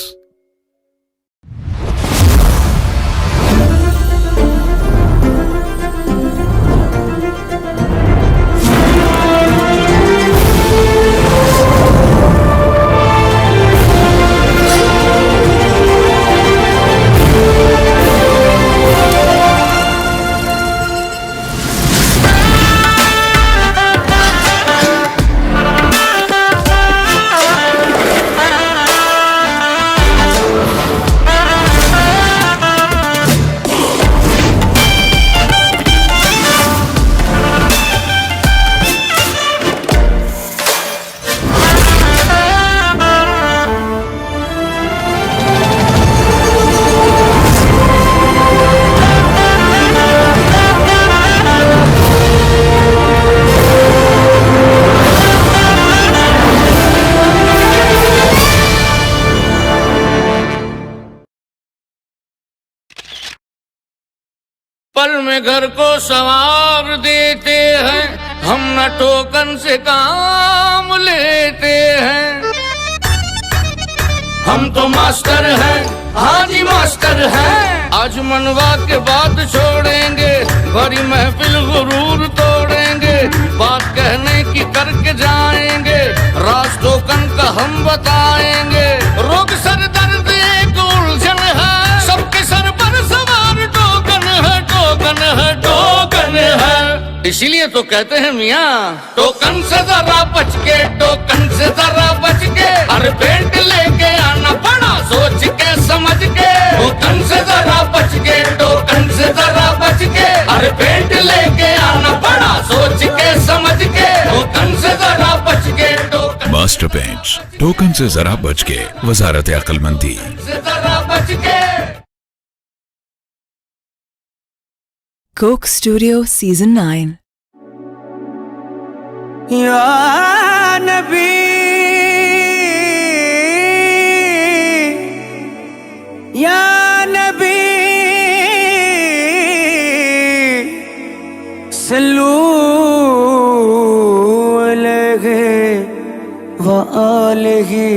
में घर को संवार देते हैं, हम न टोकन से काम लेते हैं। हम तो मास्टर हैं, हाँ जी मास्टर हैं। आज मनवा के बात छोड़ेंगे, भरी महफिल गुरूर तोड़ेंगे। बात कहने की करके जाएंगे, राज टोकन का हम बताएंगे। रोग सर दर्द एक उलझन है, सबके सर पर सवार टोकन है, टोकन है, टोकन है। इसीलिए तो कहते हैं मियाँ, टोकन से जरा बच के, टोकन से जरा बच के। हर पेंट लेके आना पड़ा सोच के समझ के। टोकन से जरा बच के, टोकन से जरा बच के। हर पेंट लेके आना पड़ा सोच के समझ के। टोकन से जरा बच के, टोकन मास्टर पेंट्स, टोकन से जरा बच के, वजारत अक्लमंदी से जरा बच के। Coke Studio Season 9. या नबी या नबी सल्लू अलैहि व आलिहि।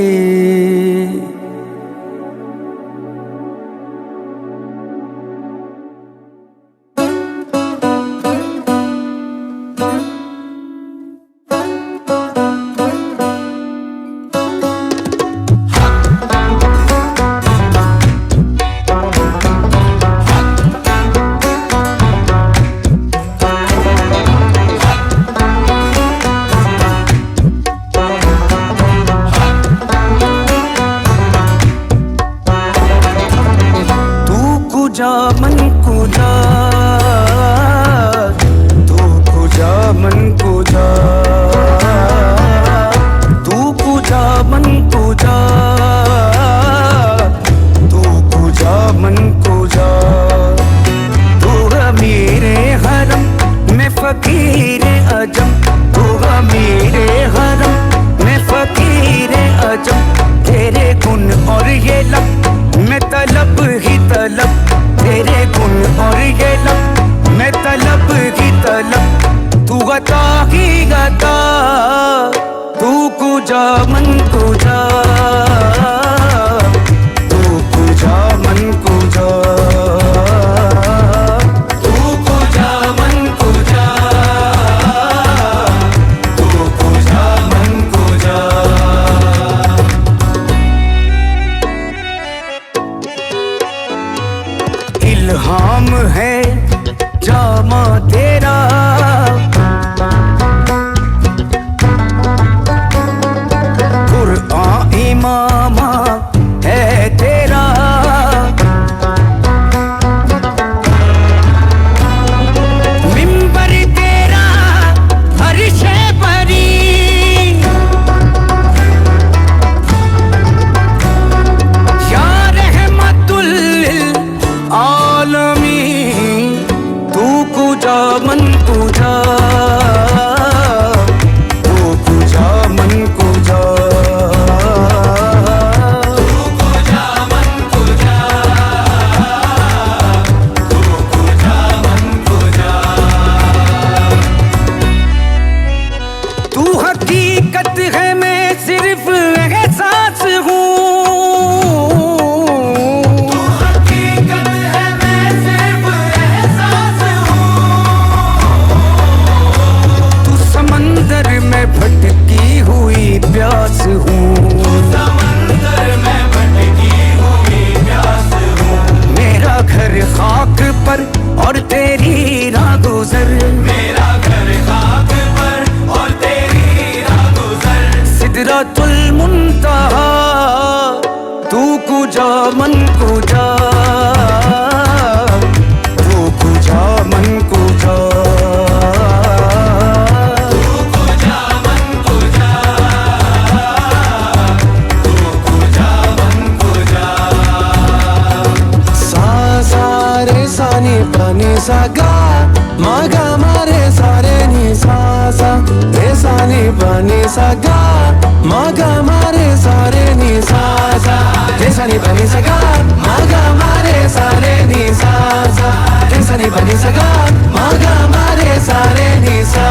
इल्हाम है जामा तेरा, कुरआन इमामा है तेरा। मिंबर तेरा अर्शे परी, या रहमतुल आलमी। तू कुजा मन कुजा, तू कुजा मन कुजा, तू कुजा मन कुजा, तू कुजा मन कुजा। तू हकीकत है, मैं सिर्फ एहसास हूँ। भटकी हुई प्यास हूँ, समंदर में भटकी हुई प्यास हूँ। मेरा घर खाक पर और तेरी राह गुजर, मेरा घर खाक पर और तेरी राह गुजर। सिदरतुल मुंतहा तू कुजा मन कुजा, तू कुजा मन कुजा। पानी सागा मागा मारे सारे नी सा सा, रे सानी पानी सागा मागा मारे सारे नी नी सा सा रे सा नी बनी सगा मा गा मा रे सा रे नी सा सा रे सा नी बनी सगा मा गा मा रे सा रे नी सा।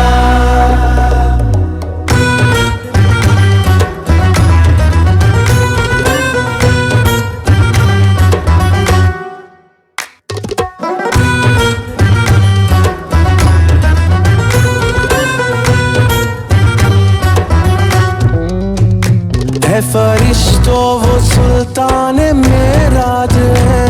है फरिश्तों वो सुल्तान मेराज है,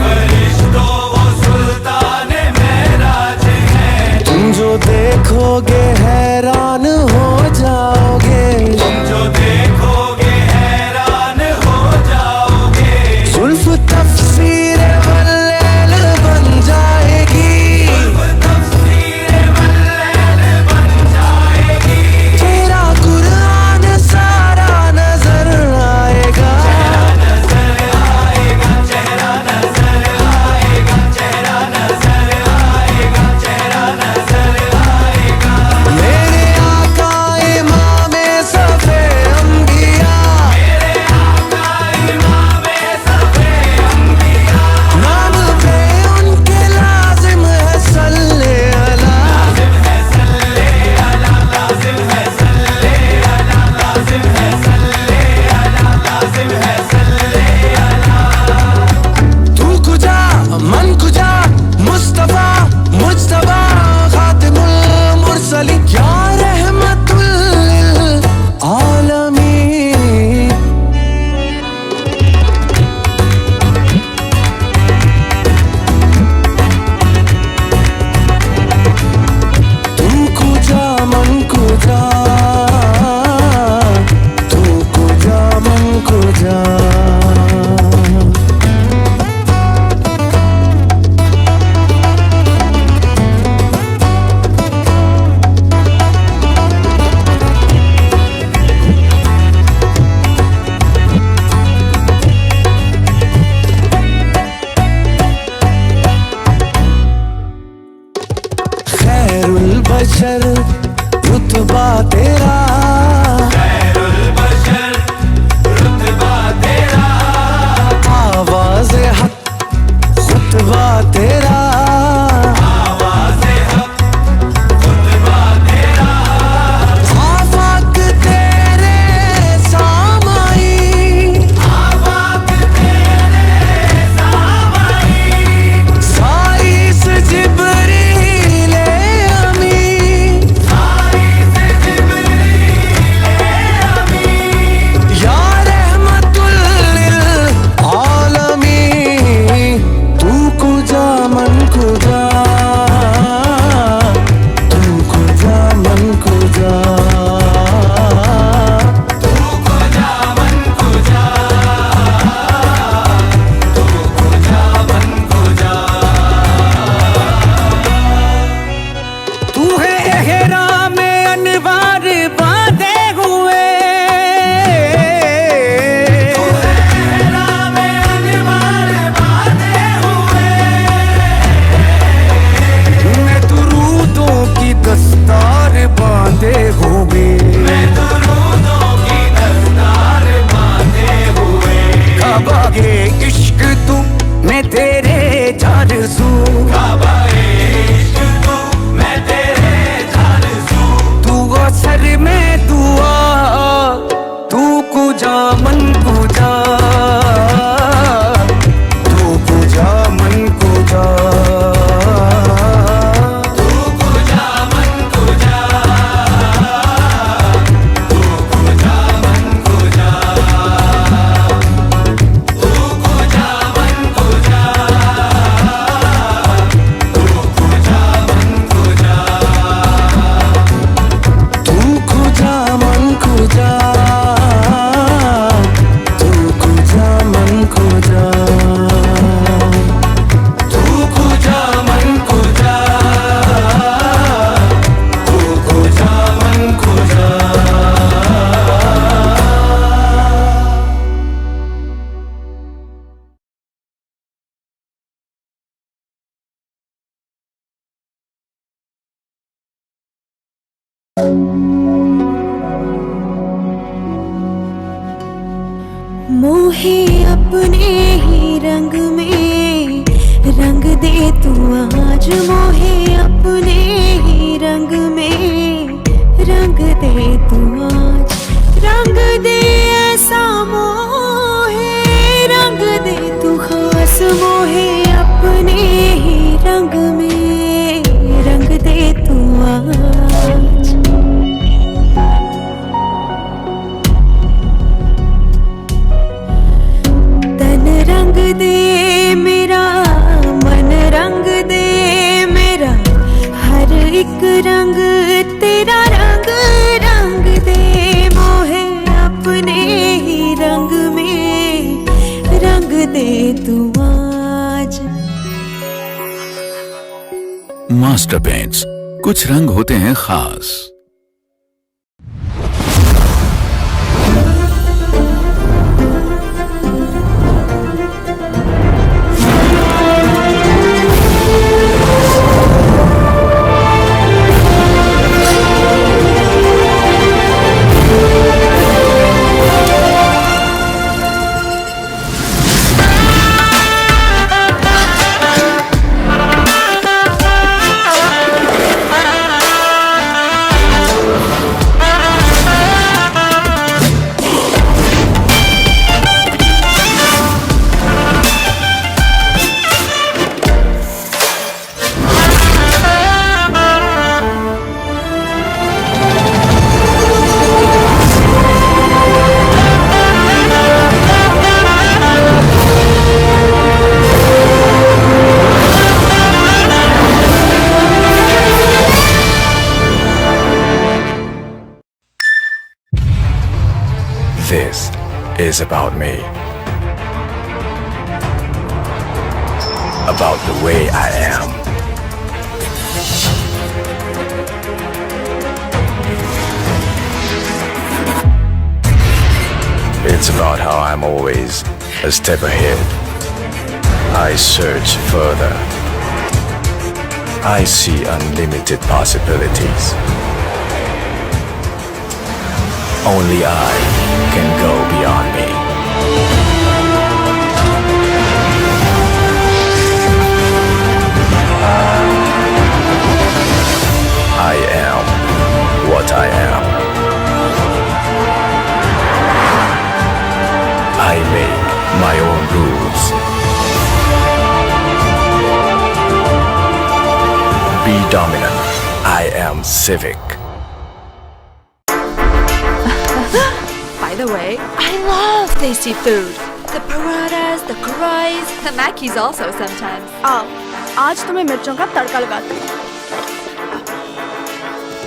फरिश्तों वो सुल्तान मेराज है। तुम जो देखोगे हैरान हो जाओगे, तुम जो देखोगे हैरान हो जाओगे। जुल्फ तफसीर वल्लैल बन जाएगी, जुल्फ तफसीर वल्लैल बन जाएगी। तेरा कुरान सारा नजर आएगा, चेहरा नजर आएगा, चेहरा नजर आएगा, चेहरा नजर आएगा, चेहरा नजर आएगा। मेरे आका इमामे सफे अंबिया, मेरे आका इमामे सफे अंबिया। नाम पे उनके लाजिम है सल्ले अला, लाजिम है सल्ले अला, लाजिम है सल्ले अला, लाजिम है सल्ले अला, लाजिम है सल्ले अला। तू कुजा मन कुजा मुस्तफा मुज्तबा खातिमुल मुरसलीन या रहमतुल लिल आलमीन। तुम कुजा मन कुजा, तू कुजा मन कुजा। खैरुल बशर रुतबा तेरा, खैरुल बशर रुतबा तेरा। आवाज़े हक खुतबा तेरा, आवाज़े हक खुतबा तेरा। आफाक तेरे सामाई, आफाक तेरे सामाई। साइस जिब्रील अमी, साइस जिब्रील मोहे अपने ही रंग में, रंग दे तू आज मोहे अपने ही रंग में, रंग दे तू आज, रंग दे ऐसा मोहे, रंग दे तू खास मोहे अपने ही रंग में, रंग दे तू आज। तन रंग दे मेरा, मन रंग दे मेरा, हर एक रंग तेरा रंग, रंग दे मोहे अपने ही रंग में, रंग दे तू आज। मास्टर पेंट्स, कुछ रंग होते हैं खास। This is about me. About the way I am. It's about how I'm always a step ahead. I search further. I see unlimited possibilities. Only I can go beyond me. I am what I am. I make my own rules. Be dominant. I am civic. By the way, I love tasty food. The paradas, the curries, the Mackies also sometimes. आज तो मैं मिर्चों का तड़का लगाती हूँ।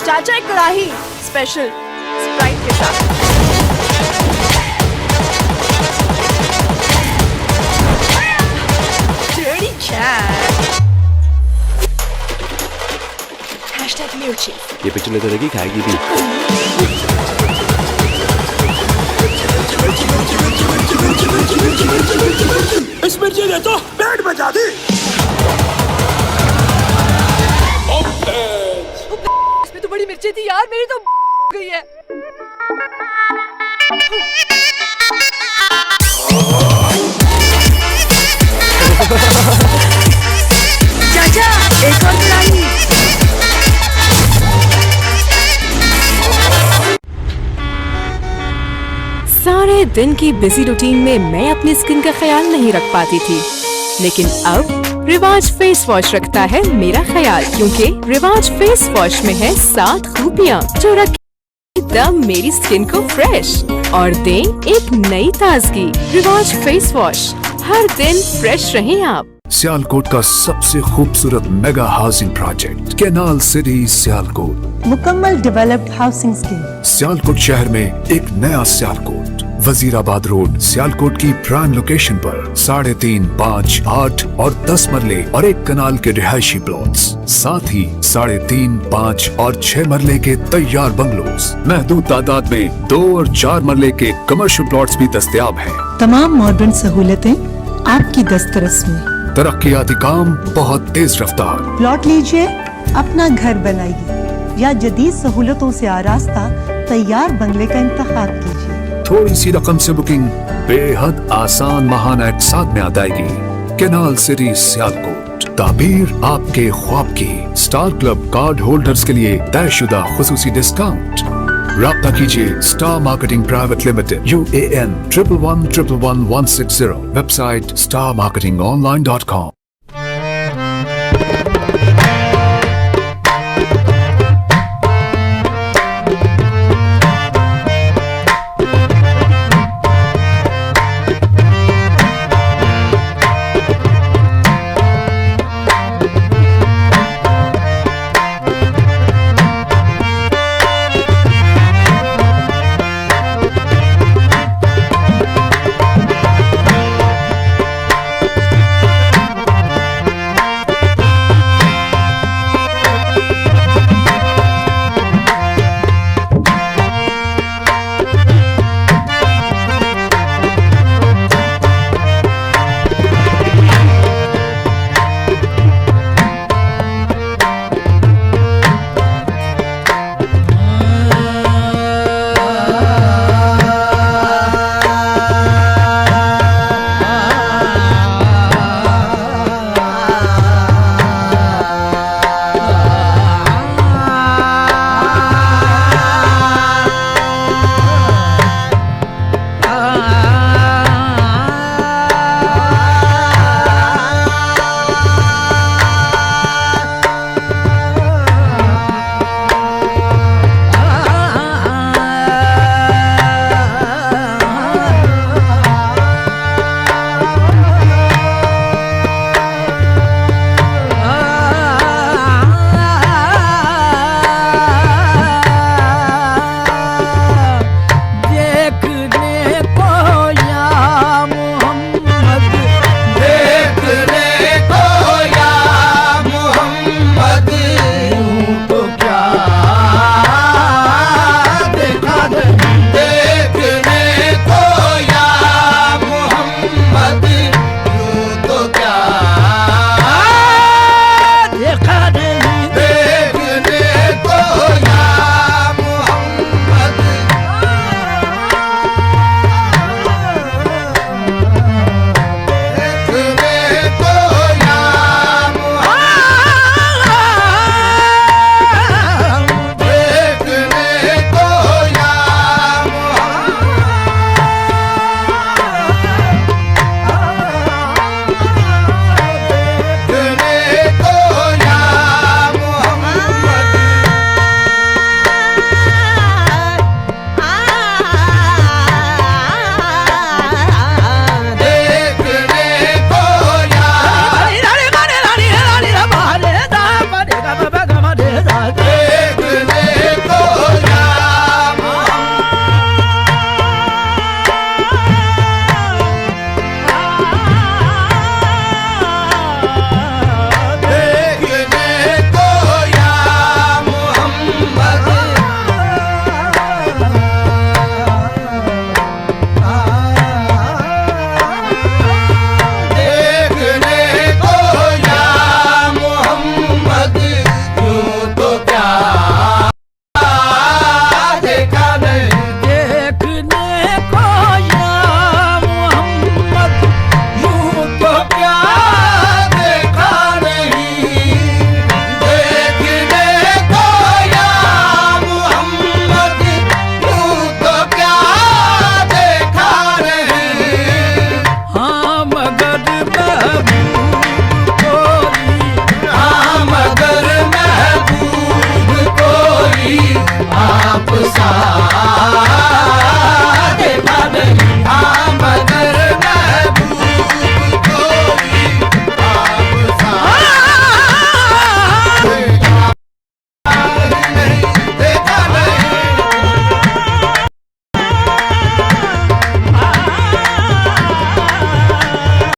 चाचा एक कढ़ाई स्पेशल स्प्राइट के साथ। Dirty cat. Hashtag मिर्ची। ये पिक्चर लेते रहेगी, खाएगी भी। इस मिर्ची ने तो पेट बचा दी। इसमें तो बड़ी मिर्ची थी यार, मेरी तो गई है। चाचा एक और कढ़ाई। सारे दिन की बिजी रूटीन में मैं अपनी स्किन का ख्याल नहीं रख पाती थी, लेकिन अब रिवाज फेस वॉश रखता है मेरा ख्याल, क्योंकि रिवाज फेस वॉश में है 7 खूबियाँ जो रखें एकदम मेरी स्किन को फ्रेश और दें एक नई ताजगी। रिवाज फेस वॉश, हर दिन फ्रेश रहें आप। सियालकोट का सबसे खूबसूरत mega housing project canal city Sialkot, मुकम्मल डेवलप्ड हाउसिंग स्कीम। सियालकोट शहर में एक नया सियालकोट, वजीराबाद रोड सियालकोट की प्राइम लोकेशन पर 3.5, 5, 8 और 10 मरले और 1 कनाल के रिहायशी प्लॉट्स, साथ ही 3.5, 5 और 6 मरले के तैयार बंगलोज, महदूद तादाद में 2 और 4 मरले के कमर्शियल प्लॉट्स भी दस्तयाब हैं। तमाम मॉडर्न सहूलतें आपकी दस्तरस में। तरक्याती काम बहुत तेज रफ्तार। प्लॉट लीजिए, अपना घर बनाइए या जदीद सहूलतों से आरास्ता तैयार बंगले का इंतखाब कीजिए। थोड़ी सी रकम से बुकिंग बेहद आसान महाना एक साथ में अदायगी। कैनाल सिटी सियालकोट, ताबीर आपके ख्वाब की। स्टार क्लब कार्ड होल्डर्स के लिए तयशुदा खुसूसी डिस्काउंट। राब्ता कीजिए star marketing private limited, UAN 11111160, website starmarketingonline.com।